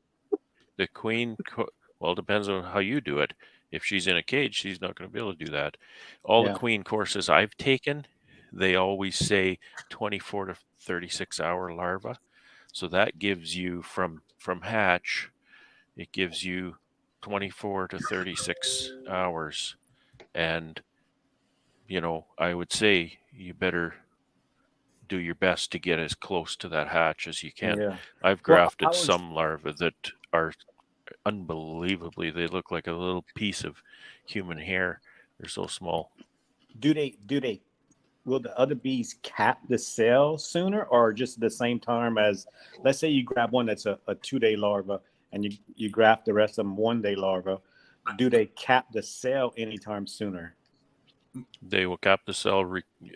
well, it depends on how you do it. If she's in a cage, she's not going to be able to do that. All the queen courses I've taken, they always say 24 to 36 hour larva. So that gives you from hatch, it gives you 24 to 36 hours. And, I would say you better do your best to get as close to that hatch as you can. Yeah. I've grafted some larvae that are unbelievably, they look like a little piece of human hair. They're so small. Will the other bees cap the cell sooner, or just the same time as, let's say you grab one that's a 2-day larva and you graft the rest of them 1-day larva? Do they cap the cell anytime sooner? They will cap the cell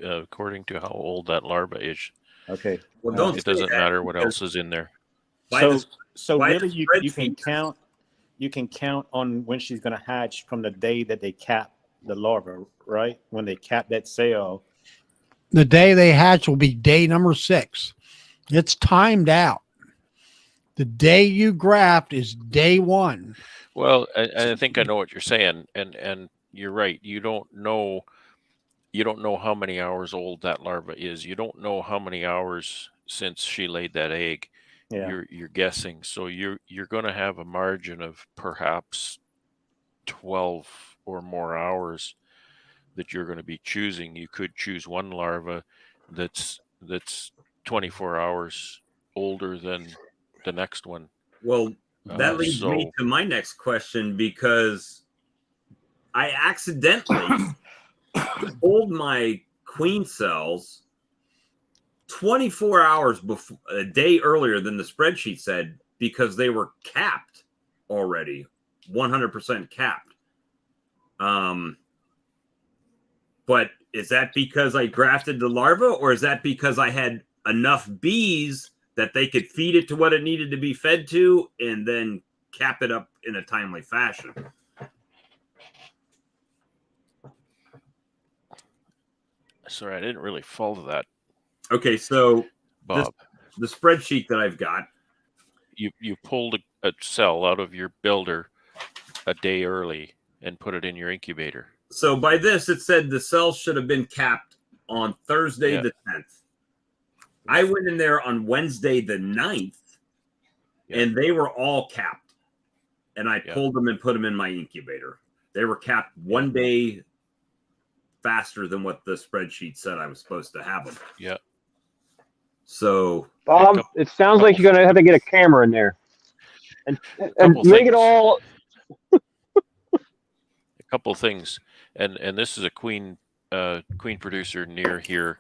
according to how old that larva is. Okay. Well, it doesn't matter what else is in there. So really you can count on when she's going to hatch from the day that they cap the larva, right? When they cap that cell. The day they hatch will be day number 6. It's timed out. The day you graft is day 1. Well, I think I know what you're saying, and you're right. You don't know how many hours old that larva is. You don't know how many hours since she laid that egg. Yeah. You're guessing. So you're going to have a margin of perhaps 12 or more hours that you're going to be choosing. You could choose one larva that's 24 hours older than the next one. Well, that leads me to my next question, because I accidentally pulled my queen cells 24 hours before, a day earlier than the spreadsheet said, because they were capped already, 100% capped. But is that because I grafted the larva, or is that because I had enough bees that they could feed it to what it needed to be fed to and then cap it up in a timely fashion? Sorry, I didn't really follow that, Okay, so Bob. the spreadsheet that I've got. You pulled a cell out of your builder a day early and put it in your incubator. So by this, it said the cells should have been capped on Thursday the 10th. I went in there on Wednesday the 9th, and they were all capped. And I pulled them and put them in my incubator. They were capped one day faster than what the spreadsheet said I was supposed to have them. Yeah. So, Bob, it sounds like you're going to have to get a camera in there and make it all. A couple things, and this is a queen producer near here.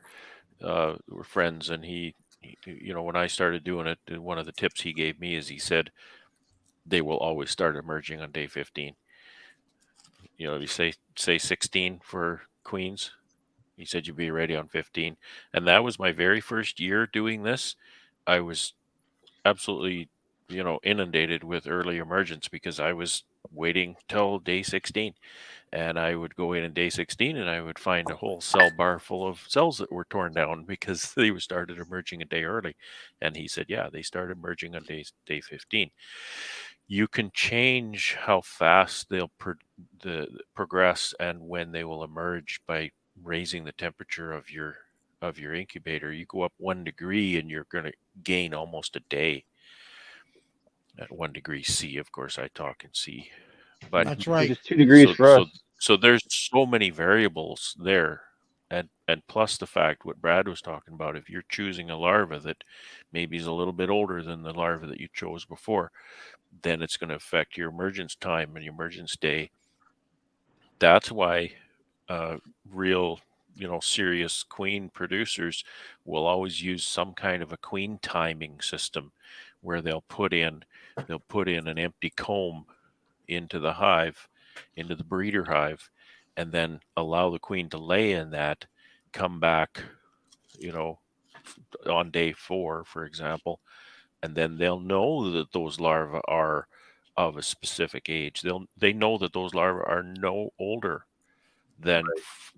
We're friends, and he, you know, when I started doing it, one of the tips he gave me is he said they will always start emerging on day 15. You know, you say 16 for queens. He said you'd be ready on 15, and that was my very first year doing this. I was absolutely, you know, inundated with early emergence because I was waiting till day 16, and I would go in day 16 and I would find a whole cell bar full of cells that were torn down because they started emerging a day early. And he said, yeah, they started emerging on day 15. You can change how fast they'll progress and when they will emerge by raising the temperature of your incubator. You go up 1 degree and you're going to gain almost a day. At 1 degree C, of course, I talk in C. But that's right. Just 2 degrees for us. So there's so many variables there, and plus the fact what Brad was talking about. If you're choosing a larva that maybe is a little bit older than the larva that you chose before, then it's going to affect your emergence time and your emergence day. That's why real, you know, serious queen producers will always use some kind of a queen timing system where they'll put in an empty comb into the hive, into the breeder hive, and then allow the queen to lay in that, come back, you know, on day 4, for example, and then they'll know that those larvae are of a specific age. They know that those larvae are no older than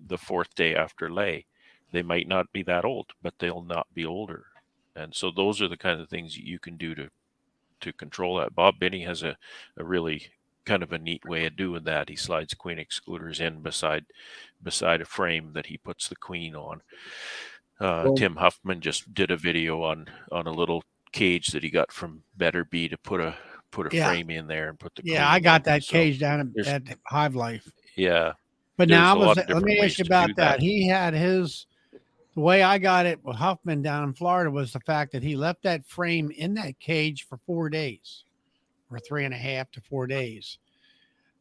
the 4th day after lay. They might not be that old, but they'll not be older. And so those are the kind of things you can do to control that. Bob Binney has a really kind of a neat way of doing that. He slides queen excluders in beside a frame that he puts the queen on. Tim Huffman just did a video on a little cage that he got from Better Bee to put a frame in there and put the queen I got in. that cage down at Hive Life. Yeah. But now let me ask you about that. He had the way I got it with Huffman down in Florida was the fact that he left that frame in that cage for 4 days, or 3.5 to 4 days.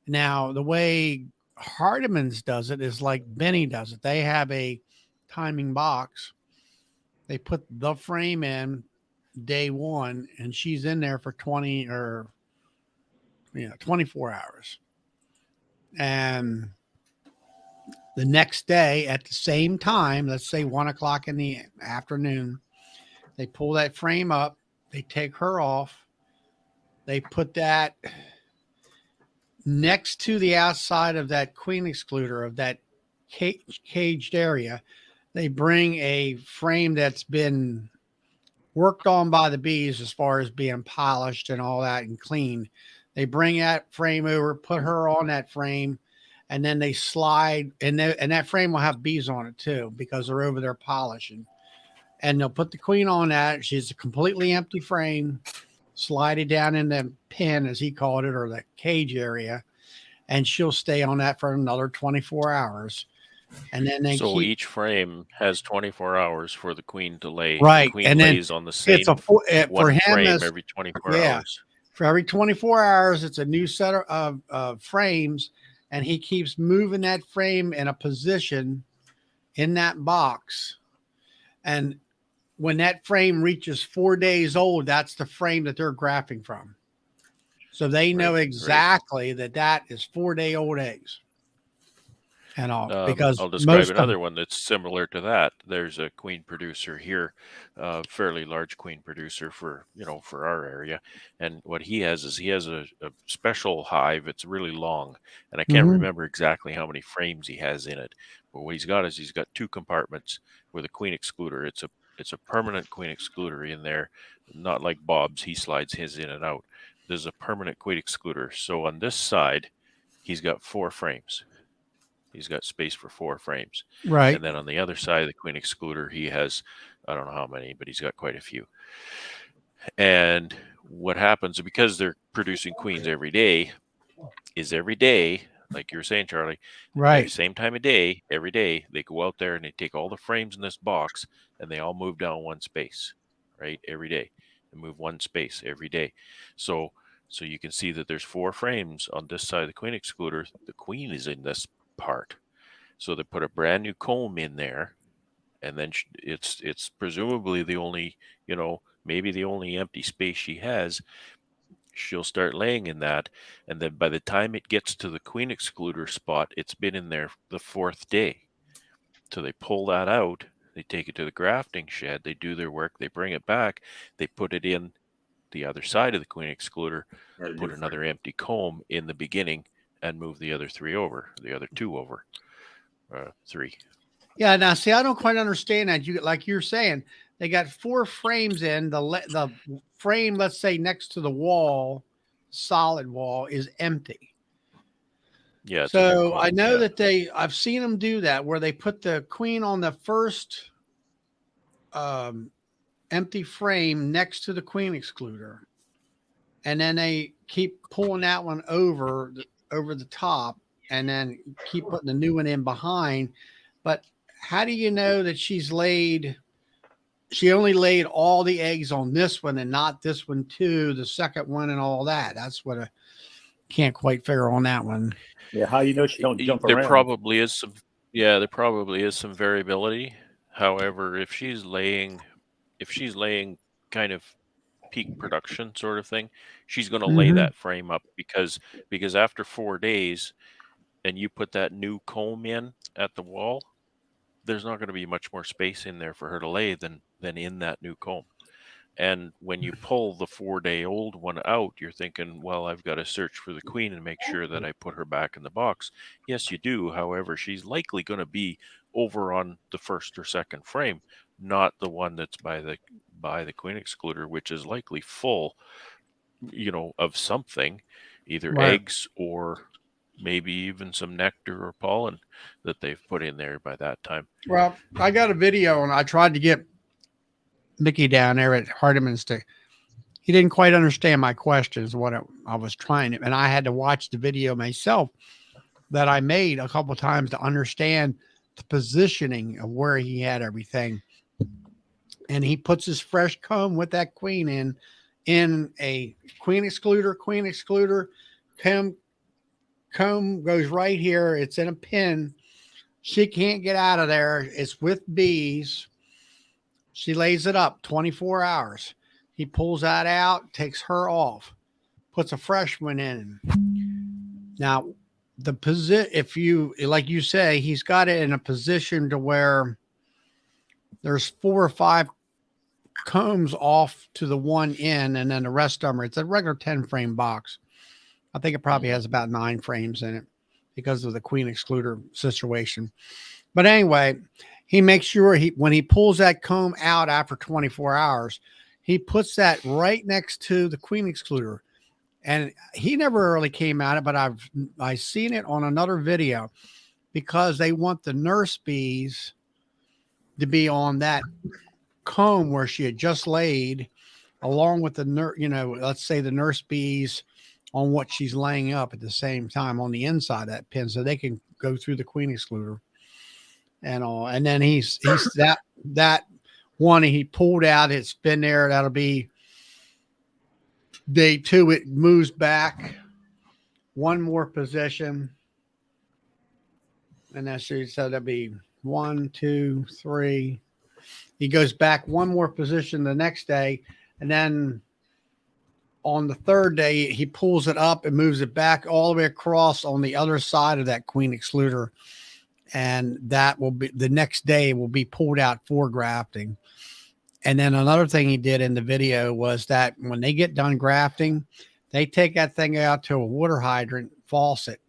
Now, the way Hardiman's does it is like Benny does it. They have a timing box. They put the frame in day 1, and she's in there for 24 hours. And the next day at the same time, let's say 1 o'clock in the afternoon, they pull that frame up, they take her off, they put that next to the outside of that queen excluder of that caged area. They bring a frame that's been worked on by the bees as far as being polished and all that and clean. They bring that frame over, put her on that frame, and then they slide, and that frame will have bees on it too because they're over there polishing. And they'll put the queen on that. She's a completely empty frame, slide it down in the pen, as he called it, or the cage area, and she'll stay on that for another 24 hours. And then each frame has 24 hours for the queen to lay. Right. The queen and lays on the same for him frame every 24 hours. For every 24 hours, it's a new set of frames, and he keeps moving that frame in a position in that box. And when that frame reaches 4 days old, that's the frame that they're grafting from. So they know exactly that is 4-day-old eggs. and all, because I'll describe most of another one that's similar to that. There's a queen producer here, fairly large queen producer for for our area, and what he has is he has a special hive. It's really long, and I can't Mhm. remember exactly how many frames he has in it. But what he's got is he's got 2 compartments with a queen excluder. It's a permanent queen excluder in there, not like Bob's. He slides his in and out. There's a permanent queen excluder. So on this side, he's got 4 frames. He's got space for 4 frames. right, And then on the other side of the queen excluder, he has, I don't know how many, but he's got quite a few. And what happens, because they're producing queens every day, like you were saying, Charlie, right. same time of day, every day, they go out there and they take all the frames in this box and they all move down 1 space, right? Every day. They move 1 space every day. So you can see that there's 4 frames on this side of the queen excluder. The queen is in this part. So they put a brand new comb in there, and then it's presumably the only, maybe the only empty space she has. She'll start laying in that, and then by the time it gets to the queen excluder spot, it's been in there the 4th day. So they pull that out, they take it to the grafting shed, they do their work, they bring it back, they put it in the other side of the queen excluder, put another empty comb in the beginning, and move the other 2 over. 3. Yeah. Now, see, I don't quite understand that. Like you're saying, they got 4 frames in the frame. Let's say next to the wall, solid wall is empty. Yeah. So I know that I've seen them do that where they put the queen on the first empty frame next to the queen excluder, and then they keep pulling that one over the top, and then keep putting the new one in behind. But how do you know that she only laid all the eggs on this one and not this one too, the second one and all that? That's what I can't quite figure on that one. Yeah, how you know she don't jump There around? probably is some variability. However, if she's laying kind of peak production sort of thing, she's going to lay Mhm. that frame up because after 4 days and you put that new comb in at the wall, there's not going to be much more space in there for her to lay than in that new comb. And when you pull the 4-day-old one out, you're thinking, well, I've got to search for the queen and make sure that I put her back in the box. Yes, you do. However, she's likely going to be over on the first or second frame, not the one that's by the queen excluder, which is likely full, of something, either Right. eggs or maybe even some nectar or pollen that they've put in there by that time. Well, I got a video and I tried to get Mickey down there at Hardiman's he didn't quite understand my questions, I was trying to, and I had to watch the video myself that I made a couple times to understand the positioning of where he had everything. And he puts his fresh comb with that queen in a queen excluder, comb goes right here. It's in a pin. She can't get out of there. It's with bees. She lays it up 24 hours. He pulls that out, takes her off, puts a fresh one in. Now, if you, like you say, he's got it in a position to where there's 4 or 5 combs off to the one end, and then the rest of them it's a regular 10 frame box. I think it probably has about 9 frames in it because of the queen excluder situation. But anyway, he makes sure when he pulls that comb out after 24 hours, he puts that right next to the queen excluder. And he never really came at it, but I've seen it on another video because they want the nurse bees to be on that comb where she had just laid, along with the let's say the nurse bees on what she's laying up at the same time on the inside of that pin, so they can go through the queen excluder and all. And then he's that one he pulled out, it's been there, that'll be day 2. It moves back one more position, and that's so that'll be 1, 2, 3. He goes back one more position the next day, and then on the 3rd day he pulls it up and moves it back all the way across on the other side of that queen excluder, and that will be the next day will be pulled out for grafting. And then another thing he did in the video was that when they get done grafting, they take that thing out to a water hydrant faucet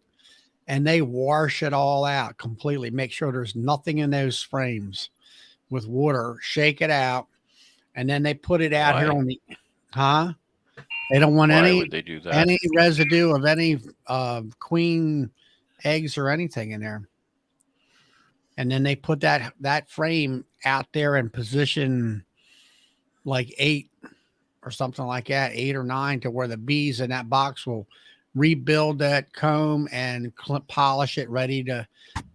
and they wash it all out completely. Make sure there's nothing in those frames with water, shake it out, and then they put it out here on the, They don't want Why would they do that? any residue of any queen eggs or anything in there. And then they put that frame out there in position like 8 or something like that, 8 or 9, to where the bees in that box will rebuild that comb and polish it, ready to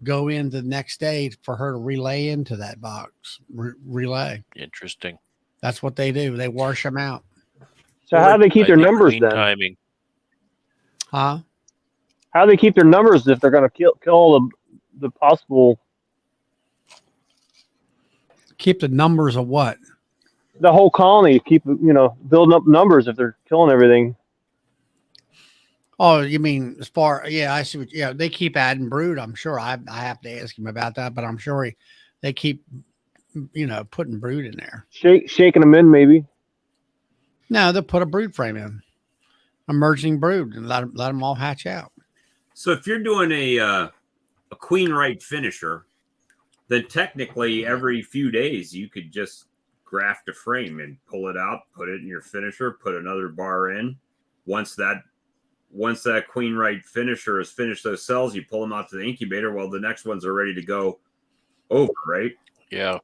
go in the next day for her to relay into that box. Relay. Interesting. That's what they do. They wash them out. So how do they keep their numbers then? Timing. Huh? How do they keep their numbers if they're going to kill the possible? Keep the numbers of what? The whole colony. Keep building up numbers if they're killing everything. Oh, you mean as far? Yeah, I see. They keep adding brood. I'm sure. I have to ask him about that, but I'm sure they keep putting brood in there. Shaking them in maybe. No, they'll put a brood frame in, emerging brood, and let them all hatch out. So if you're doing a queen right finisher, then technically every few days you could just graft a frame and pull it out, put it in your finisher, put another bar in. Once that queen right finisher has finished those cells, you pull them out to the incubator. Well, the next ones are ready to go over, right? Yeah.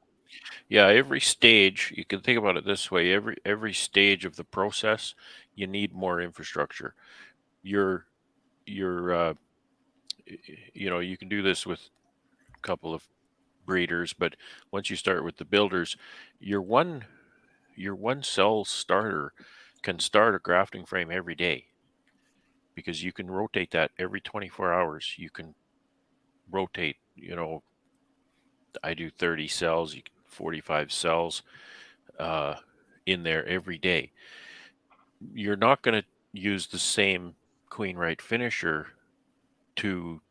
Yeah, every stage, you can think about it this way, every stage of the process, you need more infrastructure. You can do this with a couple of breeders, but once you start with the builders, your one cell starter can start a grafting frame every day, because you can rotate that every 24 hours. You can rotate, I do 30 cells, 45 cells in there every day. You're not going to use the same queen right finisher to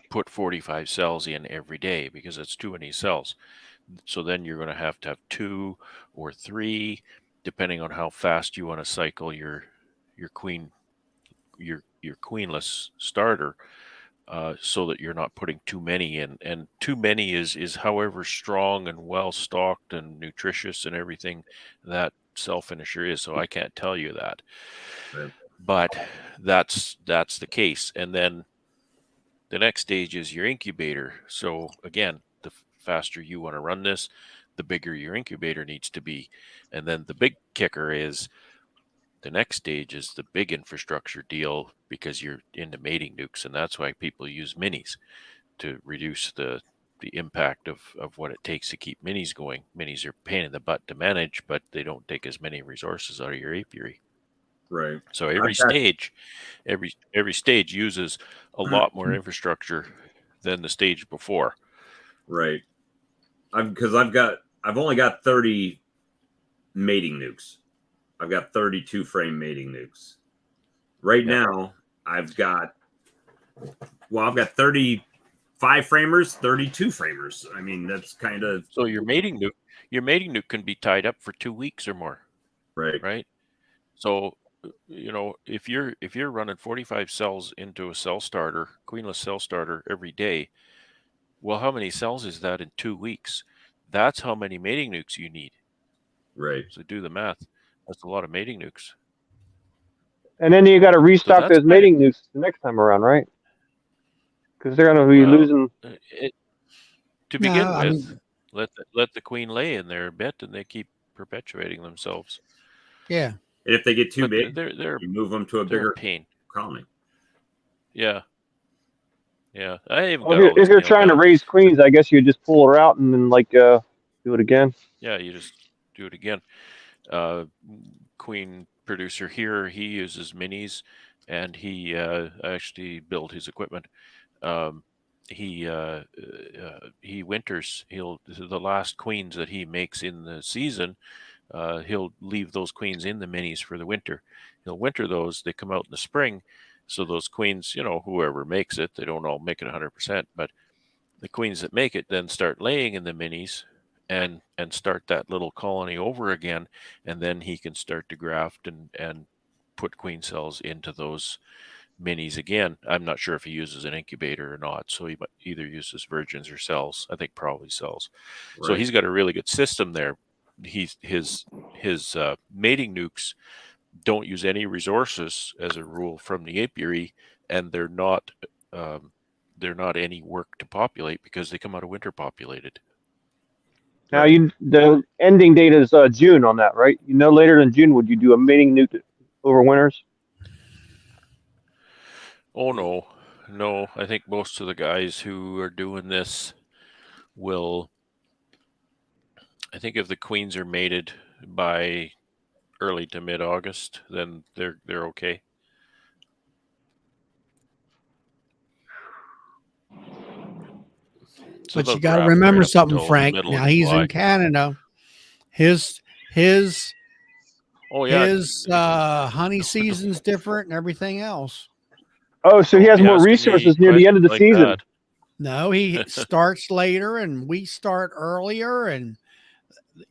put 45 cells in every day, because it's too many cells. So then you're going to have 2 or 3, depending on how fast you want to cycle your queenless starter, so that you're not putting too many in. And too many is however strong and well stocked and nutritious and everything that cell finisher is. So I can't tell you that, Right. but that's the case. And then the next stage is your incubator. So again, the faster you want to run this, the bigger your incubator needs to be. And then the big kicker is the next stage is the big infrastructure deal, because you're into mating nukes, and that's why people use minis to reduce the impact of what it takes to keep minis going. Minis are a pain in the butt to manage, but they don't take as many resources out of your apiary. Right. So every stage uses a lot more infrastructure than the stage before. Right. I've only got 30 mating nukes. I've got 32 frame mating nukes. Right now, I've got 35 framers, 32 framers. I mean, that's kind of... So your mating nuke can be tied up for 2 weeks or more. Right. So, if you're running 45 cells into a cell starter, queenless cell starter every day, well, how many cells is that in 2 weeks? That's how many mating nukes you need. Right. So do the math. That's a lot of mating nukes. And then you got to restock those mating nukes the next time around, right? Because they're going to be losing. To begin with, let the queen lay in there a bit, and they keep perpetuating themselves. Yeah. And if they get too big, you move them to a bigger pain colony. Yeah. Yeah. If you're trying to raise queens, I guess you just pull her out and then do it again. Yeah, you just do it again. Queen producer here, he uses minis, and he actually built his equipment. He winters. The last queens that he makes in the season, he'll leave those queens in the minis for the winter. He'll winter those. They come out in the spring. So those queens, whoever makes it, they don't all make it 100%, but the queens that make it then start laying in the minis and start that little colony over again, and then he can start to graft and put queen cells into those minis again. I'm not sure if he uses an incubator or not, so he either uses virgins or cells. I think probably cells. Right. So he's got a really good system there. His mating nukes don't use any resources as a rule from the apiary, and they're not any work to populate because they come out of winter populated. Now, the ending date is June on that, right? No later than June would you do a mating nuke over winters? Oh, no. I think most of the guys who are doing this will. I think if the queens are mated by early to mid-August, then they're okay. So but you got to remember something, Frank. Now he's in Canada. His honey season's different and everything else. Oh, so he has more resources near the end of the season. That. No, he starts later and we start earlier, and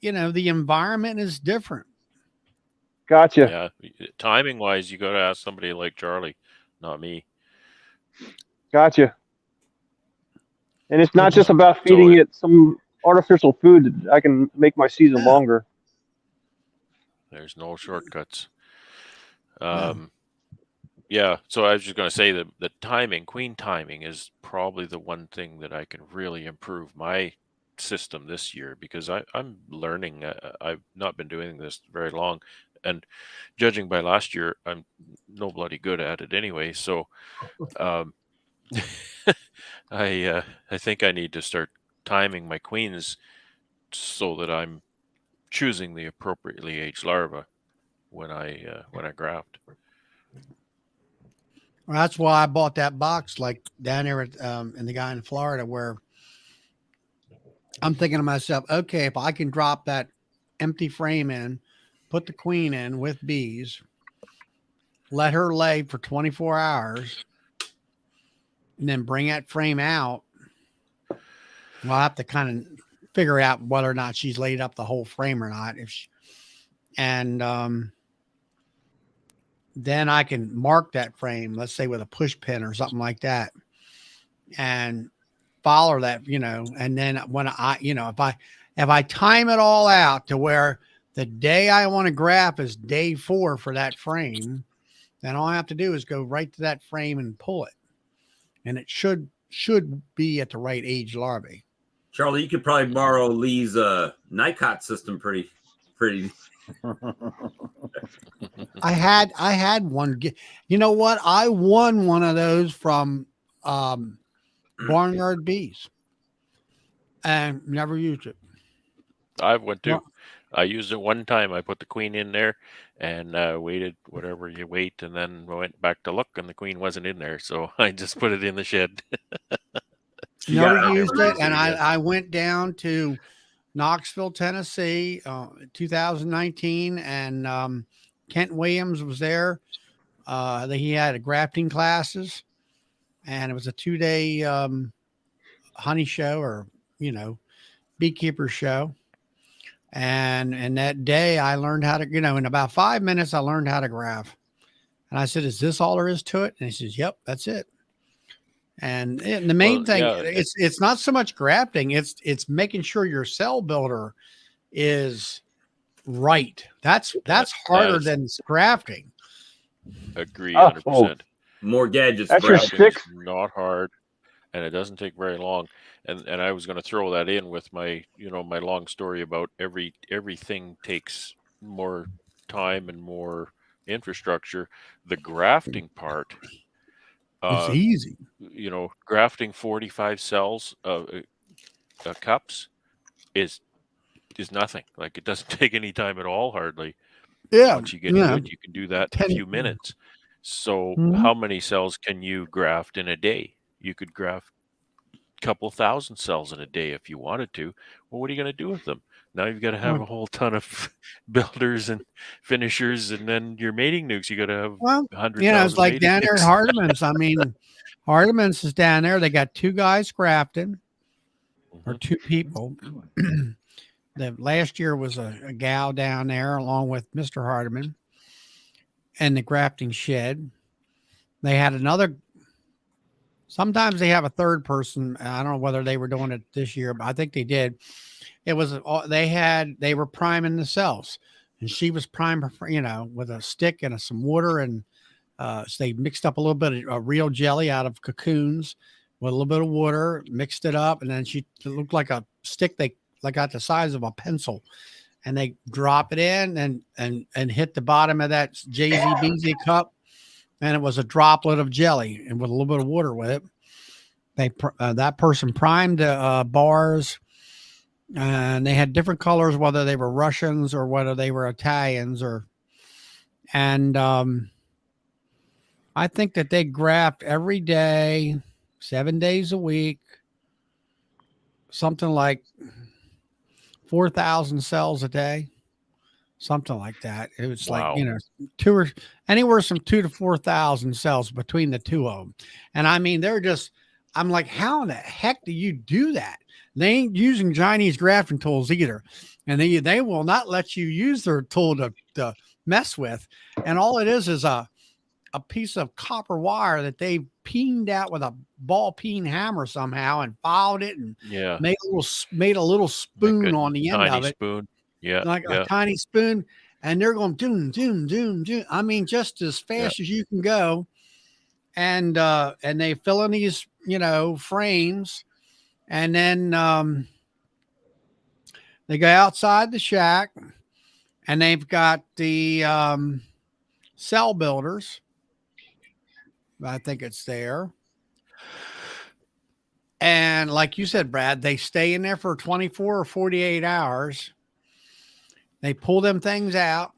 the environment is different. Gotcha. Yeah, timing wise, you got to ask somebody like Charlie, not me. Gotcha. And it's not just about feeding it some artificial food. I can make my season longer. There's no shortcuts. Yeah. So I was just going to say that the timing, queen timing, is probably the one thing that I can really improve my system this year, because I'm learning. I've not been doing this very long, and judging by last year, I'm no bloody good at it anyway. So, I think I need to start timing my queens so that I'm choosing the appropriately aged larva when I graft. Well, that's why I bought that box, like down there at and the guy in Florida, where I'm thinking to myself, okay, if I can drop that empty frame in, put the queen in with bees, let her lay for 24 hours, and then bring that frame out, well, I'll have to kind of figure out whether or not she's laid up the whole frame or not. Then I can mark that frame, let's say with a push pin or something like that, and follow that, and then when if I time it all out to where the day I want to graft is day 4 for that frame, then all I have to do is go right to that frame and pull it. And it should be at the right age larvae. Charlie, you could probably borrow Lee's NICOT system pretty. I had one. You know what? I won one of those from Barnyard Bees and never used it. I went to. I used it one time. I put the queen in there and waited whatever you wait, and then went back to look, and the queen wasn't in there. So I just put it in the shed. Never used it, and I went down to Knoxville, Tennessee, 2019, and Kent Williams was there. He had a grafting classes, and it was a 2-day honey show, or beekeeper show. And that day I learned how to, in about 5 minutes, I learned how to graft. And I said, is this all there is to it? And he says, yep, that's it. And the main thing, it's not so much grafting. It's making sure your cell builder is right. That's harder than grafting. Agree 100%. More gadgets. That's your stick. Not hard, and it doesn't take very long. And I was going to throw that in with my my long story about everything takes more time and more infrastructure. The grafting part, it's easy. Grafting 45 cells cups is nothing. Like, it doesn't take any time at all, hardly. Yeah. Once you get into it, you can do that in a few minutes. So how many cells can you graft in a day? You could graft a couple thousand cells in a day if you wanted to. Well, what are you going to do with them? Now you've got to have a whole ton of builders and finishers, and then your mating nukes. You got to have 100,000. It's like down there at Hardeman's. I mean, Hardeman's is down there. They got 2 guys grafting. or 2 people. The last year was a gal down there along with Mr. Hardiman and the grafting shed. They had another. Sometimes they have a third person. I don't know whether they were doing it this year, but I think they did. It was they were priming the cells, and she was priming, with a stick and some water, and so they mixed up a little bit of real jelly out of cocoons with a little bit of water, mixed it up, and then it looked like a stick they got the size of a pencil, and they drop it in and hit the bottom of that JZBZ cup. And it was a droplet of jelly and with a little bit of water with it. That person primed the bars, and they had different colors, whether they were Russians or whether they were Italians and I think that they graft every day, 7 days a week, something like 4,000 cells a day. Something like that. It was Wow. like, anywhere from 2,000 to 4,000 cells between the two of them. And I mean, I'm like, how in the heck do you do that? They ain't using Chinese grafting tools either. And they will not let you use their tool to mess with. And all it is a piece of copper wire that they peened out with a ball peen hammer somehow and filed it and made a little spoon like on the end of it. Spoon. Yeah. Like a tiny spoon, and they're going doom, doom, doom, doom. I mean, just as fast as you can go. And they fill in these, frames, and then they go outside the shack, and they've got the cell builders. I think it's there. And like you said, Brad, they stay in there for 24 or 48 hours. They pull them things out.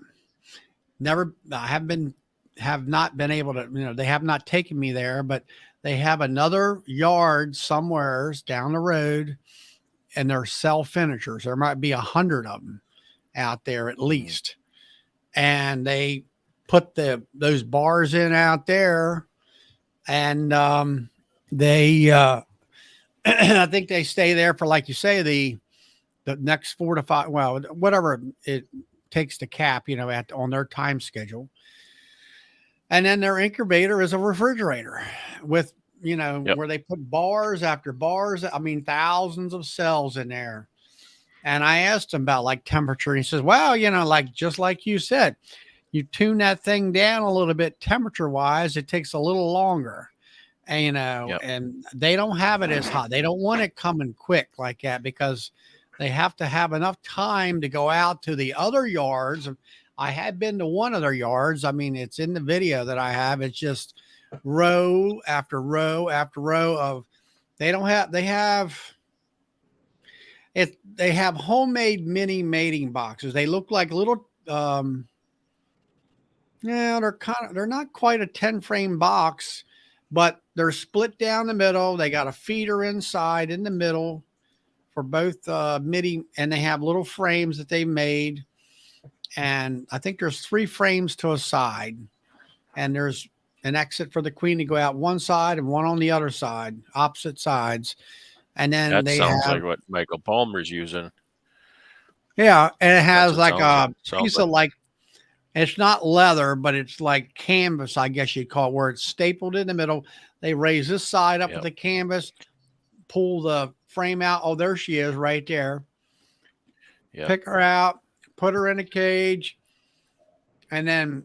Have not been able to, they have not taken me there, but they have another yard somewhere down the road, and they're cell finishers. There might be 100 of them out there at least. And they put those bars in out there, and they, I think they stay there for, like you say, the next 4 to 5, well, whatever it takes to cap, on their time schedule. And then their incubator is a refrigerator with, where they put bars after bars. I mean, thousands of cells in there. And I asked him about like temperature, and he says, well, just like you said, you tune that thing down a little bit temperature wise, it takes a little longer. And, and they don't have it as hot. They don't want it coming quick like that, because they have to have enough time to go out to the other yards. I had been to one of their yards. I mean, it's in the video that I have. It's just row after row after row of, they have homemade mini mating boxes. They look like little, they're not quite a 10 frame box, but they're split down the middle. They got a feeder inside in the middle for both MIDI, and they have little frames that they made. And I think there's 3 frames to a side, and there's an exit for the queen to go out one side and one on the other side, opposite sides. And then that sounds like what Michael Palmer's using. Yeah, and it has like a piece of like, it's not leather, but it's like canvas, I guess you'd call it, where it's stapled in the middle. They raise this side up with the canvas, pull the frame out. Oh, there she is right there. Yep. Pick her out, put her in a cage, and then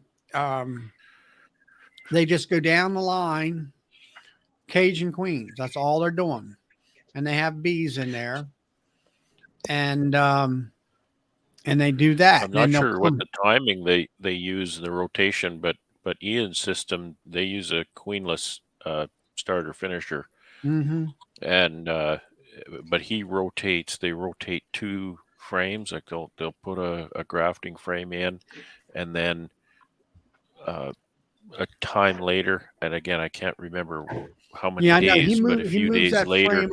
they just go down the line, cage and queens. That's all they're doing. And they have bees in there. And they do that. I'm not sure what the timing they use, the rotation, but Ian's system, they use a queenless starter finisher. Mm-hmm. And but they rotate 2 frames. Like they'll put a grafting frame in, and then a time later, and again I can't remember how many days, but a few days later, he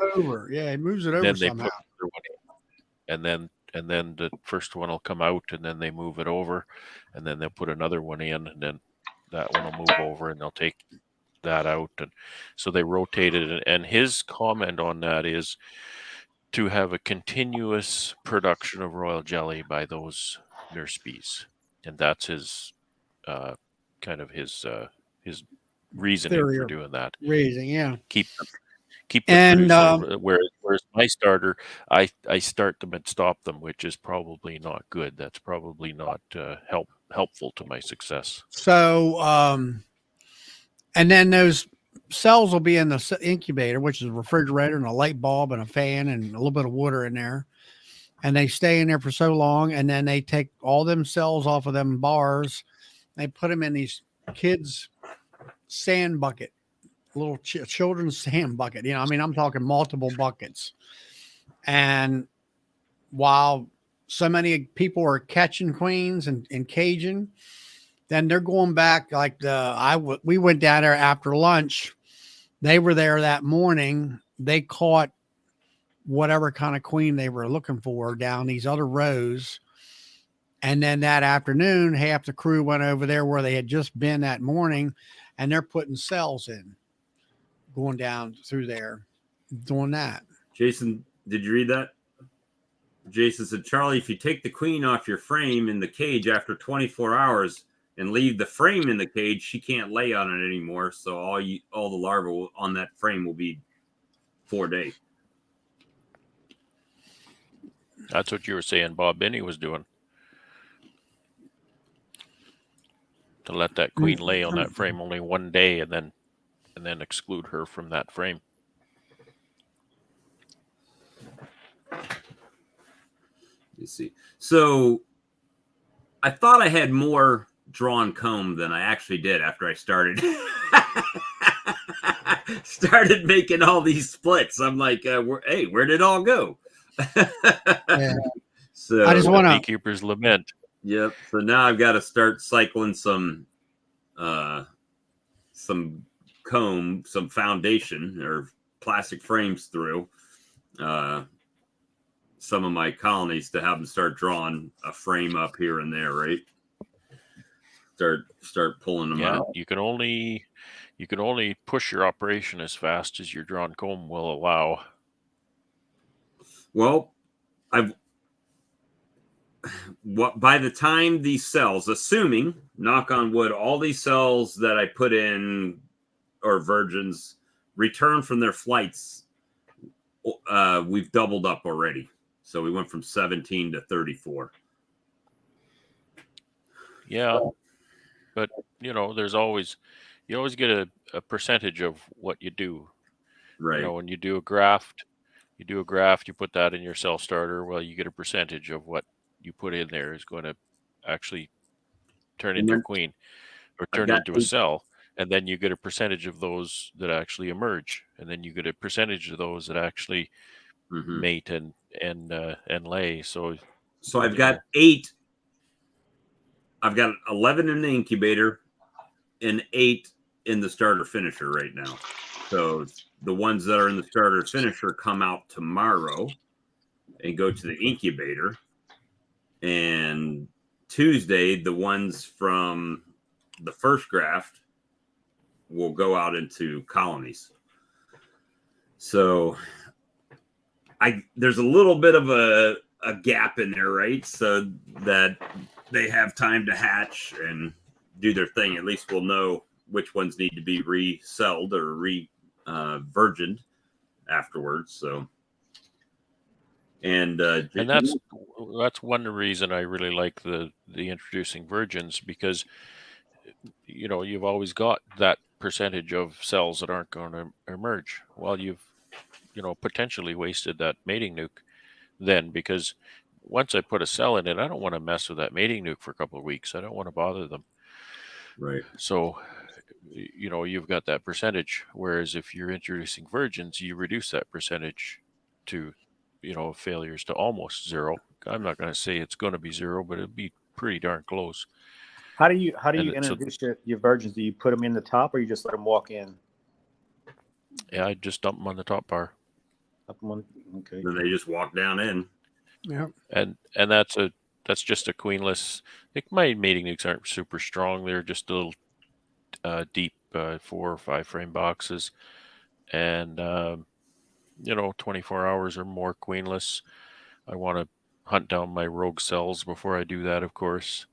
moves it over. Then they put the one in, and then the first one will come out, and then they move it over, and then they'll put another one in, and then that one will move over, and they'll take that out. And so they rotate it. And his comment on that is, to have a continuous production of royal jelly by those nurse bees, and that's his kind of his reasoning Theory for or doing that. raising, yeah. Keep the And brood. So whereas my starter, I start them and stop them, which is probably not good. That's probably not helpful to my success. so, and then those cells will be in the incubator, which is a refrigerator and a light bulb and a fan and a little bit of water in there. And they stay in there for so long. And then they take all them cells off of them bars. They put them in these kids' sand bucket, little children's sand bucket. You know, I mean, I'm talking multiple buckets. And while so many people are catching queens and caging, then they're going back like we went down there after lunch. They were there that morning. They caught whatever kind of queen they were looking for down these other rows. And then that afternoon, half the crew went over there where they had just been that morning, and they're putting cells in, going down through there, doing that. Jason, did you read that? Jason said, Charlie, if you take the queen off your frame in the cage after 24 hours and leave the frame in the cage, she can't lay on it anymore. So all the larvae on that frame will be 4 days. That's what you were saying Bob Binney was doing. To let that queen lay on that frame only 1 day and then exclude her from that frame. You see. So I thought I had more drawn comb than I actually did after I started making all these splits. I'm like, hey, where did it all go? Yeah. So I just want to beekeeper's lament. Yep. So now I've got to start cycling some comb, some foundation or plastic frames through some of my colonies to have them start drawing a frame up here and there, right? Start pulling them out. You can only push your operation as fast as your drawn comb will allow. Well, by the time these cells, assuming, knock on wood, all these cells that I put in or virgins return from their flights, we've doubled up already. So we went from 17 to 34. Yeah, but there's always you always get a percentage of what you do. Right. When you do a graft, you put that in your cell starter. Well, you get a percentage of what you put in there is going to actually turn into a queen or turn into a cell. And then you get a percentage of those that actually emerge. And then you get a percentage of those that actually mate and lay. So I've got 8. I've got 11 in the incubator and 8 in the starter finisher right now. So the ones that are in the starter finisher come out tomorrow and go to the incubator. And Tuesday, the ones from the first graft will go out into colonies. So there's a little bit of a gap in there, right? So that they have time to hatch and do their thing. At least we'll know which ones need to be recelled or virgined afterwards. So, and that's one reason I really like the introducing virgins, because you've always got that percentage of cells that aren't going to emerge. Well, you've potentially wasted that mating nuke then, because once I put a cell in it, I don't want to mess with that mating nuke for a couple of weeks. I don't want to bother them. Right. So, you've got that percentage. Whereas if you're introducing virgins, you reduce that percentage to, failures to almost zero. I'm not going to say it's going to be zero, but it'd be pretty darn close. How do you introduce your virgins? Do you put them in the top, or you just let them walk in? Yeah, I just dump them on the top bar. Okay. Then they just walk down in. Yeah. And that's just a queenless. I think my mating nukes aren't super strong. They're just a little deep 4 or 5 frame boxes, and 24 hours or more queenless. I want to hunt down my rogue cells before I do that, of course.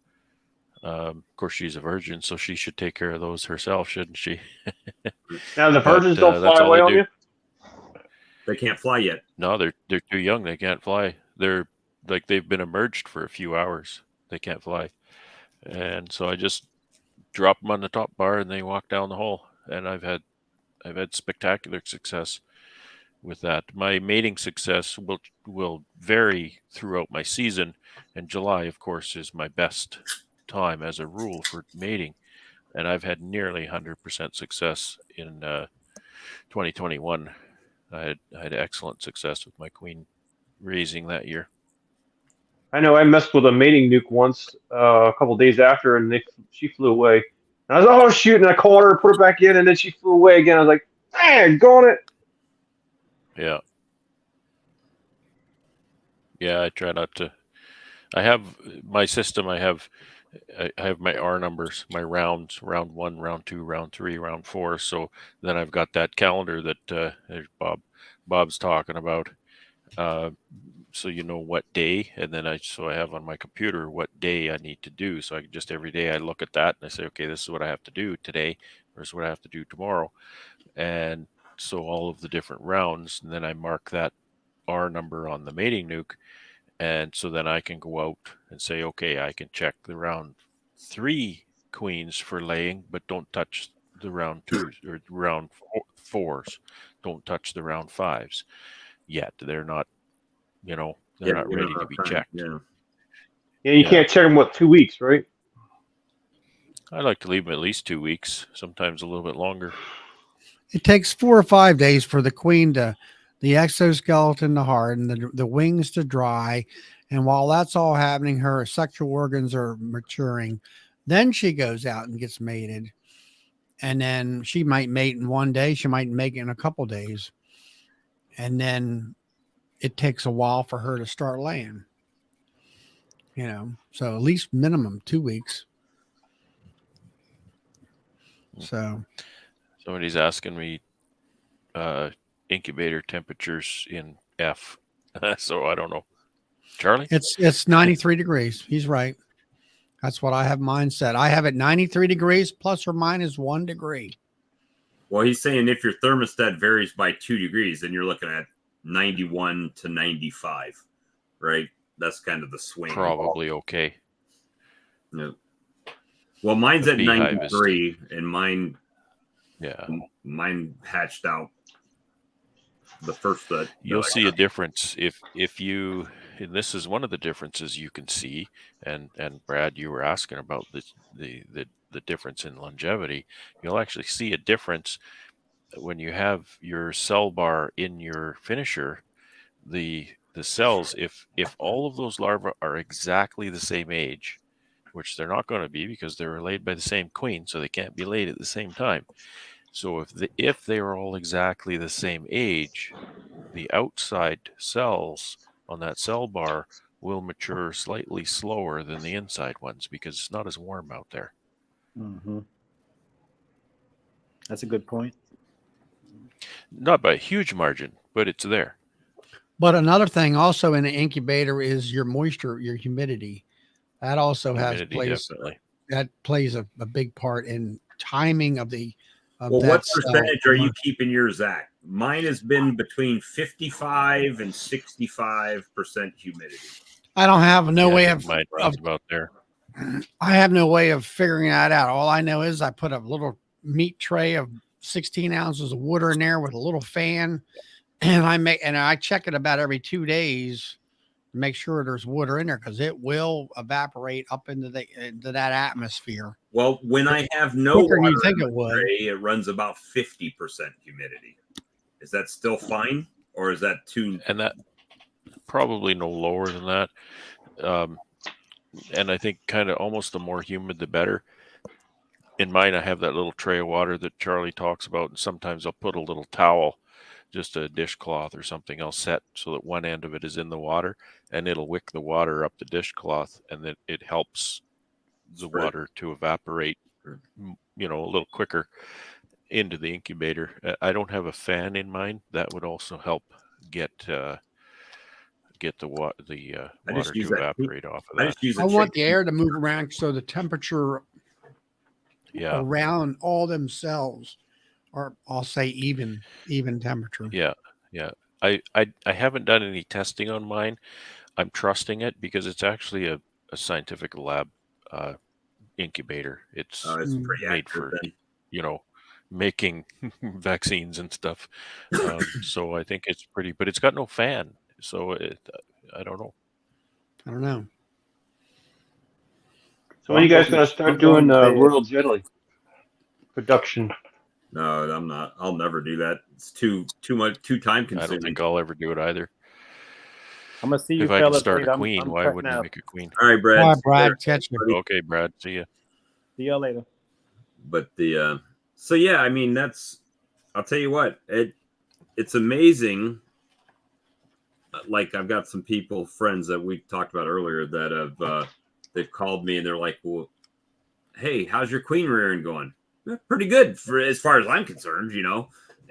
Of course, she's a virgin, so she should take care of those herself, shouldn't she? Now the virgins don't That's fly all away I on do. you. They can't fly yet. No, they're too young. They can't fly. They're like they've been emerged for a few hours. They can't fly, and so I just drop them on the top bar and they walk down the hole. And I've had spectacular success with that. My mating success will vary throughout my season, and July, of course, is my best time as a rule for mating. And I've had nearly 100% success in 2021. I had excellent success with my queen raising that year. I know I messed with a mating nuke once a couple days after, and she flew away. And I was oh shoot, and I caught her, put her back in, and then she flew away again. I was like, dang, gone it. Yeah. Yeah, I try not to. I have my system. I have my R numbers, my rounds, round 1, round 2, round 3, round 4. So then I've got that calendar that Bob's talking about. So you know what day, and then I have on my computer what day I need to do. So I can just every day I look at that and I say, okay, this is what I have to do today, or this is what I have to do tomorrow, and so all of the different rounds, and then I mark that R number on the mating nuke, and so then I can go out and say, okay, I can check the round 3 queens for laying, but don't touch the round 2s or round 4s. Don't touch the round 5s yet. They're not. They're not ready to be checked. Yeah, you can't check them, 2 weeks, right? I like to leave them at least 2 weeks, sometimes a little bit longer. It takes 4 or 5 days for the queen the exoskeleton to harden, the wings to dry. And while that's all happening, her sexual organs are maturing. Then she goes out and gets mated. And then she might mate in 1 day. She might mate in a couple days. And then it takes a while for her to start laying, so at least minimum 2 weeks. So somebody's asking me incubator temperatures in F. So I don't know. Charlie? It's 93 degrees. He's right. That's what I have mine set. I have it 93 degrees plus or minus 1 degree. Well, he's saying if your thermostat varies by 2 degrees, then you're looking at 91 to 95, right? That's kind of the swing. Probably okay. Yeah. Well, mine's at 93, and mine hatched out the first. You'll see a difference if you. And this is one of the differences you can see. And Brad, you were asking about the difference in longevity. You'll actually see a difference when you have your cell bar in your finisher. The cells, if all of those larvae are exactly the same age, which they're not going to be because they were laid by the same queen, so they can't be laid at the same time. So if they are all exactly the same age, the outside cells on that cell bar will mature slightly slower than the inside ones because it's not as warm out there. Mm-hmm. That's a good point. Not by a huge margin, but it's there. But another thing also in an incubator is your moisture, your humidity. That also plays a big part in timing of the. Well, what percentage are you keeping yours at? Mine has been between 55 and 65% humidity. I don't have no way of about there. I have no way of figuring that out. All I know is I put a little meat tray of 16 ounces of water in there with a little fan, and I check it about every 2 days to make sure there's water in there because it will evaporate up into that atmosphere. Well, when I have no water you think it would, it runs about 50% humidity. Is that still fine, or is that too? And that probably no lower than that. And I think kind of almost the more humid, the better. In mine, I have that little tray of water that Charlie talks about, and sometimes I'll put a little towel, just a dishcloth or something else set so that one end of it is in the water, and it'll wick the water up the dishcloth, and then it helps the water to evaporate, a little quicker. into the incubator. I don't have a fan in mine. That would also help get the water use to that. evaporate off of I that. just use I want the air to move around so the temperature Yeah, around all themselves are, I'll say, even temperature. yeah, yeah. I haven't done any testing on mine. I'm trusting it because it's actually a scientific lab incubator. It's it's pretty made accurate for, then. you know, making vaccines and stuff. So I think it's pretty, but it's got no fan. So I don't know. I don't know. So when you guys gonna start doing rural jelly production? No, I'm not. I'll never do that. It's too time consuming. I don't think I'll ever do it either. I'm gonna see you If I can fellas start later. a queen, I'm why cutting wouldn't you out. make a queen? All right, Brad. All right, Brad, catch you. Okay, Brad. See ya. See y'all later. But so yeah, I mean, I'll tell you what, it's amazing. Like, I've got some friends that we talked about earlier that have they've called me and they're like, well, hey, how's your queen rearing going? Pretty good for as far as I'm concerned,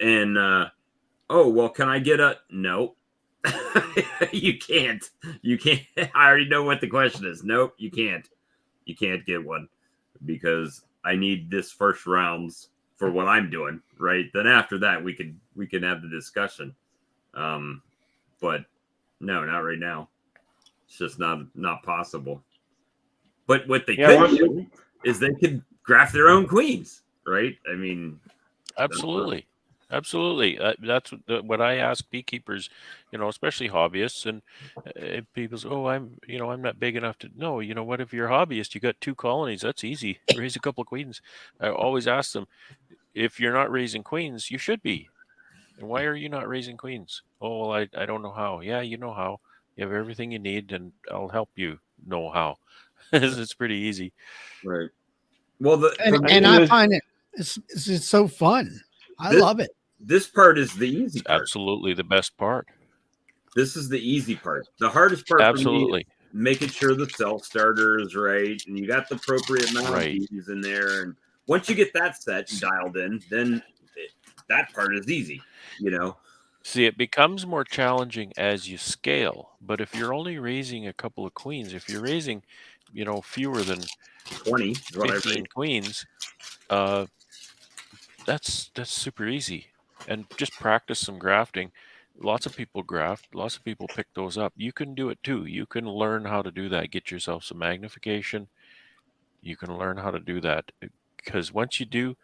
And oh, well, can I get a no? You can't. I already know what the question is. Nope, you can't. You can't get one because I need this first rounds for what I'm doing, right? Then after that we can have the discussion. But no, not right now. It's just not possible. But what they could do is they could graft their own queens, right? I mean, absolutely. Absolutely. That's what I ask beekeepers, especially hobbyists, and people say, "Oh, I'm not big enough to." No, you know what? If you're a hobbyist, you got 2 colonies. That's easy. Raise a couple of queens. I always ask them, if you're not raising queens, you should be. And why are you not raising queens? Oh, well, I don't know how. Yeah, you know how. You have everything you need, and I'll help you know how. It's pretty easy. Right. Well, and I find it's so fun. I love it. This part is the easy part. Absolutely the best part. This is the easy part. The hardest part for me is making sure the self starter is right and you got the appropriate amount of bees in there. And once you get that set and dialed in, then that part is easy, See, it becomes more challenging as you scale. But if you're only raising a couple of queens, if you're raising, fewer than 20, 15 queens, that's super easy. And just practice some grafting. Lots of people graft. Lots of people pick those up. You can do it too. You can learn how to do that. Get yourself some magnification. You can learn how to do that. Because once you do,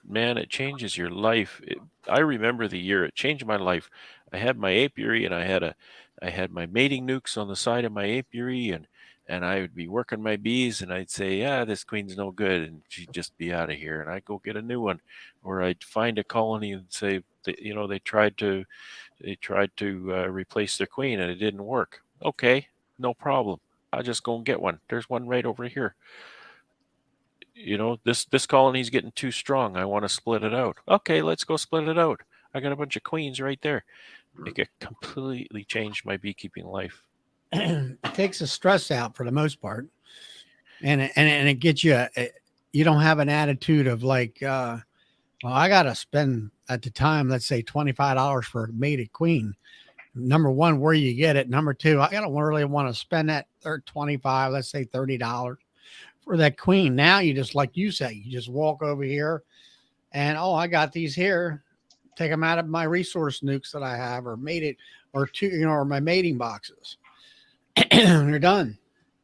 man, it changes your life. I remember the year it changed my life. I had my apiary and I had my mating nukes on the side of my apiary, and I would be working my bees and I'd say, yeah, this queen's no good, and she'd just be out of here, and I'd go get a new one. Or I'd find a colony and say, they tried to replace their queen and it didn't work. Okay, no problem. I'll just go and get one. There's one right over here. This colony's getting too strong. I want to split it out. Okay, let's go split it out. I got a bunch of queens right there. It completely changed my beekeeping life. It takes the stress out for the most part, and it gets you. You don't have an attitude of like, well, I got to spend at the time, let's say $25 for a mated queen. Number one, where you get it. Number two, I don't really want to spend that $25, let's say $30 for that queen. Now you just, like you say, you just walk over here and, oh, I got these here. Take them out of my resource nukes that I have, or mated, or two, or my mating boxes. You're done.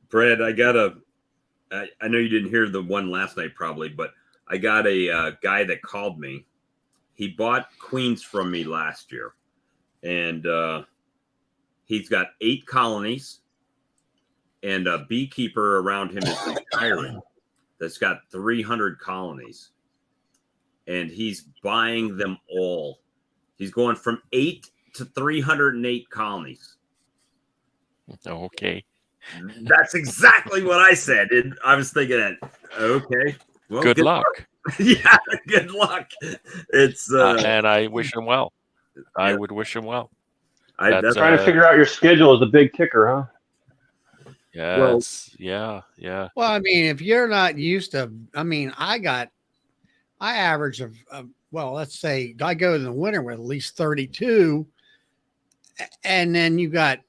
Brad, I know you didn't hear the one last night probably, but I got a guy that called me. He bought queens from me last year, and he's got 8 colonies, and a beekeeper around him is retiring that's got 300 colonies, and he's buying them all. He's going from 8 to 308 colonies. Okay. That's exactly what I said. And I was thinking that, okay, well, good luck. Yeah, good luck. It's and I wish him well. I would wish him well. That's trying to figure out your schedule is a big kicker, huh? Yes. Well, yeah. Well, I mean, if you're not used to, I mean, I average of well, let's say I go in the winter with at least 32, and then you got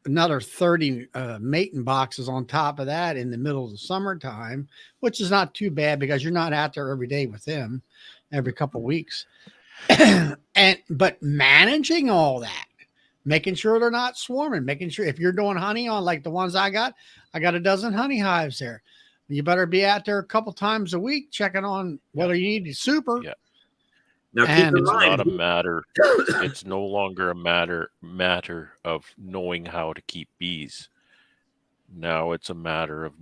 another 30 mating boxes on top of that in the middle of the summertime, which is not too bad because you're not out there every day with them every couple of weeks. But managing all that, making sure they're not swarming, making sure if you're doing honey on like the ones I got a dozen honey hives there. You better be out there a couple times a week checking on whether you need super. Yeah. Now, keep And in It's mind, not a matter. It's no longer a matter of knowing how to keep bees. Now it's a matter of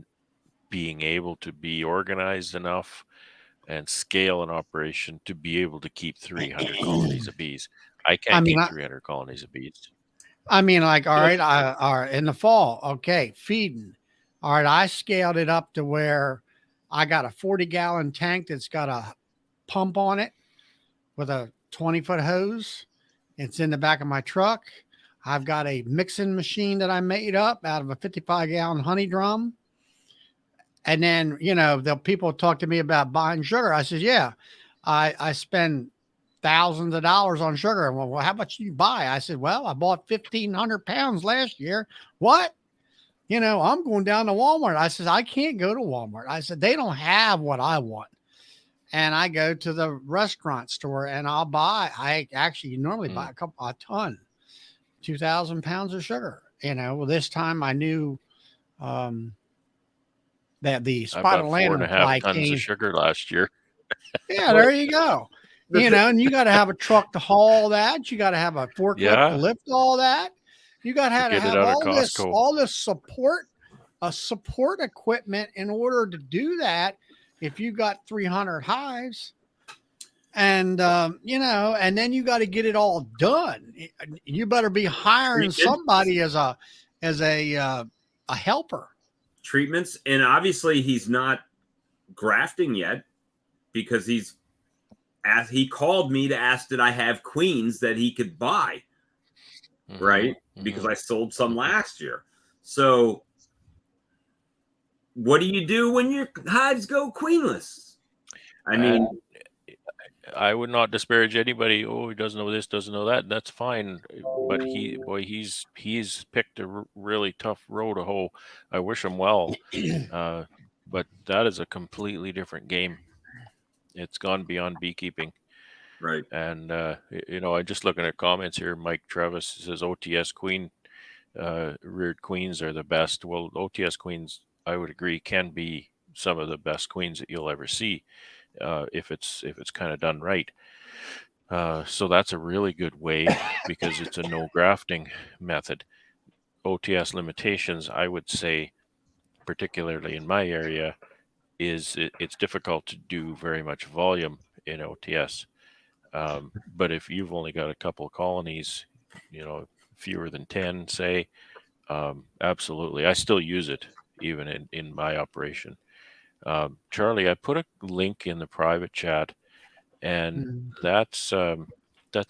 being able to be organized enough and scale an operation to be able to keep 300 colonies of bees. I can't keep 300 colonies of bees. I mean, like, all right, in the fall, okay, feeding. All right, I scaled it up to where I got a 40-gallon tank that's got a pump on it with a 20-foot hose. It's in the back of my truck. I've got a mixing machine that I made up out of a 55-gallon honey drum. And then, you know, the people talk to me about buying sugar. I said, yeah, I spend thousands of dollars on sugar. Well, how much do you buy? I said, well, I bought 1,500 pounds last year. What? You know, I'm going down to Walmart. I said, I can't go to Walmart. I said, they don't have what I want. And I go to the restaurant store and I actually normally buy a ton, 2,000 pounds of sugar. You know, well, this time I knew that the spotted lanternfly tons came. of sugar last year. Yeah, there you go. You know, and you got to have a truck to haul that. You got to have a forklift to lift all that. You got to have all this support equipment in order to do that. If you got 300 hives, and you know, and then you got to get it all done. You better be hiring somebody as a helper. Treatments, and obviously he's not grafting yet because he called me to ask did I have queens that he could buy, right? Because I sold some last year. So what do you do when your hives go queenless? I mean, I would not disparage anybody. Oh, he doesn't know this, doesn't know that. That's fine. But he's picked a really tough row to hoe. I wish him well. But that is a completely different game. It's gone beyond beekeeping. Right. And, you know, I just looking at comments here. Mike Travis says OTS queen, reared queens are the best. Well, OTS queens, I would agree, can be some of the best queens that you'll ever see. If it's kind of done right. So that's a really good way because it's a no grafting method. OTS limitations, I would say, particularly in my area, is it's difficult to do very much volume in OTS. But if you've only got a couple of colonies, you know, fewer than 10, say, absolutely. I still use it even in my operation. Charlie, I put a link in the private chat, and that's a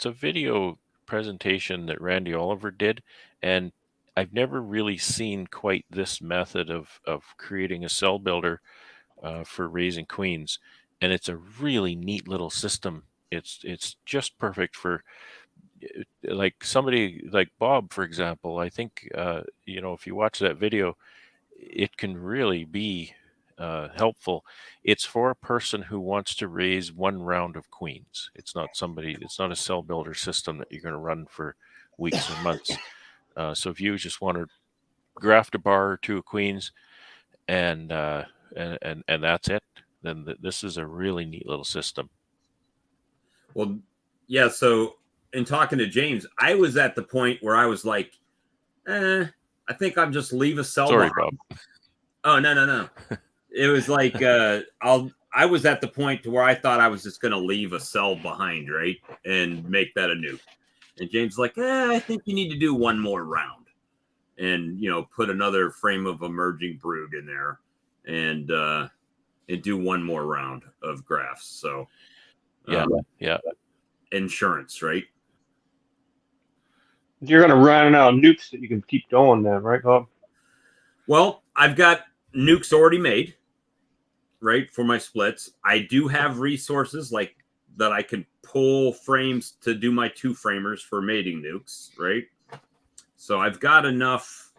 video presentation that Randy Oliver did, and I've never really seen quite this method of creating a cell builder for raising queens, and it's a really neat little system. It's just perfect for like somebody like Bob, for example. I think you know, if you watch that video, it can really be helpful. It's for a person who wants to raise one round of queens. It's not a cell builder system that you're going to run for weeks or months. So if you just want to graft a bar or two of queens and that's it, then this is a really neat little system. Well, yeah. So in talking to James, I was at the point where I was like, I think I'll just leave a cell. Sorry, Bob. Oh, no. It was like I was at the point to where I thought I was just going to leave a cell behind, right, and make that a nuke. And James was like, I think you need to do one more round, and you know, put another frame of emerging brood in there, and do one more round of grafts. So yeah, insurance, right? You're gonna run out of nukes that you can keep going then, right, Bob? Well, I've got nukes already made, right, for my splits. I do have resources like that I can pull frames to do my 2 framers for mating nukes, right? So I've got enough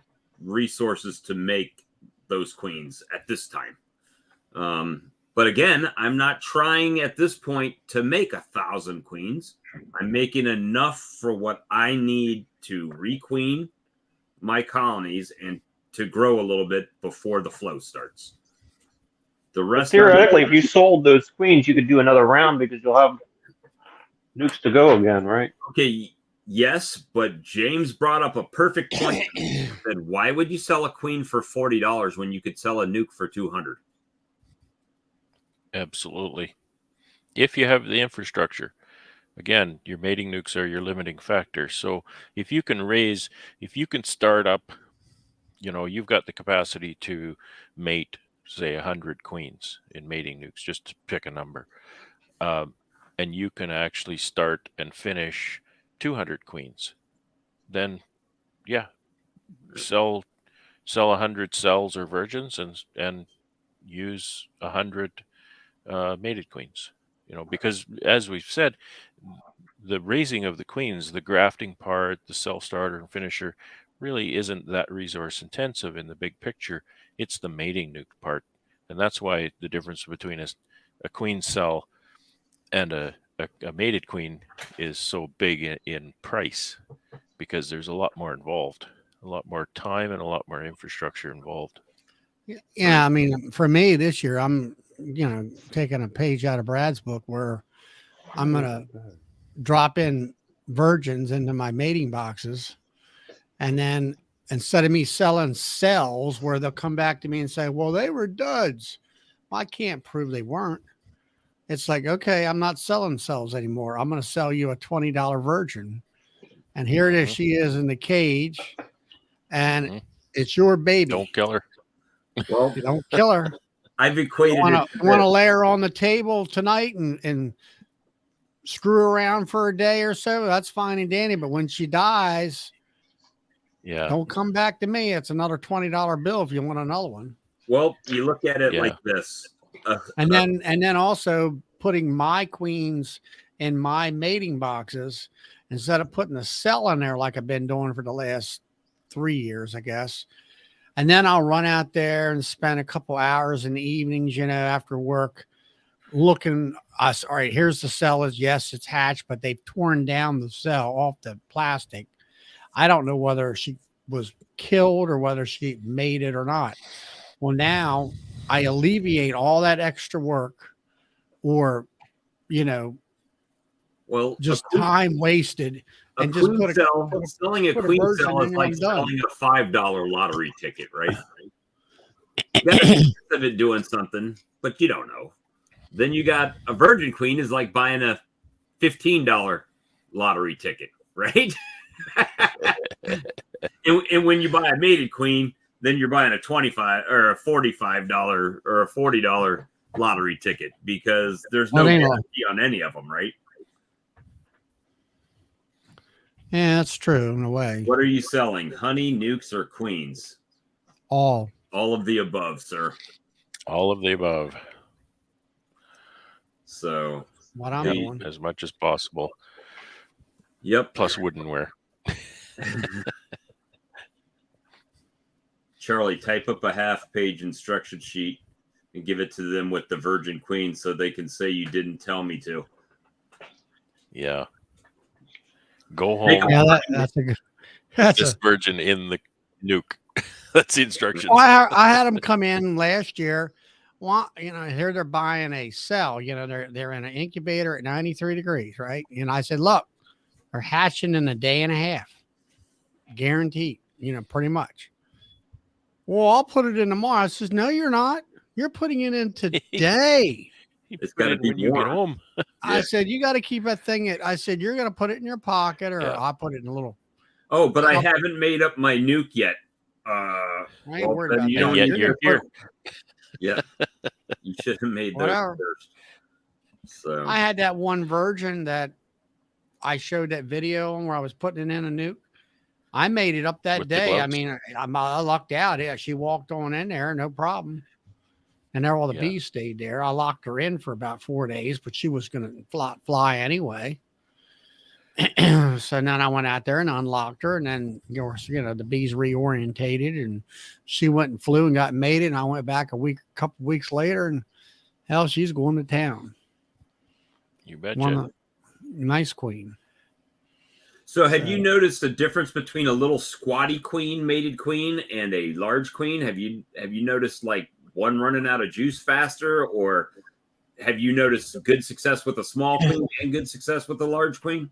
resources to make those queens at this time. But again, I'm not trying at this point to make 1,000 queens. I'm making enough for what I need to requeen my colonies and to grow a little bit before the flow starts. The rest theoretically, if you sold those queens, you could do another round because you'll have nukes to go again, right? Okay, yes, but James brought up a perfect point. He said, why would you sell a queen for $40 when you could sell a nuke for $200? Absolutely. If you have the infrastructure. Again, your mating nukes are your limiting factor. So if you can start up, you've got the capacity to mate, say, 100 queens in mating nukes, just to pick a number. And you can actually start and finish 200 queens. Then, yeah, sell 100 cells or virgins and use 100 mated queens. Because as we've said, the raising of the queens, the grafting part, the cell starter and finisher, really isn't that resource intensive in the big picture. It's the mating nuke part, and that's why the difference between a queen cell and a mated queen is so big in price, because there's a lot more involved, a lot more time and a lot more infrastructure involved. Yeah, I mean, for me this year, I'm taking a page out of Brad's book where I'm gonna drop in virgins into my mating boxes, and then instead of me selling cells where they'll come back to me and say, well, they were duds, well, I can't prove they weren't. It's like, okay, I'm not selling cells anymore. I'm going to sell you a $20 virgin, and here it is. She is in the cage, and it's your baby. Don't kill her. Well, don't kill her. I've equated want to lay her on the table tonight and screw around for a day or so, that's fine and dandy. But when she dies, don't come back to me. It's another $20 bill if you want another one. Well, you look at it like this. And then also putting my queens in my mating boxes instead of putting a cell in there like I've been doing for the last 3 years, I guess. And then I'll run out there and spend a couple hours in the evenings, after work, looking. All right, here's the cell. Yes, it's hatched, but they've torn down the cell off the plastic. I don't know whether she was killed or whether she made it or not. Well, now I alleviate all that extra work, or, just time wasted. And just selling a queen cell is like selling a $5 lottery ticket, right? You got a chance of it doing something, but you don't know. Then you got a virgin queen is like buying a $15 lottery ticket, right? and when you buy a mated queen, then you're buying a $25 or a $45 or a $40 lottery ticket, because there's no guarantee on any of them, right? Yeah, that's true in a way. What are you selling? Honey, nukes, or queens? All of the above, sir. All of the above. So what I'm doing, as much as possible. Yep. Plus woodenware. Charlie, type up a half-page instruction sheet and give it to them with the virgin queen so they can say you didn't tell me to. Yeah. Go home. Yeah, that's a good. That's this virgin in the nuke. That's the instructions. Well, I had them come in last year. Well, here they're buying a cell. They're in an incubator at 93 degrees, right? And I said, look, they're hatching in a day and a half, guaranteed. Pretty much. Well, I'll put it in tomorrow. I says, no, you're not. You're putting it in today. It's got to be when you get home. I said, you got to keep that thing. I said, you're going to put it in your pocket, or I'll put it in a little. Oh, but I haven't made up my nuke yet. I ain't worried about that. Yet you're here. Yeah. You should have made those first. So I had that one virgin that I showed that video on where I was putting it in a nuke. I made it up that day. I mean, I lucked out. Yeah, she walked on in there, no problem. and there all the Yeah. bees stayed there. I locked her in for about 4 days, but she was going to fly anyway. So then I went out there and unlocked her, and then the bees reorientated, and she went and flew and got mated. And I went back a couple weeks later, and hell, she's going to town. You betcha. Nice queen. So have you noticed a difference between a little squatty queen, mated queen, and a large queen? Have you noticed like one running out of juice faster, or have you noticed good success with a small queen and good success with a large queen?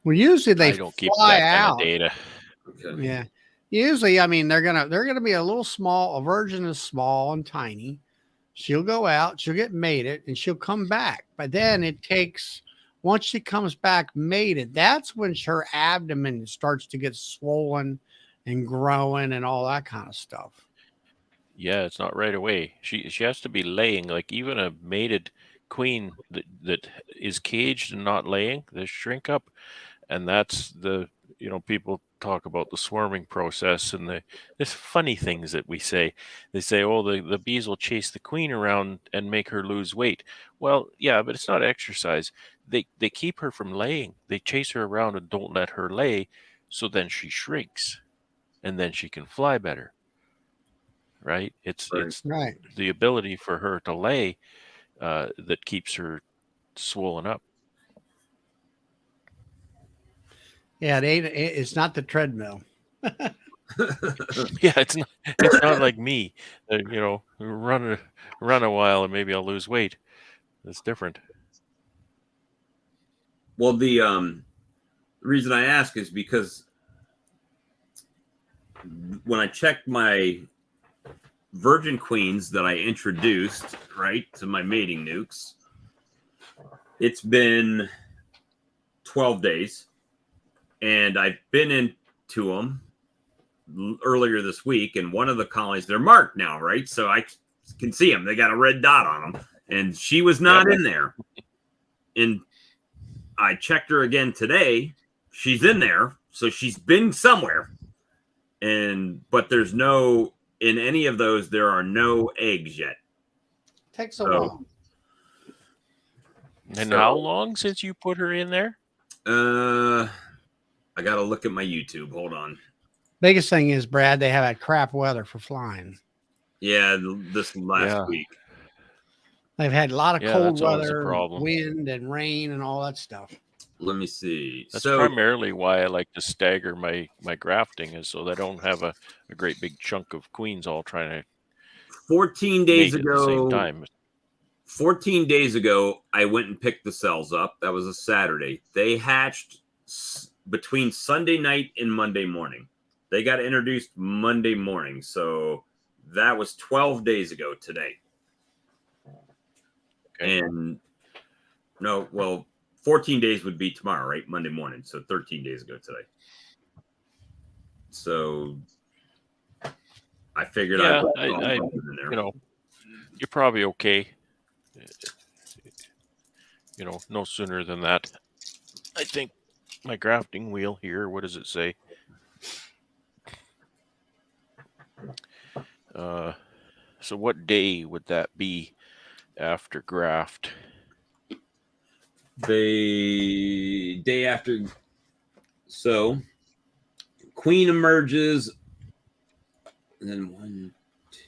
Well, usually they I don't keep fly that kind out. of data. Okay. Yeah. Usually, I mean, they're gonna be a little small. A virgin is small and tiny. She'll go out, she'll get mated, and she'll come back. But then it takes, once she comes back mated, that's when her abdomen starts to get swollen and growing and all that kind of stuff. Yeah, it's not right away. She has to be laying. Like even a mated queen that is caged and not laying, they shrink up, and that's people talk about the swarming process and there's funny things that we say. They say, oh, the bees will chase the queen around and make her lose weight. Well, yeah, but it's not exercise. They keep her from laying. They chase her around and don't let her lay, so then she shrinks, and then she can fly better. Right? It's Right. the ability for her to lay that keeps her swollen up. Yeah, it's not the treadmill. Yeah, it's not like me. Run a while and maybe I'll lose weight. It's different. Well, the reason I ask is because when I checked my virgin queens that I introduced to my mating nukes, it's been 12 days, and I've been into them earlier this week, and one of the colonies, they're marked now, right? So I can see them. They got a red dot on them, and she was not in there. And I checked her again today. She's in there, so she's been somewhere. But there's no, in any of those, there are no eggs yet. Takes a while. And how long since you put her in there? I got to look at my YouTube. Hold on. Biggest thing is, Brad, they have that crap weather for flying. Yeah, this last week. They've had a lot of cold that's always a weather, problem. wind and rain and all that stuff. Let me see. That's primarily why I like to stagger my grafting, is so they don't have a great big chunk of queens all trying to 14 days mate ago, at the same time. 14 days ago, I went and picked the cells up. That was a Saturday. They hatched between Sunday night and Monday morning. They got introduced Monday morning. So that was 12 days ago today. Okay. And 14 days would be tomorrow, right? Monday morning. So 13 days ago today. So I figured you're probably okay. No sooner than that. I think my grafting wheel here, what does it say? So what day would that be after graft? The day after. So queen emerges, and then 1, 2,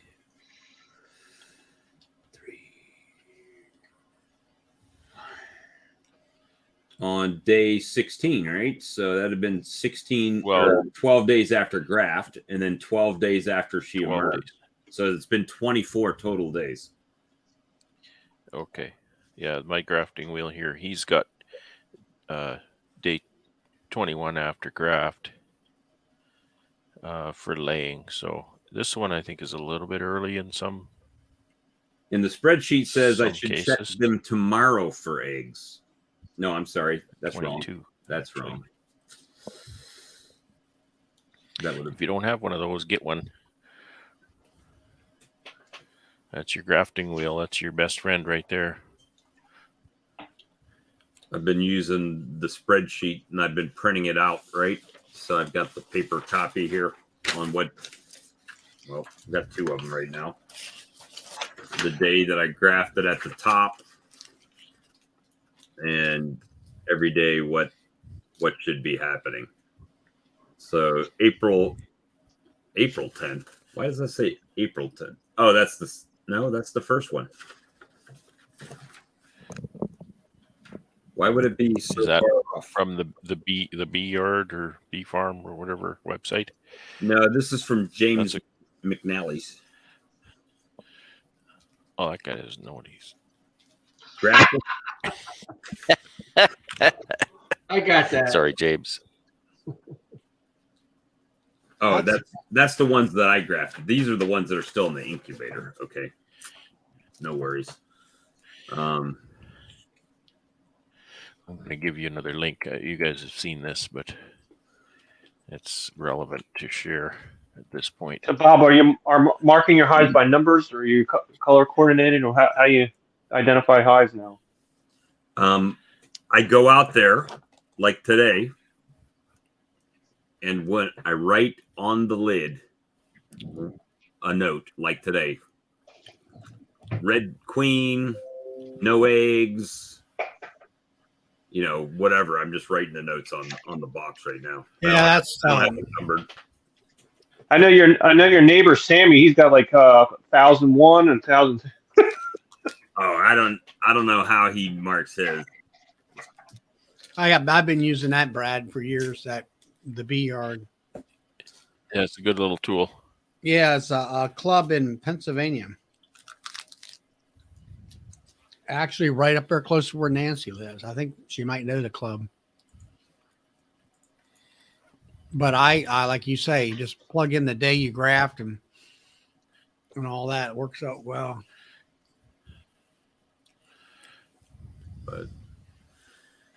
3 on day 16, right? So that'd have been 12 days after graft, and then 12 days after she emerged. So it's been 24 total days. Okay. Yeah, my grafting wheel here, he's got day 21 after graft for laying. So this one I think is a little bit early in some. And the spreadsheet says I should cases. check them tomorrow for eggs. No, I'm sorry. That's 22. Wrong. That's wrong. If you don't have one of those, get one. That's your grafting wheel. That's your best friend right there. I've been using the spreadsheet and I've been printing it out, right? So I've got the paper copy here on what Well, I've got 2 of them right now. The day that I grafted at the top, and every day what should be happening. So April 10th. Why does that say April 10th? Oh, that's the first one. Why would it be so Is that far off? from the bee yard or bee farm or whatever website? No, this is from James McNally's. Oh, that guy doesn't know what he's. Grafting. I got that. Sorry, James. Oh, that's the ones that I grafted. These are the ones that are still in the incubator. Okay, no worries. I'm going to give you another link. You guys have seen this, but it's relevant to share at this point. So Bob, are you marking your hives by numbers, or are you color coordinated, or how you identify hives now? I go out there like today, and when I write on the lid a note like today, red queen, no eggs, whatever. I'm just writing the notes on the box right now. Yeah, that's I don't have it numbered. I know your neighbor Sammy. He's got like 1,001 and 1,000. Oh, I don't know how he marks his. I've been using that, Brad, for years. The bee yard. Yeah, it's a good little tool. Yeah, it's a club in Pennsylvania. Actually, right up there close to where Nancy lives. I think she might know the club. But I like you say, you just plug in the day you graft and all that. It works out well. But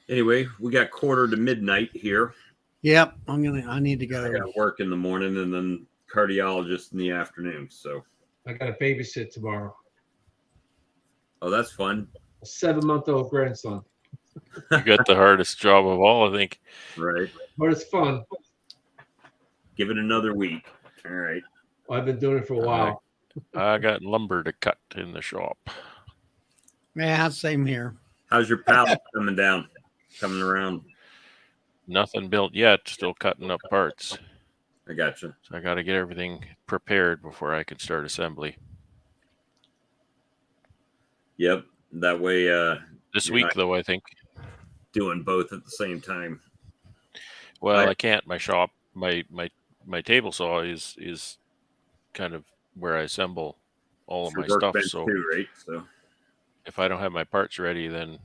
anyway, we got 1:45 here. Yep, I need to go. I got work in the morning and then cardiologist in the afternoon. So I got to babysit tomorrow. Oh, that's fun. A 7-month-old grandson. You got the hardest job of all, I think. Right. But it's fun. Give it another week. All right. Well, I've been doing it for a while. I got lumber to cut in the shop. Yeah, same here. How's your pallet coming around? Nothing built yet. Still cutting up parts. I gotcha. So I got to get everything prepared before I can start assembly. Yep. That way. This week, though, I think. Doing both at the same time. Well, I can't. My shop, my table saw is kind of where I assemble all of my stuff. So, too, right? So if I don't have my parts ready, then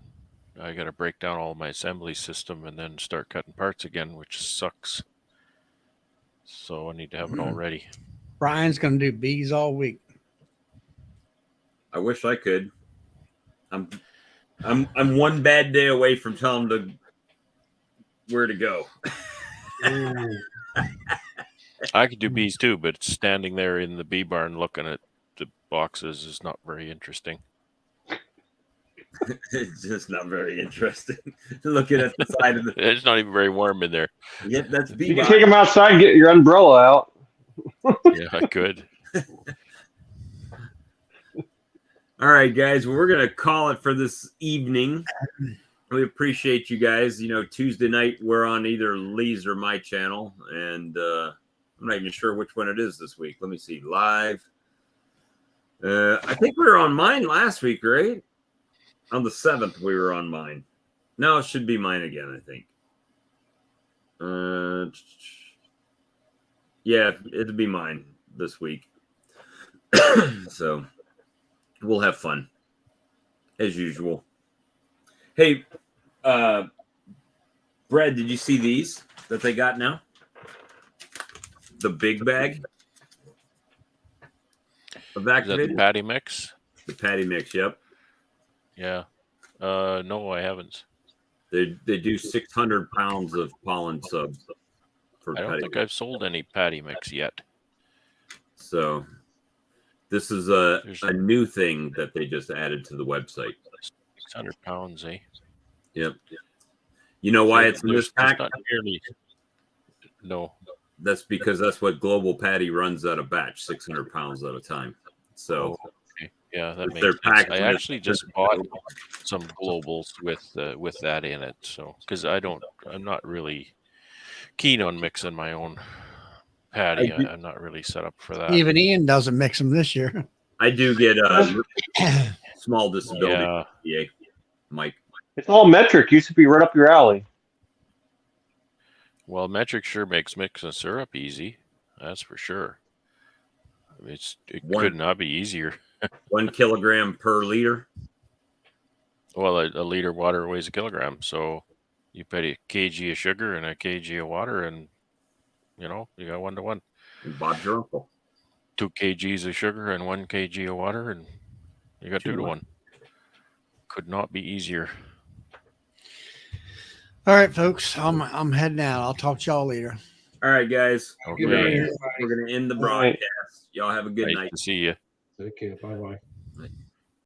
I got to break down all my assembly system and then start cutting parts again, which sucks. So I need to have it all ready. Brian's going to do bees all week. I wish I could. I'm one bad day away from telling them where to go. I could do bees too, but standing there in the bee barn looking at the boxes is not very interesting. It's just not very interesting. Looking at the side of the. It's not even very warm in there. Yep, that's bee. You can take them outside and get your umbrella out. Yeah, I could. All right, guys. Well, we're going to call it for this evening. We appreciate you guys. Tuesday night, we're on either Lee's or my channel. And I'm not even sure which one it is this week. Let me see. Live. I think we were on mine last week, right? On the 7th, we were on mine. No, it should be mine again, I think. Yeah, it'll be mine this week. So we'll have fun as usual. Hey, Brad, did you see these that they got now? The big bag of activated? Is that the patty mix? The patty mix, yep. Yeah. No, I haven't. They do 600 pounds of pollen subs. For I don't think I've sold any patty mix yet. So this is a new thing that they just added to the website. 600 pounds, eh? Yep. You know why it's in this pack? Not nearly. No. That's because that's what Global Patty runs at a batch, 600 pounds at a time. So Oh, okay. Yeah, that if makes they're sense. packed I with- actually just bought some globals with that in it. So because I'm not really keen on mixing my own patty. I'm not really set up for that. Even Ian doesn't mix them this year. I do get a small disability. Yeah. Yeah, Mike. It's all metric. Used to be right up your alley. Well, metric sure makes mixing syrup easy. That's for sure. It could not be easier. 1 kilogram per liter. Well, a liter of water weighs a kilogram, so you put a kg of sugar and a kg of water, and you got 1 to 1. And Bob's your uncle. 2 kgs of sugar and 1 kg of water, and you got 2 to 1. Could not be easier. All right, folks. I'm heading out. I'll talk to y'all later. All right, guys. Okay. Good night, We're everybody. gonna end the All right. broadcast. Y'all have a good Nice night. to see you. Take care. Bye bye. Bye.